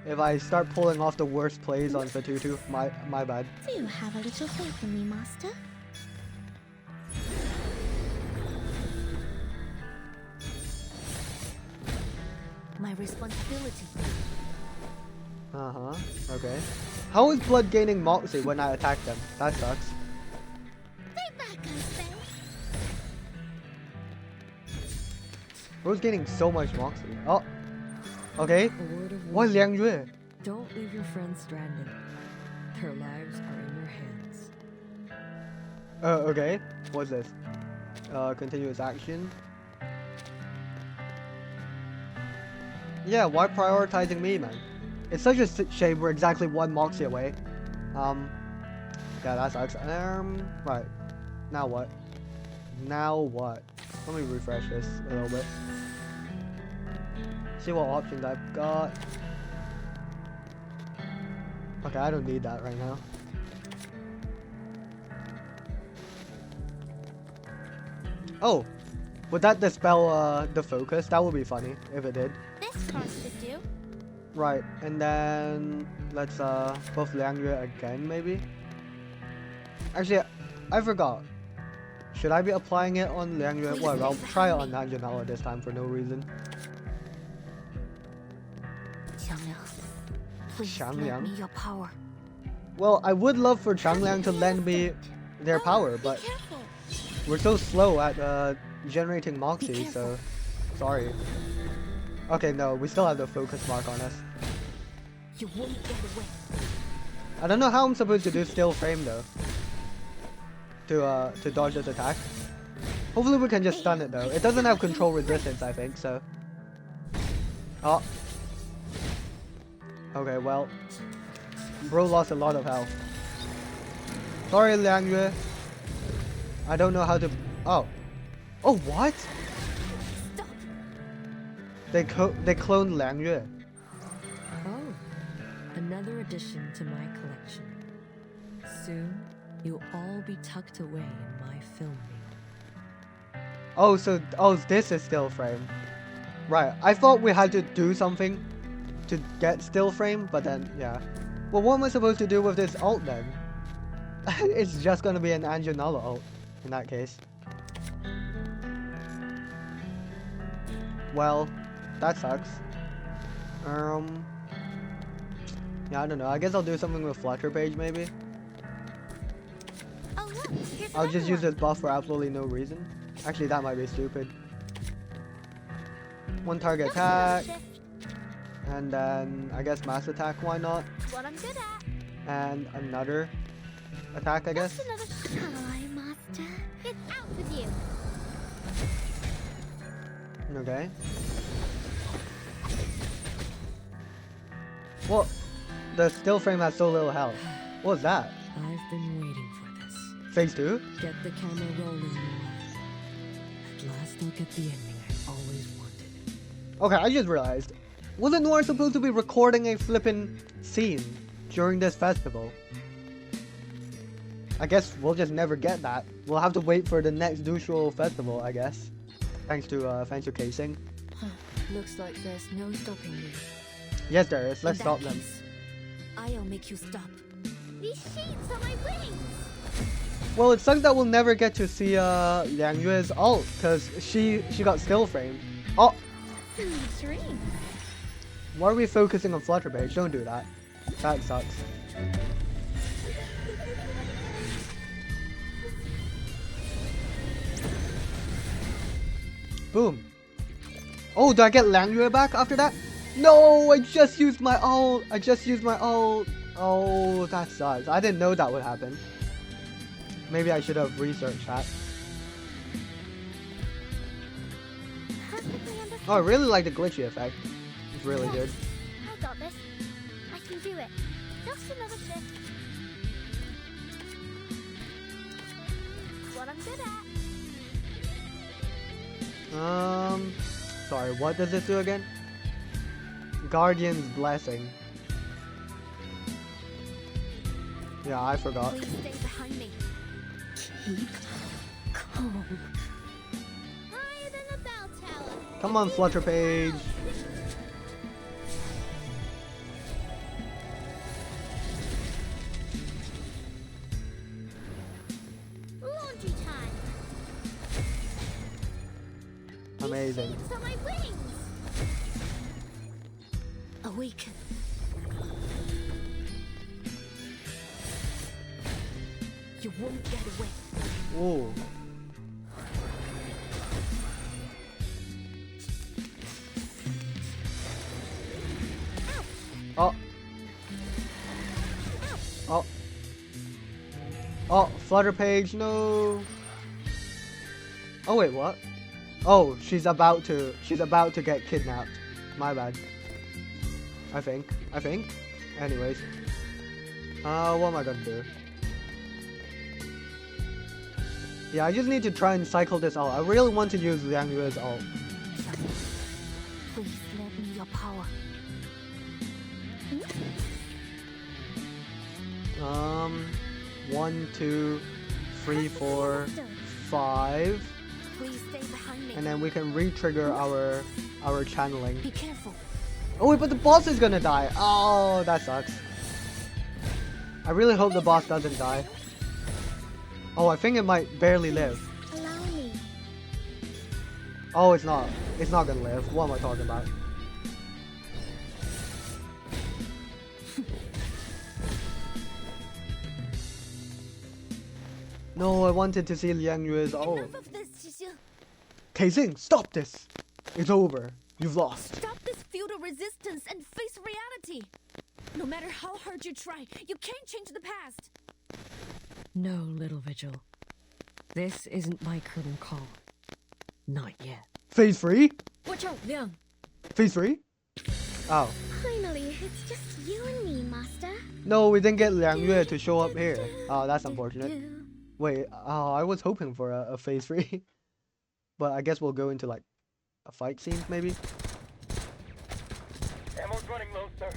if I start pulling off the worst plays on Fatutu, my bad. Do you have a little faith in me, Master? My responsibility. Uh-huh, okay. How is Blood gaining Moxie when I attack them? That sucks. Stay back, I say. Bro's gaining so much Moxie. Oh, okay. Why Liang Yue? Don't leave your friends stranded. Their lives are in your hands. Okay. What's this? Continuous action. Yeah, why prioritizing me, man? It's such a shame we're exactly 1 Moxie away. Yeah, that sucks. Right. Now what? Now what? Let me refresh this a little bit. See what options I've got. Okay, I don't need that right now. Oh, would that dispel the focus? That would be funny if it did. This course should do. Right, and then let's buff Liang Yue again maybe. Actually, I forgot. Should I be applying it on Liang Yue? Well, I'll try it on Anjanala this time for no reason. Please lend me your power. Well, I would love for Changliang to lend me their power, but we're so slow at generating Moxie, so sorry. Okay, no, we still have the focus mark on us. You won't get away. I don't know how I'm supposed to do still frame though. To dodge this attack. Hopefully we can just stun it though. It doesn't have control resistance, I think, so. Oh. Okay, well. Bro lost a lot of health. Sorry, Liang Yue. I don't know how to... Oh. Oh, what? Stop. They cloned Liang Yue. Oh, another addition to my collection. Soon, you'll all be tucked away in my film reel. Oh, so this is still frame. Right, I thought we had to do something to get still frame, but then, yeah. Well, what am I supposed to do with this ult then? It's just gonna be an Anjanala ult, in that case. Well, that sucks. Yeah, I don't know. I guess I'll do something with Flutter Page, maybe. Oh, look, here's I'll just another use one. this buff for absolutely no reason. Actually, that might be stupid. 1 target attack. And then, I guess mass attack, why not? What I'm good at. And another attack, I guess. Just another ally, Master. It's out with you. Okay. Well, the still frame has so little health. What was that? I've been waiting for this. Phase 2? Get the camera rolling, Noir. At last I'll get the ending I always wanted. Okay, I just realized. Wasn't Noir supposed to be recording a flippin' scene during this festival? I guess we'll just never get that. We'll have to wait for the next Dushuo festival, I guess. Thanks to Casing. Looks like there's no stopping you. Yes, there is. Let's In stop that them. case, I'll make you stop. These sheets are my wings. Well, it sucks that we'll never get to see Liang Yue's ult, because she got still framed. Oh! Sweet dreams. Why are we focusing on Flutter Page? Don't do that. That sucks. Boom. Oh, do I get Liang Yue back after that? No, I just used my ult. Oh, that sucks. I didn't know that would happen. Maybe I should have researched that. Oh, I really like the glitchy effect. It's really good. I got this. I can do it. Just another shift. What I'm good at. Sorry, what does this do again? Guardian's Blessing. Yeah, I forgot. Please stay behind me. Keep calm. Higher than a bell tower. Come on, Flutter Page. Laundry time. Amazing. These are my wings. Awaken. You won't get away. Ooh. Oh. Oh. Oh, Flutter Page, no. Oh wait, what? Oh, she's about to get kidnapped. My bad. I think. Anyways. What am I gonna do? Yeah, I just need to try and cycle this out. I really want to use Liang Yue's ult. Please lend me your power. 1, 2, 3, 4, 5. Please stay behind me. And then we can re-trigger our channeling. Be careful. Oh wait, but the boss is gonna die. Oh, that sucks. I really hope the boss doesn't die. Oh, I think it might barely live. Allow me. Oh, it's not. It's not gonna live. What am I talking about? No, I wanted to see Liang Yue's ult. Enough of this, Xixi. Keizing, stop this! It's over. You've lost. Stop this feudal resistance and face reality. No matter how hard you try, you can't change the past. No, Little Vigil. This isn't my curtain call. Not yet. Phase 3? Watch out, Liang. Phase 3? Oh. Finally, it's just you and me, Master. No, we didn't get Liang Yue to show up here. Oh, that's unfortunate. Wait, I was hoping for a phase 3. But I guess we'll go into like a fight scene, maybe? Ammo's running low, sir.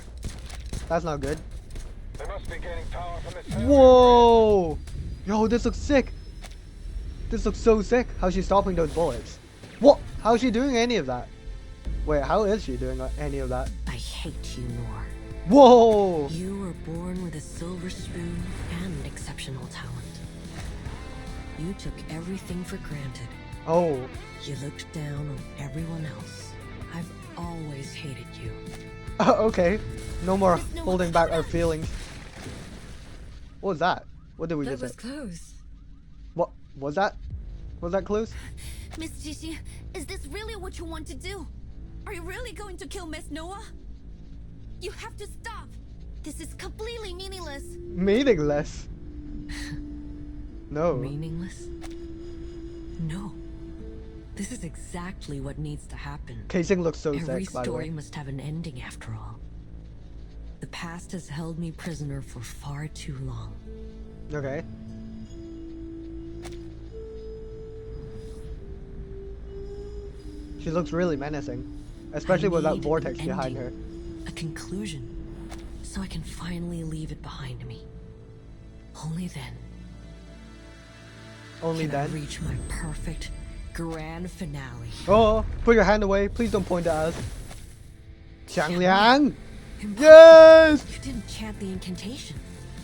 That's not good. They must be gaining power from this. Whoa! Yo, this looks sick. This looks so sick. How's she stopping those bullets? What? How's she doing any of that? Wait, how is she doing any of that? I hate you, Nor. Whoa! You were born with a silver spoon and exceptional talent. You took everything for granted. Oh. You looked down on everyone else. I've always hated you. Okay. No more holding back our feelings. What was that? What did we just say? That was close. What was that? Was that close? Miss Xixi, is this really what you want to do? Are you really going to kill Miss Noah? You have to stop. This is completely meaningless. Meaningless? No. Meaningless? No. This is exactly what needs to happen. Keizing looks so Every sick, by the story way. must have an ending after all. The past has held me prisoner for far too long. Okay. She looks really menacing. Especially with that need vortex an behind her. ending, a conclusion, so I can finally leave it behind me. Only then Only can I then? reach my perfect grand finale. Oh, put your hand away. Please don't point at us. Xiang Liang! Yes! You didn't chant the incantation.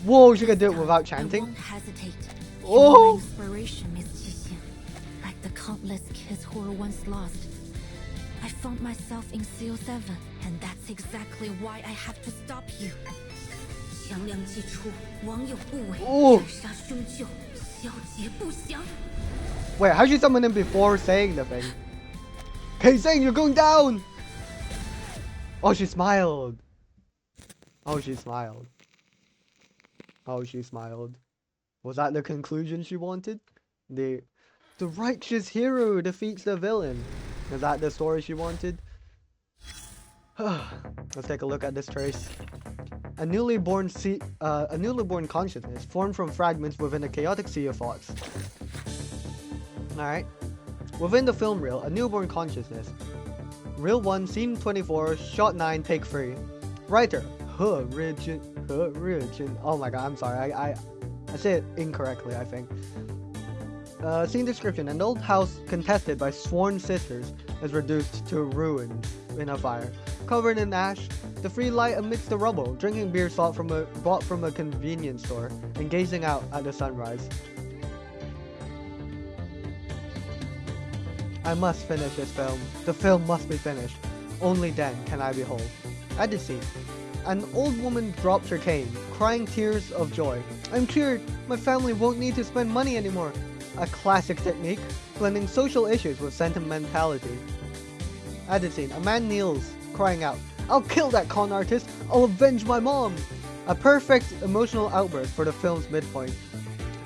Whoa, she can do it without chanting? I won't hesitate. Oh! You're my inspiration, Miss Xixi. Like the countless kids who were once lost. I found myself in CO7, and that's exactly why I have to stop you. 强梁既出，王有不为，哦斩杀兄舅，小节不祥。 Wait, how'd you summon him before saying the thing? Kaysing, you're going down! Oh, she smiled. Oh, she smiled. Oh, she smiled. Was that the conclusion she wanted? The righteous hero defeats the villain. Is that the story she wanted? Let's take a look at this trace. A newly born consciousness formed from fragments within a chaotic sea of thoughts. Alright. Within the film reel, a newborn consciousness. Reel 1, scene 24, shot 9, take 3. Writer, oh my god, I'm sorry, I said it incorrectly, I think. Scene description, an old house contested by sworn sisters is reduced to ruin in a fire. Covered in ash, the free light amidst the rubble, drinking beer bought from a convenience store, and gazing out at the sunrise. I must finish this film. The film must be finished. Only then can I be whole. At the scene, an old woman drops her cane, crying tears of joy. I'm cured! My family won't need to spend money anymore! A classic technique, blending social issues with sentimentality. At the scene, a man kneels, crying out, I'll kill that con artist! I'll avenge my mom! A perfect emotional outburst for the film's midpoint.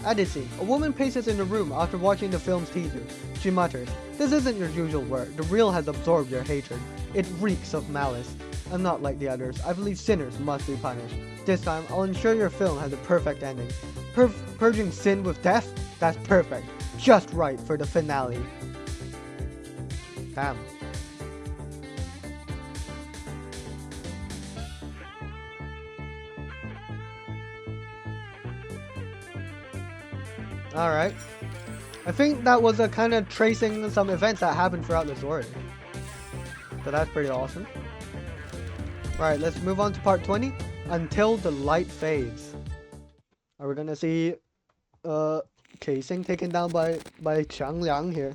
At the scene, a woman paces in the room after watching the film's teaser. She mutters, this isn't your usual work. The reel has absorbed your hatred. It reeks of malice. I'm not like the others. I believe sinners must be punished. This time, I'll ensure your film has a perfect ending. Purging sin with death? That's perfect. Just right for the finale. Damn. Alright. I think that was a kind of tracing some events that happened throughout the story. So that's pretty awesome. Alright, let's move on to part 20. Until the light fades. Are we gonna see Kaysing taken down by Changliang here?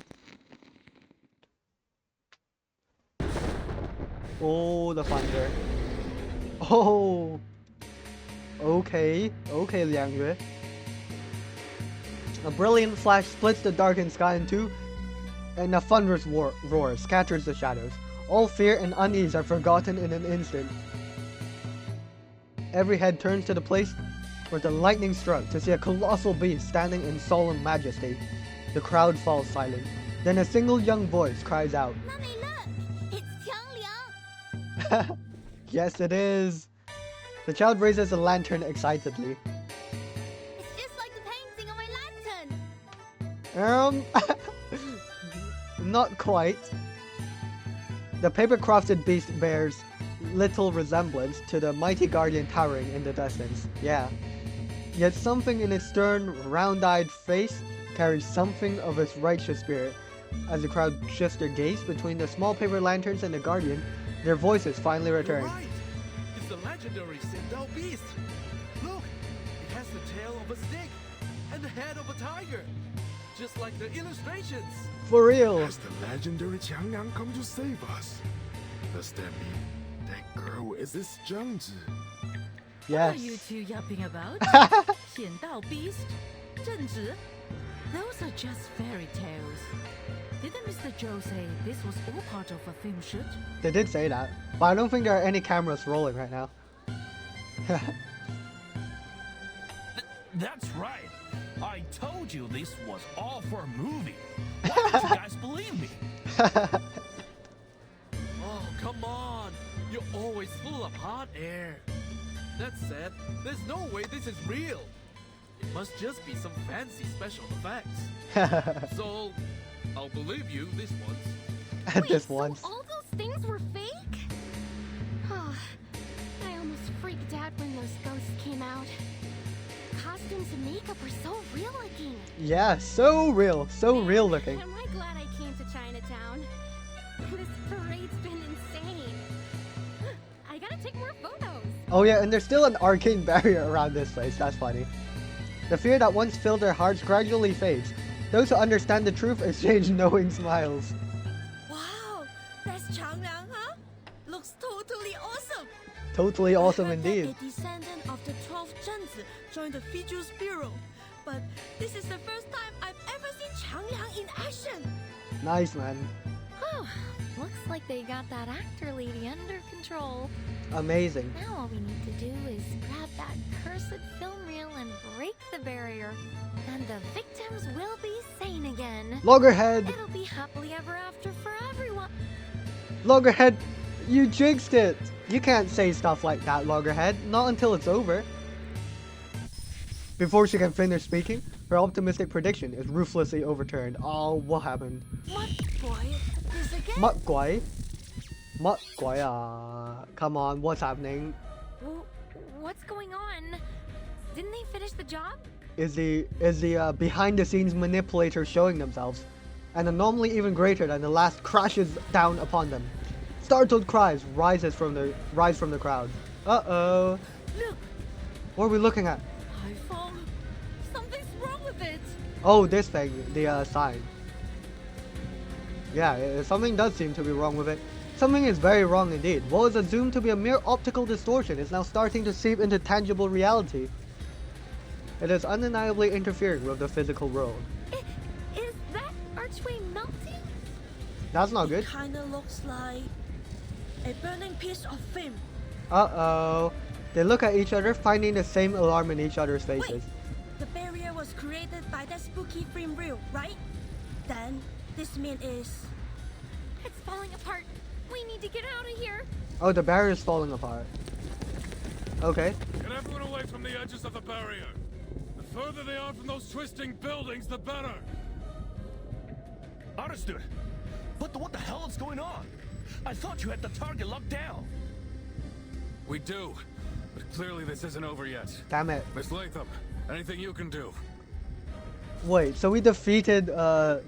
Oh, the thunder. Oh. Okay, Liang Yue. A brilliant flash splits the darkened sky in two, and a thunderous roar scatters the shadows. All fear and unease are forgotten in an instant. Every head turns to the place where the lightning struck to see a colossal beast standing in solemn majesty. The crowd falls silent. Then a single young voice cries out. Mommy, look! It's Changliang! Yes, it is. The child raises a lantern excitedly. It's just like the painting on my lantern! Not quite. The paper-crafted beast bears little resemblance to the mighty guardian towering in the distance. Yeah. Yet something in its stern, round-eyed face carries something of its righteous spirit. As the crowd shifts their gaze between the small paper lanterns and the guardian, their voices finally return. You're right. It's the legendary Sindao beast. Look, it has the tail of a snake and the head of a tiger, just like the illustrations. For real. Has the legendary Changliang come to save us? Does that mean that girl is this Zhangzi? Yes. What are you two yapping about? Xiandao Beast? Zhengzhi? Those are just fairy tales. Didn't Mr. Zhou say this was all part of a film shoot? They did say that, but I don't think there are any cameras rolling right now. That's right. I told you this was all for a movie. Why don't you guys believe me? Oh, come on. You're always full of hot air. That said, there's no way this is real. It must just be some fancy special effects. So, I'll believe you this once. This once. All those things were fake? Oh, I almost freaked out when those ghosts came out. Costumes and makeup were so real looking. Yeah, so real looking. Am I glad I came to Chinatown? This parade's been insane. I gotta take more photos. Oh yeah, and there's still an arcane barrier around this place. That's funny. The fear that once filled their hearts gradually fades. Those who understand the truth exchange knowing smiles. Wow, that's Changliang, huh? Looks totally awesome. Totally awesome I heard indeed. that a descendant of the 12th Zhengzi joined the Features Bureau, but this is the first time I've ever seen Changliang in action. Nice, man. Oh, looks like they got that actor lady under control. Amazing. Now all we need to do is grab that cursed film reel and break the barrier. And the victims will be sane again. Loggerhead! It'll be happily ever after for everyone. Loggerhead, you jinxed it! You can't say stuff like that, Loggerhead. Not until it's over. Before she can finish speaking, her optimistic prediction is ruthlessly overturned. Oh, what happened? What boy? This again?乜鬼?乜鬼啊? Come on, what's happening? What's going on? Didn't they finish the job? Is the behind the scenes manipulator showing themselves? An anomaly even greater than the last crashes down upon them. Startled cries rise from the crowd. Uh-oh. Look. What are we looking at? iPhone. Something's wrong with it. Oh, this thing, the sign. Yeah, something does seem to be wrong with it. Something is very wrong indeed. What was assumed to be a mere optical distortion is now starting to seep into tangible reality. It is undeniably interfering with the physical world. Is that archway melting? That's not good. It kinda looks like a burning piece of film. Uh-oh. They look at each other, finding the same alarm in each other's faces. Wait, the barrier was created by that spooky film reel, right? Then this means it's falling apart. We need to get out of here. Oh, the barrier is falling apart. Okay. Get everyone away from the edges of the barrier. The further they are from those twisting buildings, the better. Understood. But what the hell is going on? I thought you had the target locked down. We do. But clearly this isn't over yet. Damn it. Miss Latham, anything you can do? Wait, so we defeated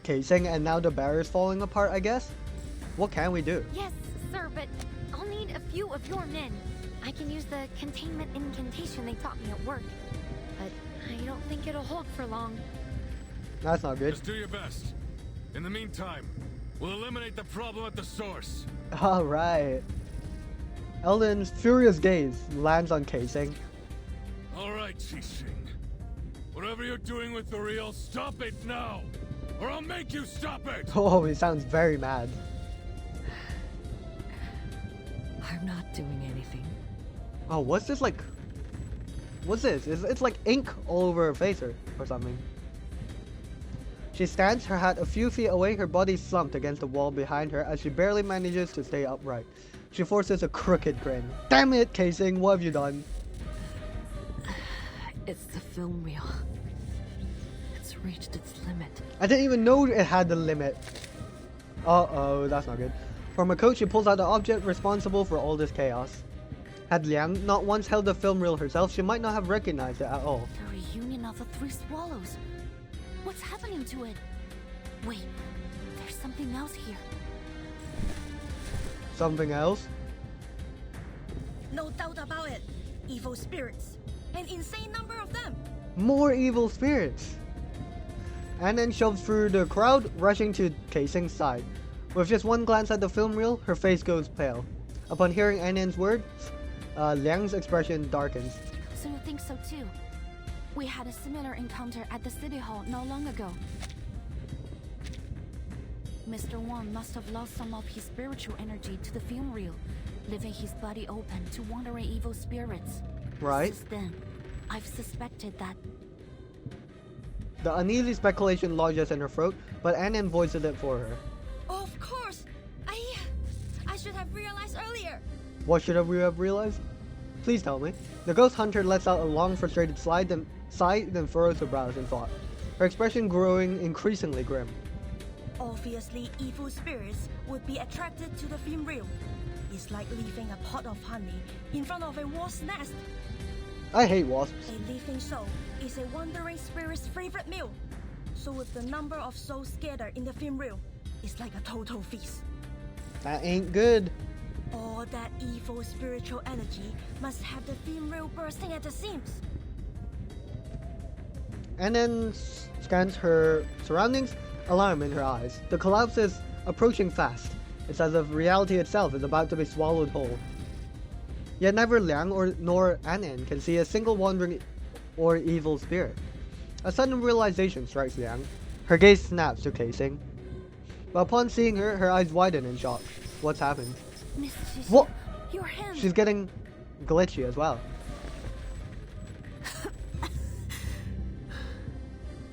Casing and now the barrier is falling apart, I guess? What can we do? Yes, sir, but I'll need a few of your men. I can use the containment incantation they taught me at work. But I don't think it'll hold for long. That's not good. Just do your best. In the meantime, we'll eliminate the problem at the source. Alright. Elden's furious gaze lands on Casing. Alright, Qixing. Whatever you're doing with the reel, stop it now! Or I'll make you stop it! Oh, he sounds very mad. I'm not doing anything. Oh, what's this like? What's this? It's like ink all over her face or something. She stands, her hat a few feet away, her body slumped against the wall behind her as she barely manages to stay upright. She forces a crooked grin. Damn it, Casing, what have you done? It's the film reel. It's reached its limit. I didn't even know it had the limit. Uh-oh, that's not good. From her coat, she pulls out the object responsible for all this chaos. Had Liang not once held the film reel herself, she might not have recognized it at all. The reunion of the three swallows. What's happening to it? Wait, there's something else here. Something else? no doubt about it. Evil spirits. An insane number of them. More evil spirits. And then shoves through the crowd, rushing to Casing's side. With just one glance at the film reel, her face goes pale. Upon hearing Annen's words, Liang's expression darkens. So you think so too? We had a similar encounter at the City Hall not long ago. Mr. Wang must have lost some of his spiritual energy to the film reel, leaving his body open to wandering evil spirits. Right. Since then, I've suspected that. The uneasy speculation lodges in her throat, but Annen voices it for her. Of course! I should have realized earlier! What should we have realized? Please tell me. The ghost hunter lets out a long, frustrated sigh, then furrows her brows in thought, her expression growing increasingly grim. Obviously, evil spirits would be attracted to the film reel. It's like leaving a pot of honey in front of a wasp's nest. I hate wasps. A living soul is a wandering spirit's favorite meal. So with the number of souls scattered in the film reel, it's like a total feast. That ain't good. All that evil spiritual energy must have the film reel bursting at the seams. And then scans her surroundings, alarm in her eyes. The collapse is approaching fast. It's as if reality itself is about to be swallowed whole. Yet neither Liang nor Annen can see a single wandering or evil spirit. A sudden realization strikes Liang. Her gaze snaps to Casing. But upon seeing her, her eyes widen in shock. What's happened? Miss Xixi, What? your hand. She's getting glitchy as well.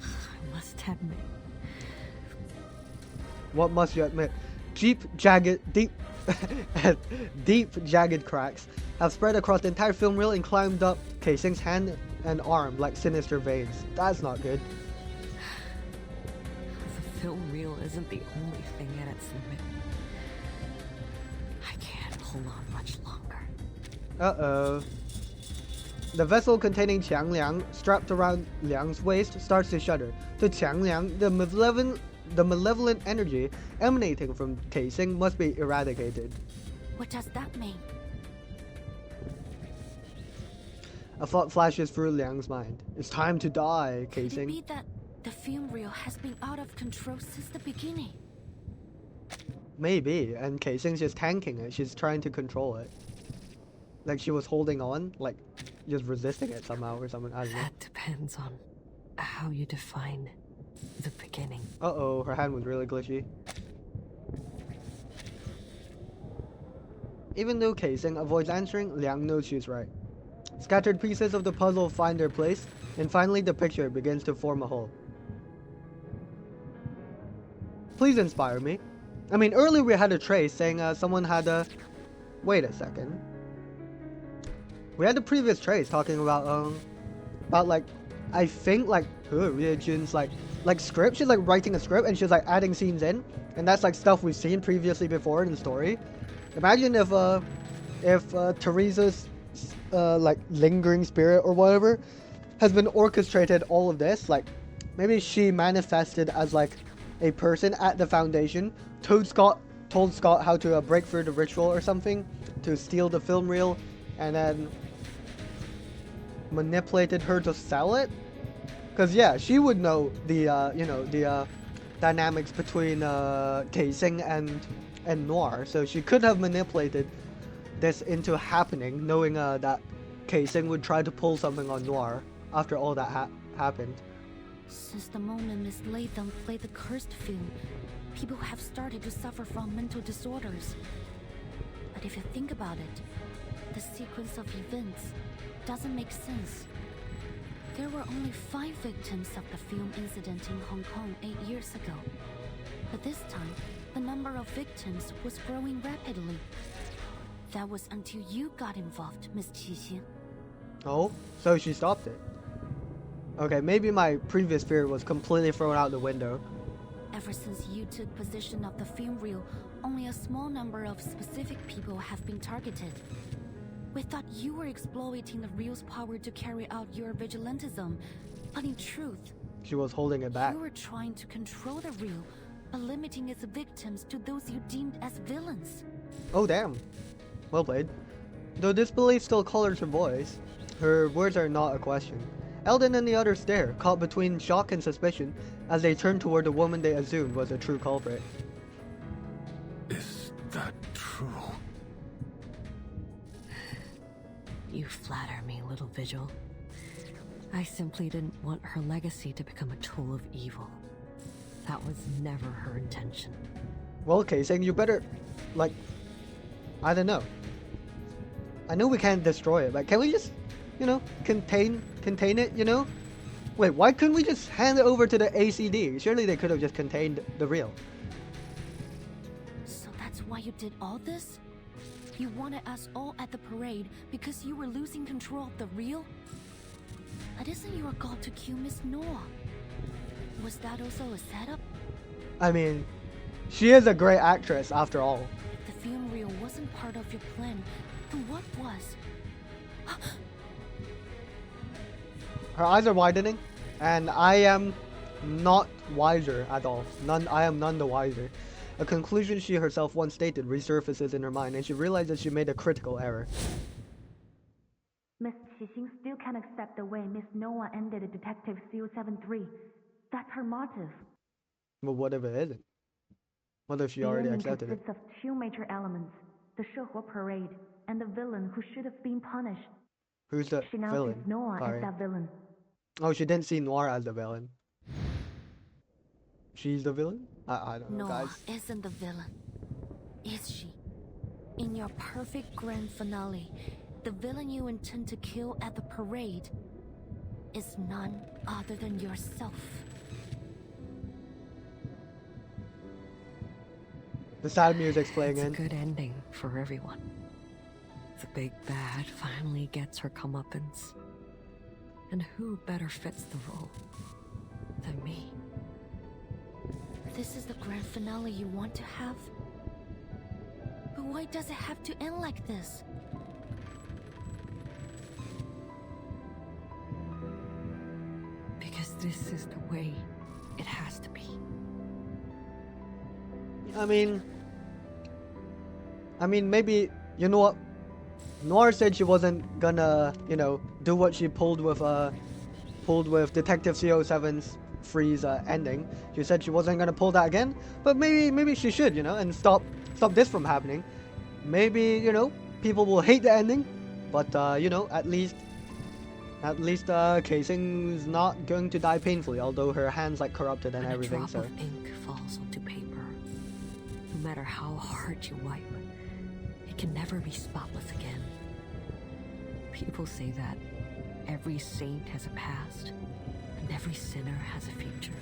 I must admit. What must you admit? Deep, jagged cracks have spread across the entire film reel and climbed up Casing's hand and arm like sinister veins. That's not good. The film reel isn't the only thing at its limit. I can't hold on much longer. Uh-oh. The vessel containing Qiang Liang, strapped around Liang's waist, starts to shudder. To Qiang Liang, the malevolent energy emanating from Casing must be eradicated. What does that mean? A thought flashes through Liang's mind. It's time to die, Could it Casing. be that the film reel has been out of control since the beginning? Maybe, and Casing's just tanking it. She's trying to control it. Like she was holding on, like just resisting it somehow or something. I don't know. That depends on how you define the beginning. Uh-oh, her hand was really glitchy. Even though Casing avoids answering, Liang knows she's right. Scattered pieces of the puzzle find their place, and finally the picture begins to form a whole. Please inspire me. I mean, earlier we had a trace saying someone had a... Wait a second. We had the previous trace talking about like, I think like Jun's like script. She's like writing a script and she's like adding scenes in, and that's like stuff we've seen previously before in the story. Imagine if Teresa's like lingering spirit or whatever has been orchestrated all of this. Like maybe she manifested as like a person at the Foundation, told Scott how to break through the ritual or something to steal the film reel, and then manipulated her to sell it. Cause yeah, she would know the dynamics between Casing and Noir, so she could have manipulated this into happening, knowing that Casing would try to pull something on Noir after all that happened. Since the moment Miss Latham played the cursed film, people have started to suffer from mental disorders. But if you think about it, the sequence of events doesn't make sense. There were only 5 victims of the film incident in Hong Kong 8 years ago. But this time, the number of victims was growing rapidly. That was until you got involved, Miss Qixin. Oh, so she stopped it. Okay, maybe my previous fear was completely thrown out the window. Ever since you took possession of the film reel, only a small number of specific people have been targeted. We thought you were exploiting the reel's power to carry out your vigilantism, but in truth, She was holding it back. you were trying to control the reel by limiting its victims to those you deemed as villains. Oh damn. Well played. Though disbelief still colors her voice, her words are not a question. Eldon and the others stare, caught between shock and suspicion, as they turn toward the woman they assumed was the true culprit. Is that true? You flatter me, little Vigil. I simply didn't want her legacy to become a tool of evil. That was never her intention. Well, Casing, you better, like, I don't know. I know we can't destroy it, but can we just, contain it, Wait, why couldn't we just hand it over to the ACD? Surely they could have just contained the reel. So that's why you did all this? You wanted us all at the parade because you were losing control of the reel? But isn't your goal to kill Miss Noah? Was that also a setup? I mean, she is a great actress after all. If the film reel wasn't part of your plan, then what was? Her eyes are widening, and I am not wiser at all. I am none the wiser. A conclusion she herself once stated resurfaces in her mind, and she realizes she made a critical error. Miss Qixing still can't accept the way Miss Noah ended Detective CO73. That's her motive. But what if it isn't? What if she The already ending accepted it? consists of 2 major elements: the Shehuo parade and the villain who should have been punished. Who's the She now villain? sees Noah Sorry. as that villain. Oh, she didn't see Noir as the villain. She's the villain? I don't know, Noah guys. isn't the villain, is she? In your perfect grand finale, the villain you intend to kill at the parade is none other than yourself. The sad music's playing It's in. a good ending for everyone. The big bad finally gets her comeuppance. And who better fits the role than me? This is the grand finale you want to have? But why does it have to end like this? Because this is the way it has to be. I mean, maybe, you know what? Noir said she wasn't gonna, you know, do what she pulled with Detective CO7's Freeze ending. She said she wasn't gonna pull that again, but maybe she should, you know, and stop this from happening. Maybe, you know, people will hate the ending, but you know, at least Casing's not going to die painfully, although her hands like corrupted and When everything. a drop So of ink falls onto paper, no matter how hard you wipe, it can never be spotless again. People say that every saint has a past, and every sinner has a future.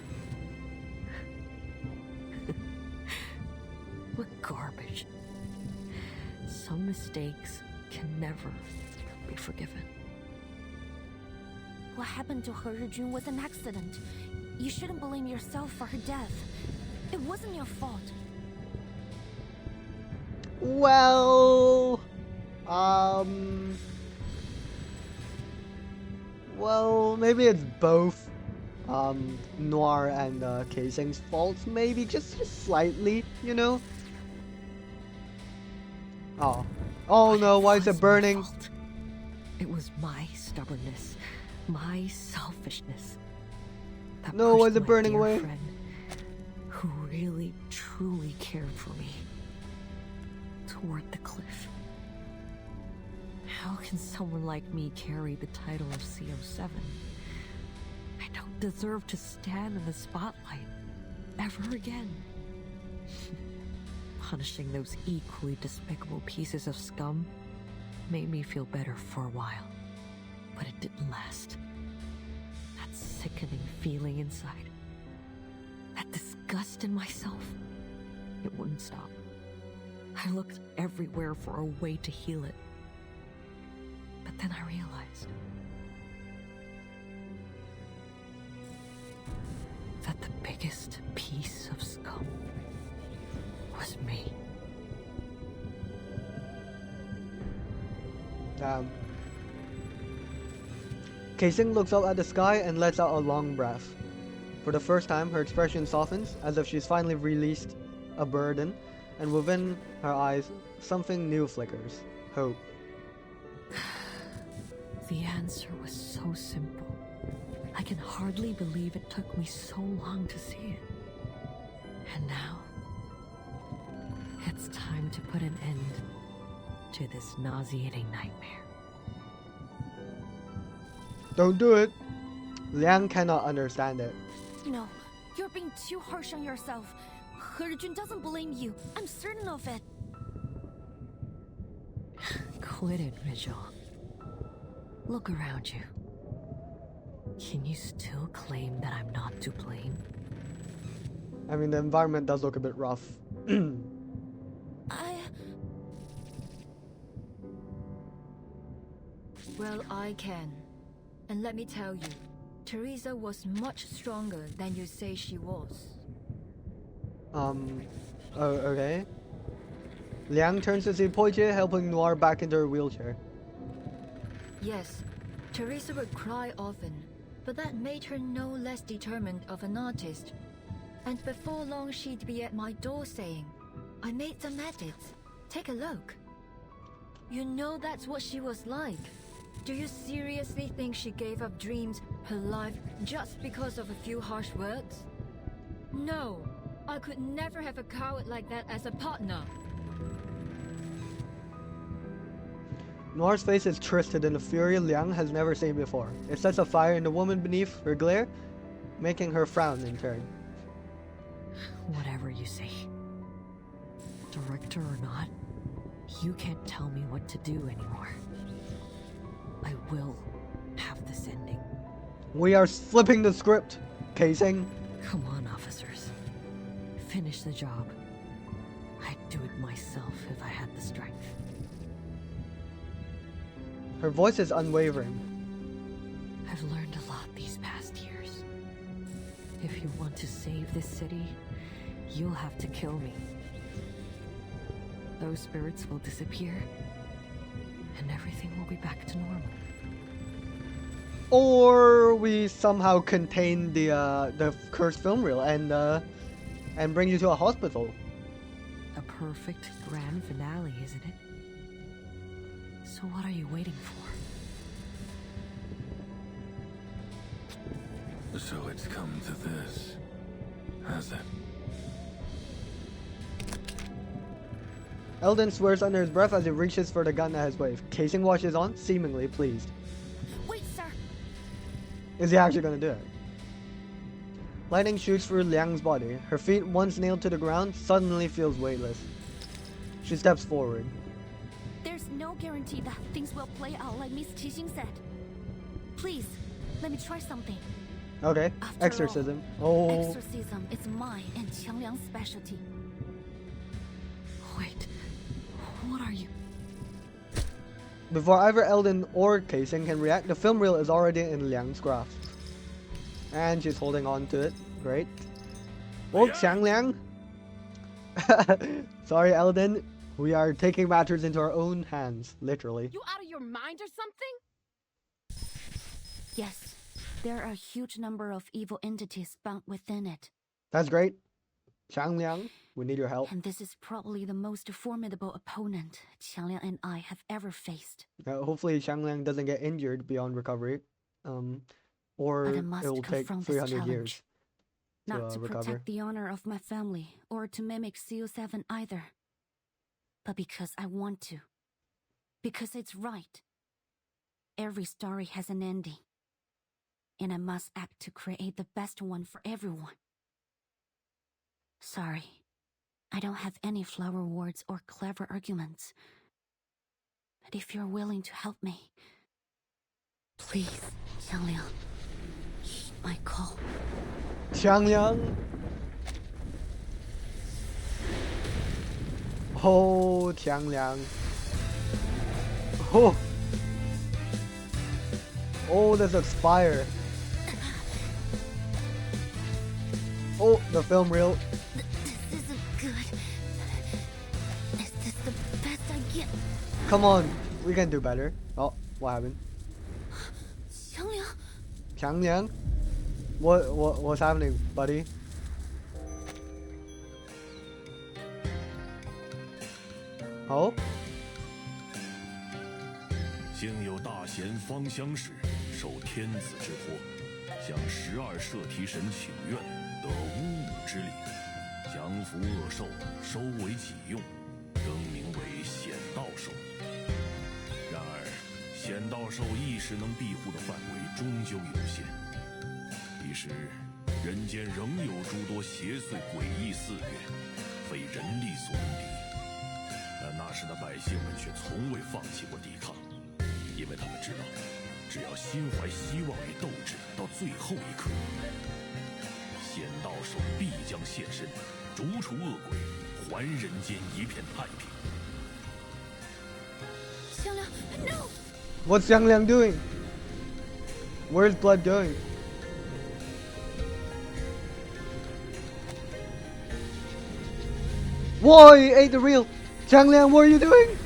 What garbage. Some mistakes can never be forgiven. What happened to He Rijun was an accident. You shouldn't blame yourself for her death. It wasn't your fault. well, well, maybe it's both Noir and Casing's faults, maybe just slightly, you know. Oh no, why is it burning? It was my stubbornness, my selfishness. That No, why is pushed it my burning dear away? friend, who really, truly cared for me, toward the cliff. How can someone like me carry the title of CO7? I don't deserve to stand in the spotlight ever again. Punishing those equally despicable pieces of scum made me feel better for a while, but it didn't last. That sickening feeling inside, that disgust in myself, it wouldn't stop. I looked everywhere for a way to heal it. But then I realized that the biggest piece of scum was me. Casing looks up at the sky and lets out a long breath. For the first time, her expression softens, as if she's finally released a burden, and within her eyes, something new flickers. Hope. The answer was so simple. I can hardly believe it took me so long to see it. And now, it's time to put an end to this nauseating nightmare. Don't do it. Liang cannot understand it. No, you're being too harsh on yourself. He Rijun doesn't blame you. I'm certain of it. Quit it, Rizal. Look around you. Can you still claim that I'm not to blame? I mean, the environment does look a bit rough. Well, I can. And let me tell you, Teresa was much stronger than you say she was. Okay. Liang turns to see Poitier helping Noir back into her wheelchair. Yes, Teresa would cry often, but that made her no less determined of an artist. And before long she'd be at my door saying, I made some edits. Take a look. You know that's what she was like. Do you seriously think she gave up dreams, her life, just because of a few harsh words? No, I could never have a coward like that as a partner. Noir's face is twisted in a fury Liang has never seen before. It sets a fire in the woman beneath her glare, making her frown in turn. Whatever you say. Director or not, you can't tell me what to do anymore. I will have this ending. We are flipping the script, Casing. Come on, officers. Finish the job. I'd do it myself if I had the strength. Her voice is unwavering. I've learned a lot these past years. If you want to save this city, you'll have to kill me. Those spirits will disappear, and everything will be back to normal. Or we somehow contain the cursed film reel and bring you to a hospital. A perfect grand finale, isn't it? So what are you waiting for? So it's come to this, has it? Eldon swears under his breath as he reaches for the gun at his waist. Casing watches on, seemingly pleased. Wait, sir. Is he actually gonna do it? Lightning shoots through Liang's body. Her feet, once nailed to the ground, suddenly feels weightless. She steps forward. There's no guarantee that things will play out like Miss Qixing said. Please, let me try something. Okay, After exorcism. all, Oh. exorcism is mine and Qiang Liang's specialty. Wait, what are you? Before either Eldon or Casing can react, the film reel is already in Liang's grasp. And she's holding on to it. Great. Oh, Qiang Liang! Sorry, Eldon. We are taking matters into our own hands, literally. You out of your mind or something? Yes, there are a huge number of evil entities bound within it. That's great. Qiang Liang, we need your help. And this is probably the most formidable opponent Qiang Liang and I have ever faced. Hopefully Qiang Liang doesn't get injured beyond recovery. Or But I must it will take confront 300 this challenge. years Not to recover. protect the honor of my family or to mimic CO7 either. But because I want to. Because it's right. Every story has an ending. And I must act to create the best one for everyone. Sorry, I don't have any flower words or clever arguments. But if you're willing to help me, please, Qiang Liang, heed my call. Qiang Liang. Oh, Qiang Liang. Oh. Oh, this looks fire. Oh, the film reel. This isn't good. Is this the best I get? Come on, we can do better. Oh, what happened? Qiang Liang? Qiang Liang? What's happening, buddy? Oh? 幸有大贤方相识，受天子之托，向12摄提神请愿，得巫武之礼，降服恶兽，收为己用，更名为显道兽。然而，显道兽一时能庇护的范围终究有限。彼时，人间仍有诸多邪祟诡异肆虐，非人力所能敌。但那时的百姓们却从未放弃过抵抗。 因为他们知道，只要心怀希望与斗志到最后一刻，显道兽必将现身，逐除恶鬼，还人间一片太平。Qiang Liang, no! What's Qiang Liang doing? Where's blood going? Whoa, he ate the reel! Qiang Liang, what are you doing?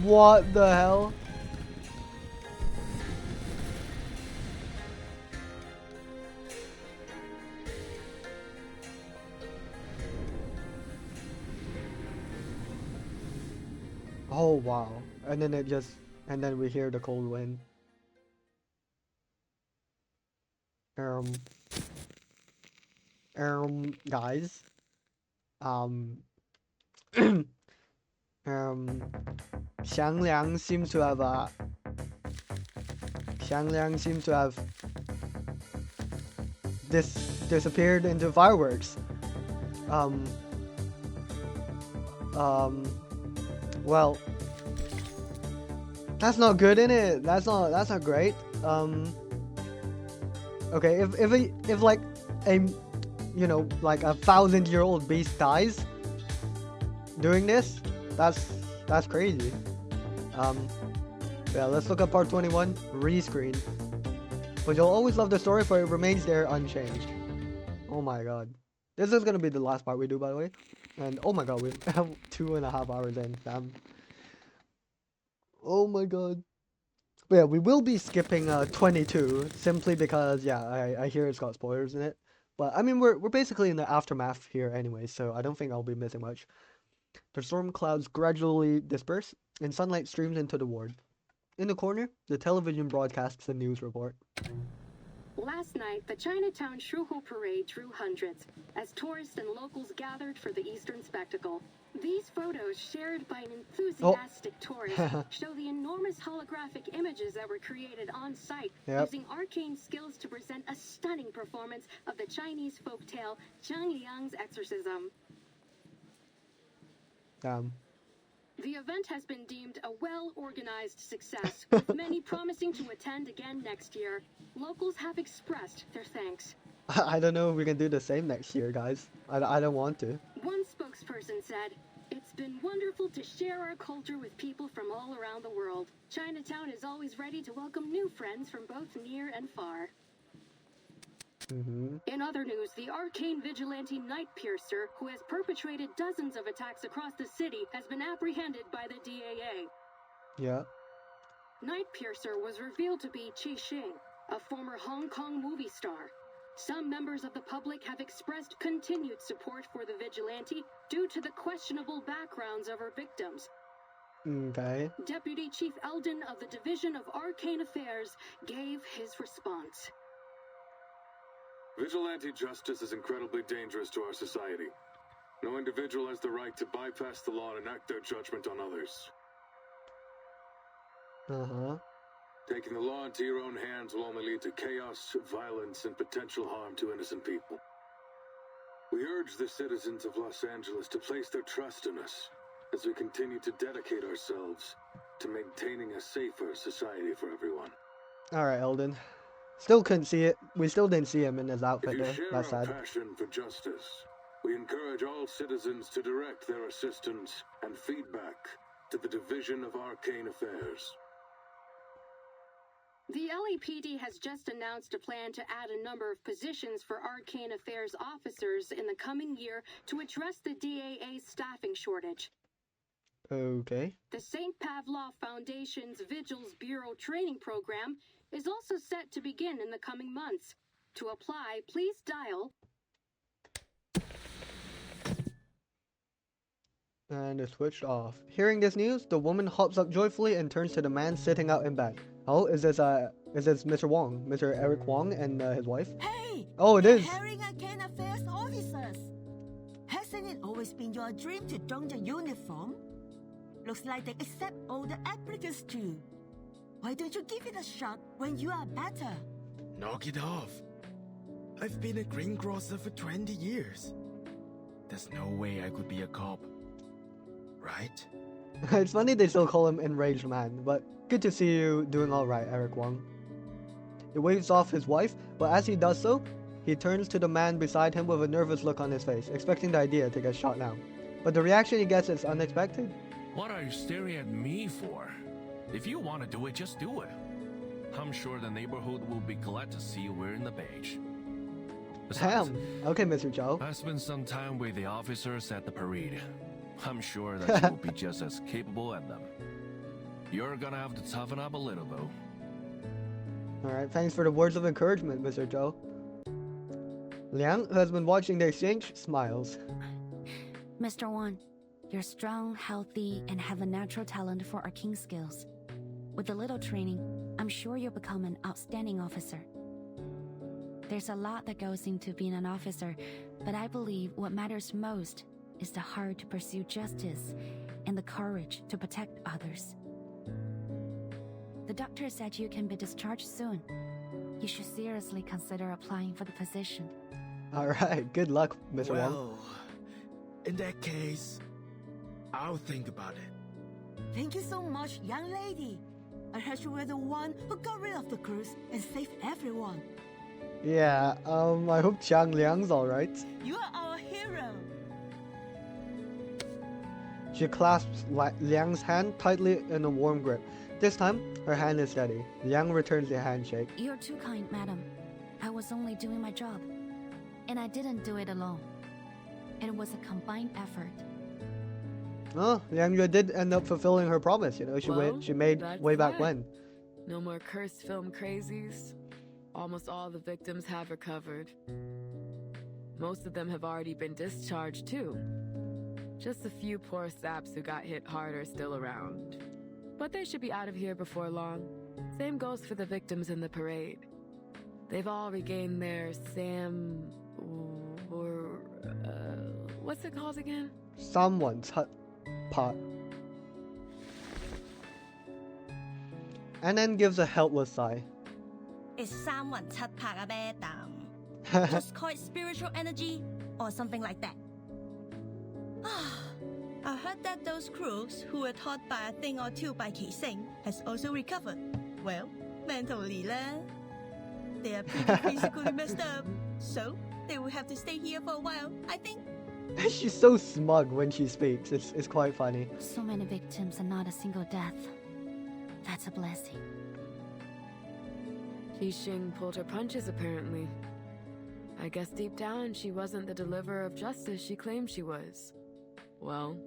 What the hell? Oh wow. And then we hear the cold wind. Guys. Qiang Liang seems to have this disappeared into fireworks. Well, that's not good, innit? That's not great. Okay, if like a, you know, like a 1,000-year-old beast dies doing this, that's crazy. Yeah, let's look at part 21, rescreen. But you'll always love the story, for it remains there unchanged. Oh my god. This is gonna be the last part we do, by the way. And oh my god, we have 2.5 hours in, damn. Oh my god. But yeah, we will be skipping 22, simply because, yeah, I hear it's got spoilers in it. But I mean, we're basically in the aftermath here anyway, so I don't think I'll be missing much. The storm clouds gradually disperse, and sunlight streams into the ward. In the corner, the television broadcasts a news report. Last night, the Chinatown Shuhu Parade drew hundreds as tourists and locals gathered for the Eastern spectacle. These photos, shared by an enthusiastic tourist, show the enormous holographic images that were created on site, using arcane skills to present a stunning performance of the Chinese folktale Zhang Liang's exorcism. The event has been deemed a well-organized success, with many promising to attend again next year. Locals have expressed their thanks. I don't know if we can do the same next year, guys. I don't want to. One spokesperson said, "It's been wonderful to share our culture with people from all around the world. Chinatown is always ready to welcome new friends from both near and far." In other news, the arcane vigilante Night Piercer, who has perpetrated dozens of attacks across the city, has been apprehended by the DAA. Yeah. Night Piercer was revealed to be Qi Xing, a former Hong Kong movie star. Some members of the public have expressed continued support for the vigilante due to the questionable backgrounds of her victims. Okay. Deputy Chief Eldon of the Division of Arcane Affairs gave his response. Vigilante justice is incredibly dangerous to our society. No individual has the right to bypass the law and enact their judgment on others. Taking the law into your own hands will only lead to chaos, violence, and potential harm to innocent people. We urge the citizens of Los Angeles to place their trust in us as we continue to dedicate ourselves to maintaining a safer society for everyone. Alright, Eldon. Still couldn't see it. We still didn't see him in his outfit there. That's sad. If you share our passion for justice, we encourage all citizens to direct their assistance and feedback to the Division of Arcane Affairs. The LAPD has just announced a plan to add a number of positions for Arcane Affairs officers in the coming year to address the DAA's staffing shortage. Okay. The St. Pavlov Foundation's Vigils Bureau training program is also set to begin in the coming months. To apply, please dial... And it switched off. Hearing this news, the woman hops up joyfully and turns to the man sitting out in bed. Oh, is this Mr. Wong, Mr. Eric Wong and his wife? Hey! Oh, it is. Herring Arcane Affairs officers! Hasn't it always been your dream to don the uniform? Looks like they accept all the applicants too. Why don't you give it a shot when you are better? Knock it off. I've been a green crosser for 20 years. There's no way I could be a cop. Right? It's funny they still call him Enraged Man, but good to see you doing alright, Eric Wong. He waves off his wife, but as he does so, he turns to the man beside him with a nervous look on his face, expecting the idea to get shot now. But the reaction he gets is unexpected. What are you staring at me for? If you want to do it, just do it. I'm sure the neighborhood will be glad to see you wearing the badge. Besides, Damn. Okay, Mr. Chow. I spent some time with the officers at the parade. I'm sure that you will be just as capable as them. You're gonna have to toughen up a little, though. Alright, thanks for the words of encouragement, Mr. Zhou. Liang, who has been watching the exchange, smiles. Mr. Wang, you're strong, healthy, and have a natural talent for arcane skills. With a little training, I'm sure you'll become an outstanding officer. There's a lot that goes into being an officer, but I believe what matters most is the heart to pursue justice and the courage to protect others. The doctor said you can be discharged soon. You should seriously consider applying for the position. Alright, good luck, Mr. Wong. Well, in that case, I'll think about it. Thank you so much, young lady. I heard you were the one who got rid of the crews and saved everyone. Yeah, I hope Chang Liang's alright. You are our hero. She clasps Liang's hand tightly in a warm grip. This time, her hand is steady. Liang returns the handshake. You're too kind, madam. I was only doing my job. And I didn't do it alone. It was a combined effort. Oh, Liang Yue did end up fulfilling her promise, you know, she made that's way back that. when. No more cursed film crazies. Almost all the victims have recovered. Most of them have already been discharged too. Just a few poor saps who got hit hard are still around. But they should be out of here before long. Same goes for the victims in the parade. They've all regained their what's it called again? Someone's hut pot. And then gives a helpless sigh. It's someone 七拍啊 madam. Just call it spiritual energy or something like that. I heard that those crooks who were taught by a thing or two by Qi Xing has also recovered. Well, mentally they are pretty physically messed up, so they will have to stay here for a while, I think. She's so smug when she speaks. It's quite funny. So many victims and not a single death. That's a blessing. Qixing pulled her punches, apparently. I guess deep down she wasn't the deliverer of justice she claimed she was. Well,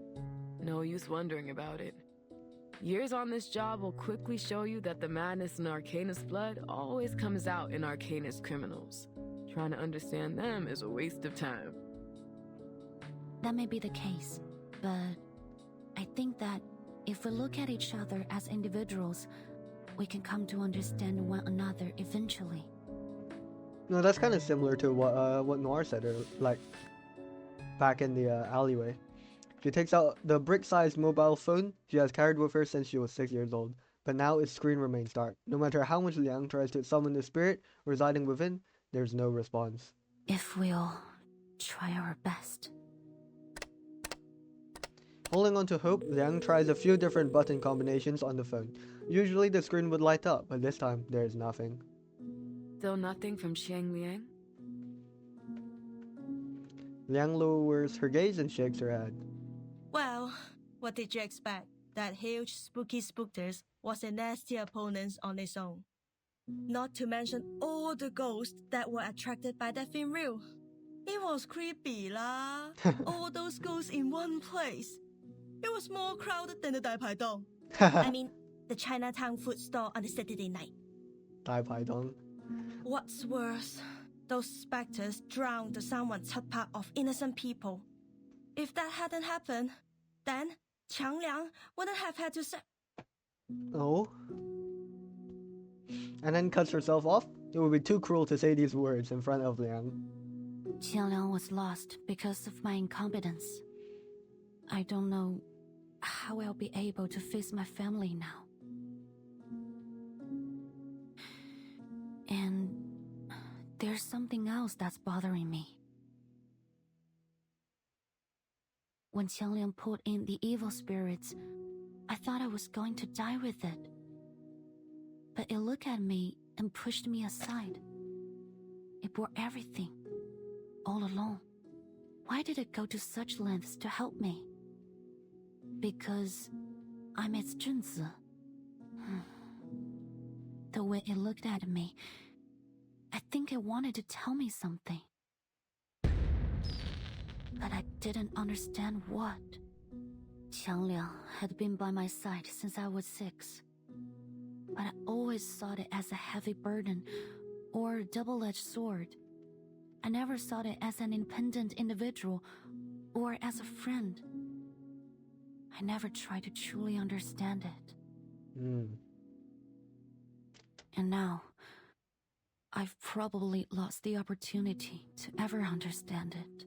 no use wondering about it. Years on this job will quickly show you that the madness in Arcanist blood always comes out in Arcanist criminals. Trying to understand them is a waste of time. That may be the case, but I think that if we look at each other as individuals, we can come to understand one another eventually. No, that's kind of similar to what Noir said, like back in the alleyway. She takes out the brick-sized mobile phone she has carried with her since she was 6 years old, but now its screen remains dark. No matter how much Liang tries to summon the spirit residing within, there's no response. If we'll try our best. Holding on to hope, Liang tries a few different button combinations on the phone. Usually the screen would light up, but this time there is nothing. Still nothing from Xiang Liang? Liang lowers her gaze and shakes her head. Well, what did you expect? That huge spooky spookters was a nasty opponent on its own. Not to mention all the ghosts that were attracted by that film reel. It was creepy lah. All those ghosts in one place. It was more crowded than the Dai Pai Dong. I mean, the Chinatown food store on a Saturday night. Dai Pai Dong. What's worse, those specters drowned the Sanwan Chatpa of innocent people. If that hadn't happened, then Qiang Liang wouldn't have had to say. Oh? And then cuts herself off? It would be too cruel to say these words in front of Liang. Qiang Liang was lost because of my incompetence. I don't know how I'll be able to face my family now. And there's something else that's bothering me. When Qiang Liang pulled in the evil spirits, I thought I was going to die with it. But it looked at me and pushed me aside. It bore everything, all alone. Why did it go to such lengths to help me? Because I'm its Junzi. The way it looked at me, I think it wanted to tell me something. But I didn't understand what. Qiang Liang had been by my side since I was 6. But I always saw it as a heavy burden or a double-edged sword. I never saw it as an independent individual or as a friend. I never tried to truly understand it. And now, I've probably lost the opportunity to ever understand it.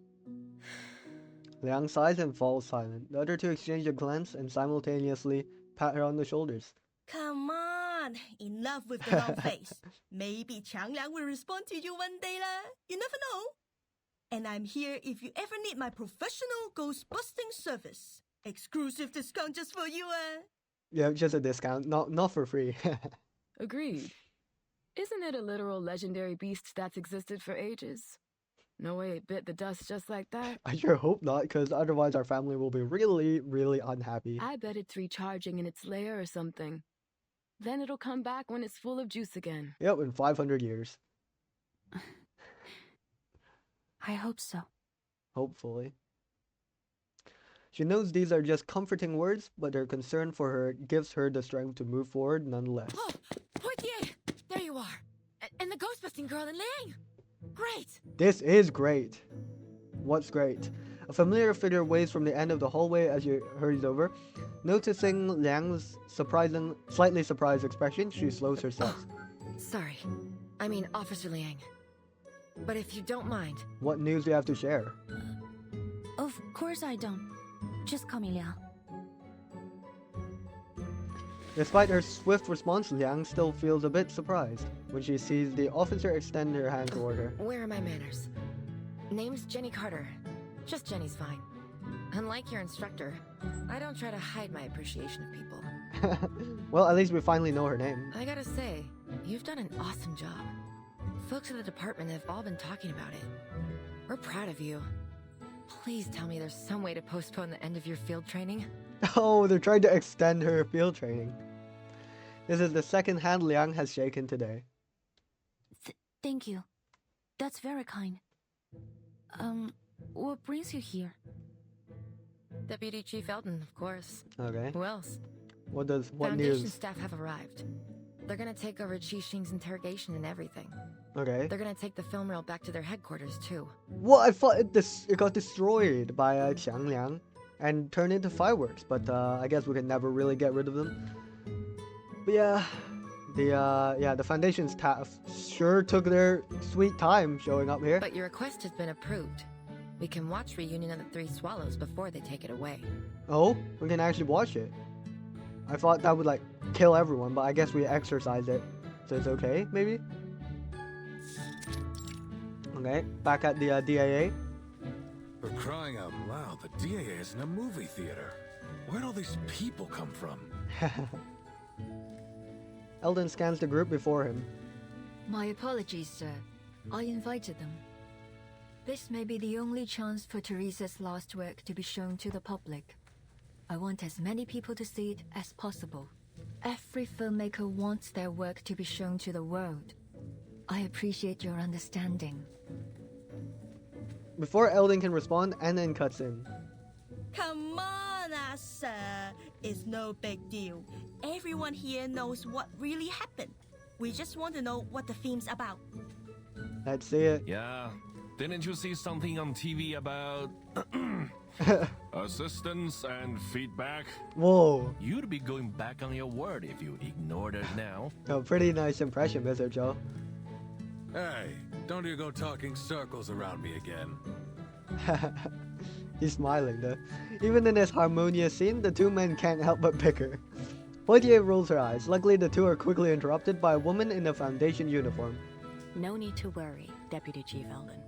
Liang sighs and falls silent. The other two exchange a glance and simultaneously pat her on the shoulders. Come on, enough with the long face. Maybe Qiang Liang will respond to you one day lah. You never know. And I'm here if you ever need my professional ghost busting service. Exclusive discount just for you, Yeah, just a discount, not for free. Agreed. Isn't it a literal legendary beast that's existed for ages? No way it bit the dust just like that. I sure hope not, because otherwise our family will be really, really unhappy. I bet it's recharging in its lair or something. Then it'll come back when it's full of juice again. Yep, in 500 years. I hope so. Hopefully. She knows these are just comforting words, but her concern for her gives her the strength to move forward nonetheless. Oh, Portier! There you are! And the ghost-busting girl in Liang! Great! This is great. What's great? A familiar figure waves from the end of the hallway as she hurries over. Noticing Liang's slightly surprised expression, she slows her steps. Sorry. I mean, Officer Liang. But if you don't mind... What news do you have to share? Of course I don't. Just call me Liang. Despite her swift response, Liang still feels a bit surprised when she sees the officer extend her hand toward her. Where are my manners? Name's Jenny Carter. Just Jenny's fine. Unlike your instructor, I don't try to hide my appreciation of people. Well, at least we finally know her name. I gotta say, you've done an awesome job. Folks at the department have all been talking about it. We're proud of you. Please tell me there's some way to postpone the end of your field training. Oh, they're trying to extend her field training. This is the second hand Liang has shaken today. Thank you. That's very kind. What brings you here? Deputy Chief Eldon, of course. Okay. Who else? What Foundation news? staff have arrived. They're gonna take over Qixing's interrogation and everything. Okay. They're gonna take the film reel back to their headquarters, too. What? I thought it got destroyed by Qiang Liang and turned into fireworks, but I guess we can never really get rid of them. But yeah, the Foundation's staff sure took their sweet time showing up here. But your request has been approved. We can watch Reunion of the Three Swallows before they take it away. Oh, we can actually watch it. I thought that would like kill everyone, but I guess we exercise it, so it's okay, maybe? Okay, back at the DAA. For crying out loud, the DAA is in a movie theater. Where'd all these people come from? Eldon scans the group before him. My apologies, sir. I invited them. This may be the only chance for Teresa's last work to be shown to the public. I want as many people to see it as possible. Every filmmaker wants their work to be shown to the world. I appreciate your understanding. Before Eldon can respond, Annan cuts in. Come on, sir. It's no big deal. Everyone here knows what really happened. We just want to know what the film's about. Let's see it. Yeah. Didn't you see something on TV about assistance and feedback? Whoa. You'd be going back on your word if you ignored it now. A pretty nice impression, Mr. Joe. Hey, don't you go talking circles around me again. He's smiling though. Even in this harmonious scene, the two men can't help but bicker. Poitier rolls her eyes. Luckily, the two are quickly interrupted by a woman in a Foundation uniform. No need to worry, Deputy Chief Eldon.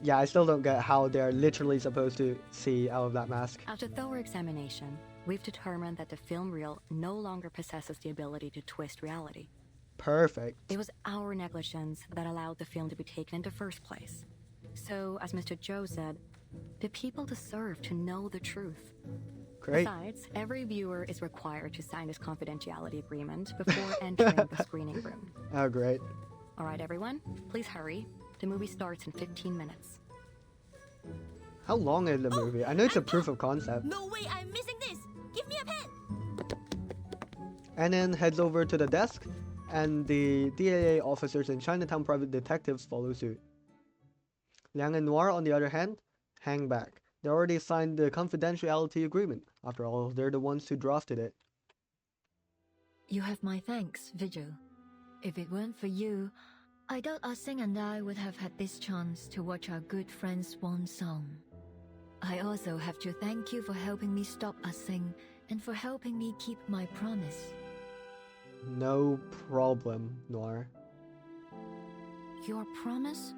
Yeah, I still don't get how they're literally supposed to see out of that mask. After thorough examination, we've determined that the film reel no longer possesses the ability to twist reality. Perfect. It was our negligence that allowed the film to be taken in the first place. So, as Mr. Joe said, the people deserve to know the truth. Great. Besides, every viewer is required to sign this confidentiality agreement before entering the screening room. Oh, great. All right, everyone, please hurry. The movie starts in 15 minutes. How long is the movie? I know it's a proof of concept. No way I'm missing this! Give me a pen! Annan heads over to the desk, and the DAA officers and Chinatown private detectives follow suit. Liang and Noir, on the other hand, hang back. They already signed the confidentiality agreement. After all, they're the ones who drafted it. You have my thanks, Vigil. If it weren't for you, I doubt Ah Sing and I would have had this chance to watch our good friend's swan song. I also have to thank you for helping me stop Ah Sing and for helping me keep my promise. No problem, Noir. Your promise?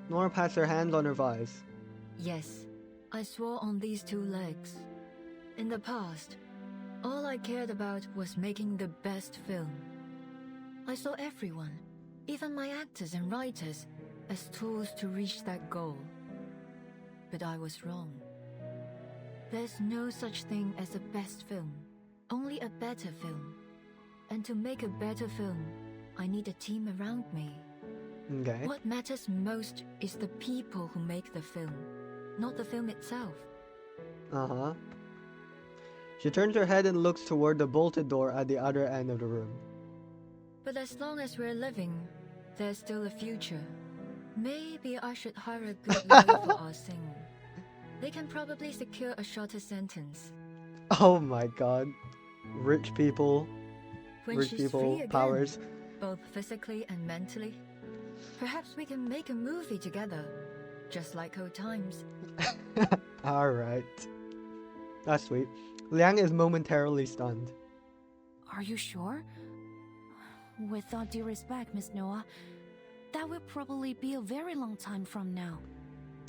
Nora pats her hands on her thighs. Yes, I swore on these two legs. In the past, all I cared about was making the best film. I saw everyone, even my actors and writers, as tools to reach that goal. But I was wrong. There's no such thing as a best film, only a better film. And to make a better film, I need a team around me. Okay. What matters most is the people who make the film, not the film itself. Uh-huh. She turns her head and looks toward the bolted door at the other end of the room. But as long as we're living, there's still a future. Maybe I should hire a good lawyer for our Sing. They can probably secure a shorter sentence. Oh my god. Rich people. When Rich she's people free again, powers. both physically and mentally. Perhaps we can make a movie together, just like old times. Alright. That's sweet. Liang is momentarily stunned. Are you sure? With all due respect, Miss Noah, that will probably be a very long time from now.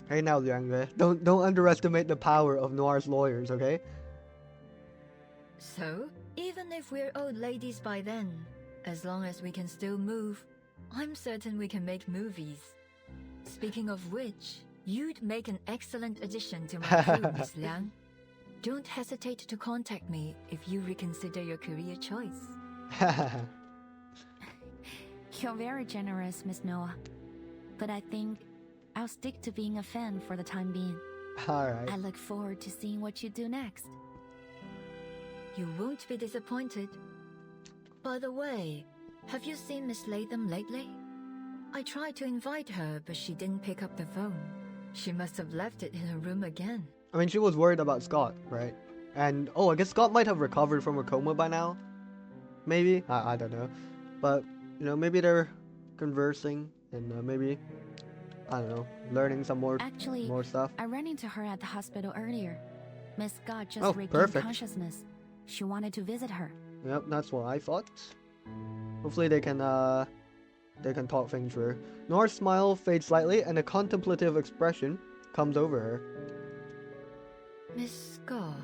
Hey now, Liang Yue. Don't underestimate the power of Noir's lawyers, okay? So, even if we're old ladies by then, as long as we can still move, I'm certain we can make movies. Speaking of which, you'd make an excellent addition to my crew, Miss Liang. Don't hesitate to contact me if you reconsider your career choice. You're very generous, Miss Noah. But I think I'll stick to being a fan for the time being. Alright. I look forward to seeing what you do next. You won't be disappointed. By the way, have you seen Miss Latham lately? I tried to invite her, but she didn't pick up the phone. She must have left it in her room again. I mean, she was worried about Scott, right? And, oh, I guess Scott might have recovered from her coma by now. Maybe? I don't know. But, you know, maybe they're conversing and maybe, I don't know, learning some more stuff. I ran into her at the hospital earlier. Miss Scott just regained perfect. consciousness. She wanted to visit her. Yep, that's what I thought. Hopefully they can talk things through. Nora's smile fades slightly and a contemplative expression comes over her. Miss Scott,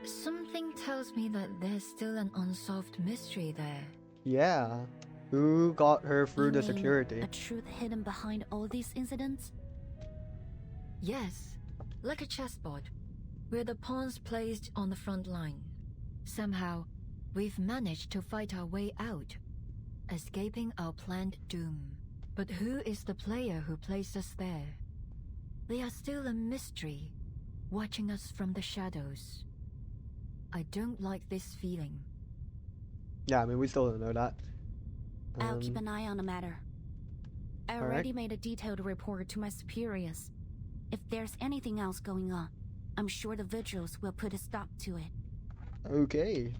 something tells me that there's still an unsolved mystery there. Yeah. Who got her through the You mean security? a truth hidden behind all these incidents? Yes, like a chessboard, where the pawns placed on the front line. Somehow, we've managed to fight our way out, escaping our planned doom. But who is the player who placed us there? They are still a mystery, watching us from the shadows. I don't like this feeling. Yeah, I mean, we still don't know that. I'll keep an eye on the matter. I alright. already made a detailed report to my superiors. If there's anything else going on, I'm sure the vigils will put a stop to it. Okay.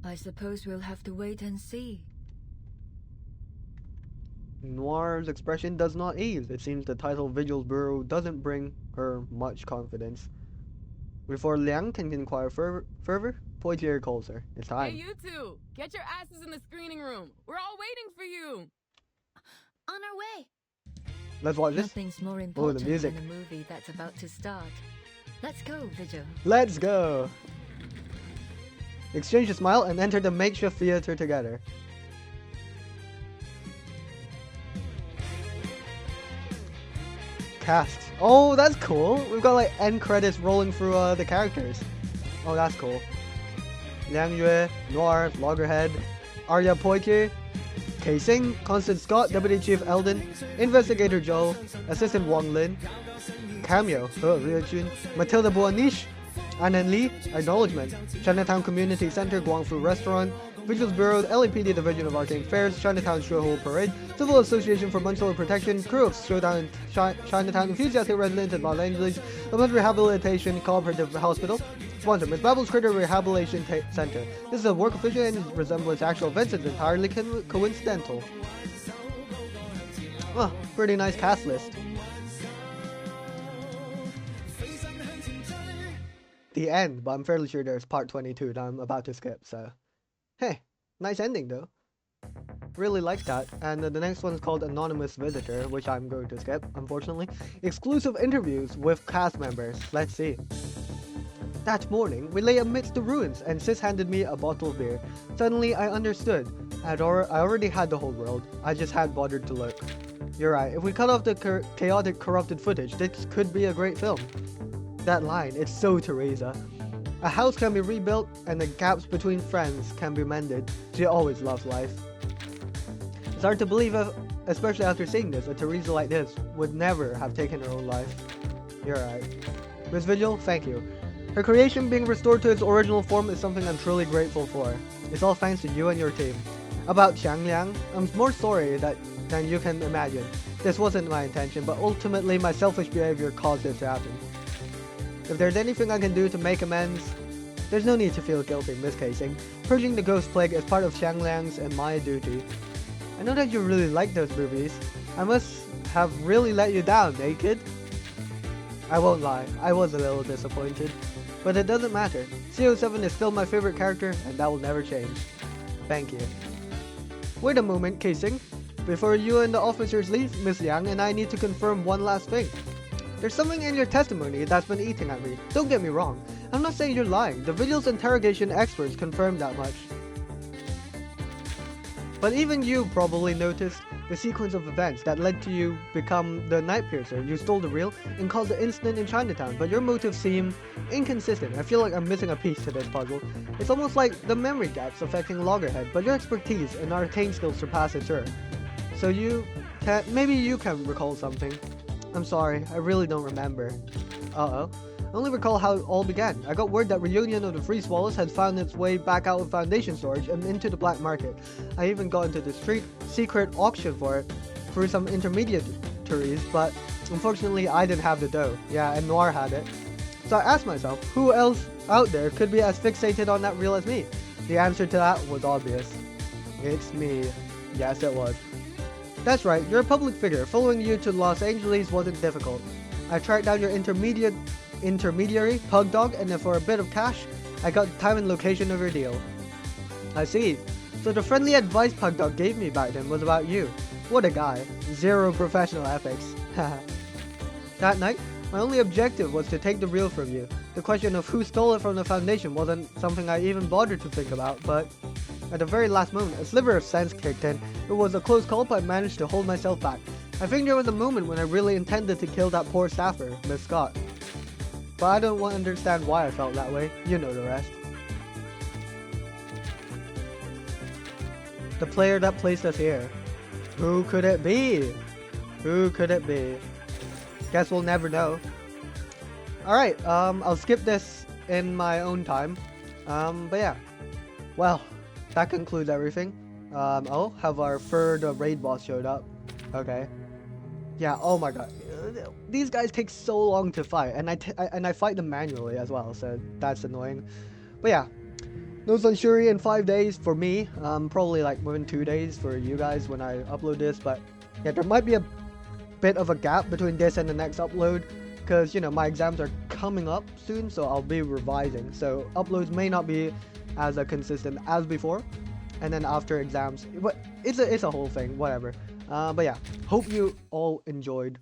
I suppose we'll have to wait and see. Noir's expression does not ease. It seems the title Vigils Bureau doesn't bring her much confidence. Before Liang can inquire further, Poitier calls her. It's time. Hey, you two! Get your asses in the screening room! We're all waiting for you! On our way. Let's watch this. Nothing's more Oh, important the music. than a movie that's about to start. Let's go, Vigil. Let's go! Exchange a smile and enter the makeshift theater together. Cast. Oh, that's cool. We've got like end credits rolling through the characters. Oh, that's cool. Liang Yue, Noir, Loggerhead, Arya Poitier, Kei Sing, Constance Scott, Deputy Chief Eldon, Investigator Joe, Assistant Wang Lin, Cameo, He Riyejun, Matilda Boaniche, Anan Lee, Acknowledgement, Chinatown Community Center, Guangfu Restaurant, Vigils Bureau, LAPD Division of Arcane Affairs, Chinatown Shuohu Parade, Civil Association for Mental Protection, Crew of Showdown Chinatown, Enthusiastic Resident in Los Angeles, Lamont Rehabilitation Cooperative Hospital. Sponsor, Miss Babel's Critter Rehabilitation Center. This is a work of fiction and resembles actual events. It's entirely coincidental. Oh, pretty nice cast list. The end, but I'm fairly sure there's part 22 that I'm about to skip, so... Hey, nice ending though. really like that. And the next one is called Anonymous Visitor, which I'm going to skip, unfortunately. Exclusive interviews with cast members. Let's see. That morning, we lay amidst the ruins, and Sis handed me a bottle of beer. Suddenly, I understood. I already had the whole world. I just hadn't bothered to look. You're right. If we cut off the chaotic, corrupted footage, this could be a great film. That line, it's so Teresa. A house can be rebuilt, and the gaps between friends can be mended. She always loves life. It's hard to believe, especially after seeing this, a Teresa like this would never have taken her own life. You're right. Miss Vigil, thank you. Her creation being restored to its original form is something I'm truly grateful for. It's all thanks to you and your team. About Xiang Liang, I'm more sorry than you can imagine. This wasn't my intention, but ultimately my selfish behavior caused it to happen. If there's anything I can do to make amends, there's no need to feel guilty, Miss Casing. Purging the ghost plague is part of Xiang Liang's and my duty. I know that you really like those movies. I must have really let you down, eh, kid? I won't lie, I was a little disappointed. But it doesn't matter. CO7 is still my favorite character, and that will never change. Thank you. Wait a moment, Casing. Before you and the officers leave, Miss Yang and I need to confirm one last thing. There's something in your testimony that's been eating at me. Don't get me wrong. I'm not saying you're lying. The Vigil's interrogation experts confirmed that much. But even you probably noticed the sequence of events that led to you become the Night Piercer. You stole the reel and caused the incident in Chinatown, but your motives seem inconsistent. I feel like I'm missing a piece to this puzzle. It's almost like the memory gaps affecting Loggerhead, but your expertise and arcane skills surpasses her. So maybe you can recall something. I'm sorry, I really don't remember. Uh-oh. I only recall how it all began. I got word that Reunion of the Free Swallows had found its way back out of Foundation storage and into the black market. I even got into the secret auction for it through some intermediaries, but unfortunately I didn't have the dough. Yeah, and Noir had it. So I asked myself, who else out there could be as fixated on that reel as me? The answer to that was obvious. It's me. Yes, it was. That's right, you're a public figure. Following you to Los Angeles wasn't difficult. I tracked down your intermediary, Pug Dog, and then for a bit of cash, I got the time and location of your deal. I see. So the friendly advice Pug Dog gave me back then was about you. What a guy. Zero professional ethics. That night, my only objective was to take the reel from you. The question of who stole it from the Foundation wasn't something I even bothered to think about, but at the very last moment, a sliver of sense kicked in. It was a close call, but I managed to hold myself back. I think there was a moment when I really intended to kill that poor staffer, Miss Scott. But I don't understand why I felt that way. You know the rest. The player that placed us here. Who could it be? Who could it be? Guess we'll never know. Alright, I'll skip this in my own time. But yeah. Well, that concludes everything. Oh, have our third raid boss showed up. Okay. Yeah, oh my god. These guys take so long to fight, and I fight them manually as well, so that's annoying. But yeah. No Sunshuri in 5 days for me. Probably like within 2 days for you guys when I upload this, but yeah, there might be a bit of a gap between this and the next upload, because, you know, my exams are coming up soon, so I'll be revising. So uploads may not be as consistent as before, and then after exams, but it's a whole thing, whatever. But yeah, hope you all enjoyed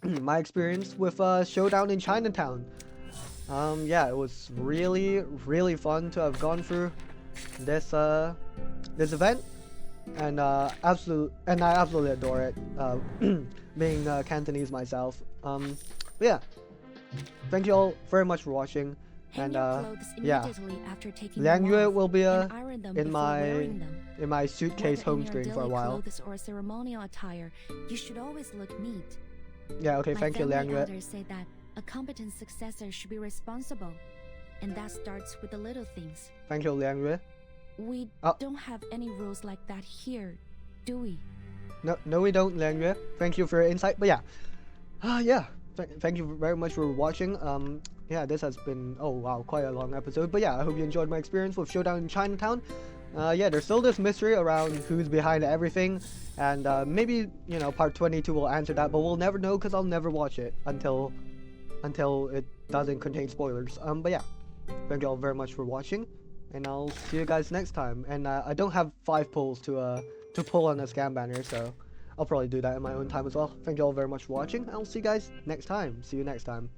my experience with Showdown in Chinatown. Yeah, it was really fun to have gone through this this event, and I absolutely adore it. Being Cantonese myself. But yeah, thank you all very much for watching. And yeah, Liang Yue will be in my suitcase home screen for a while. Or ceremonial attire, you should always look neat. Yeah, okay, thank you, Liang Yue. Elders say that a competent successor should be responsible, and that starts with the little things. Thank you, Liang Yue. We don't have any rules like that here, do we? No, we don't, Liang Yue. Thank you for your insight. But yeah, yeah. Thank you very much for watching. Yeah, this has been, oh wow, quite a long episode. But yeah, I hope you enjoyed my experience with Showdown in Chinatown. Yeah, there's still this mystery around who's behind everything, and maybe, you know, part 22 will answer that, but we'll never know because I'll never watch it until it doesn't contain spoilers. But yeah, thank you all very much for watching, and I'll see you guys next time. And I don't have 5 polls to to pull on a scam banner, so I'll probably do that in my own time as well. Thank you all very much for watching, and I'll see you guys next time. See you next time.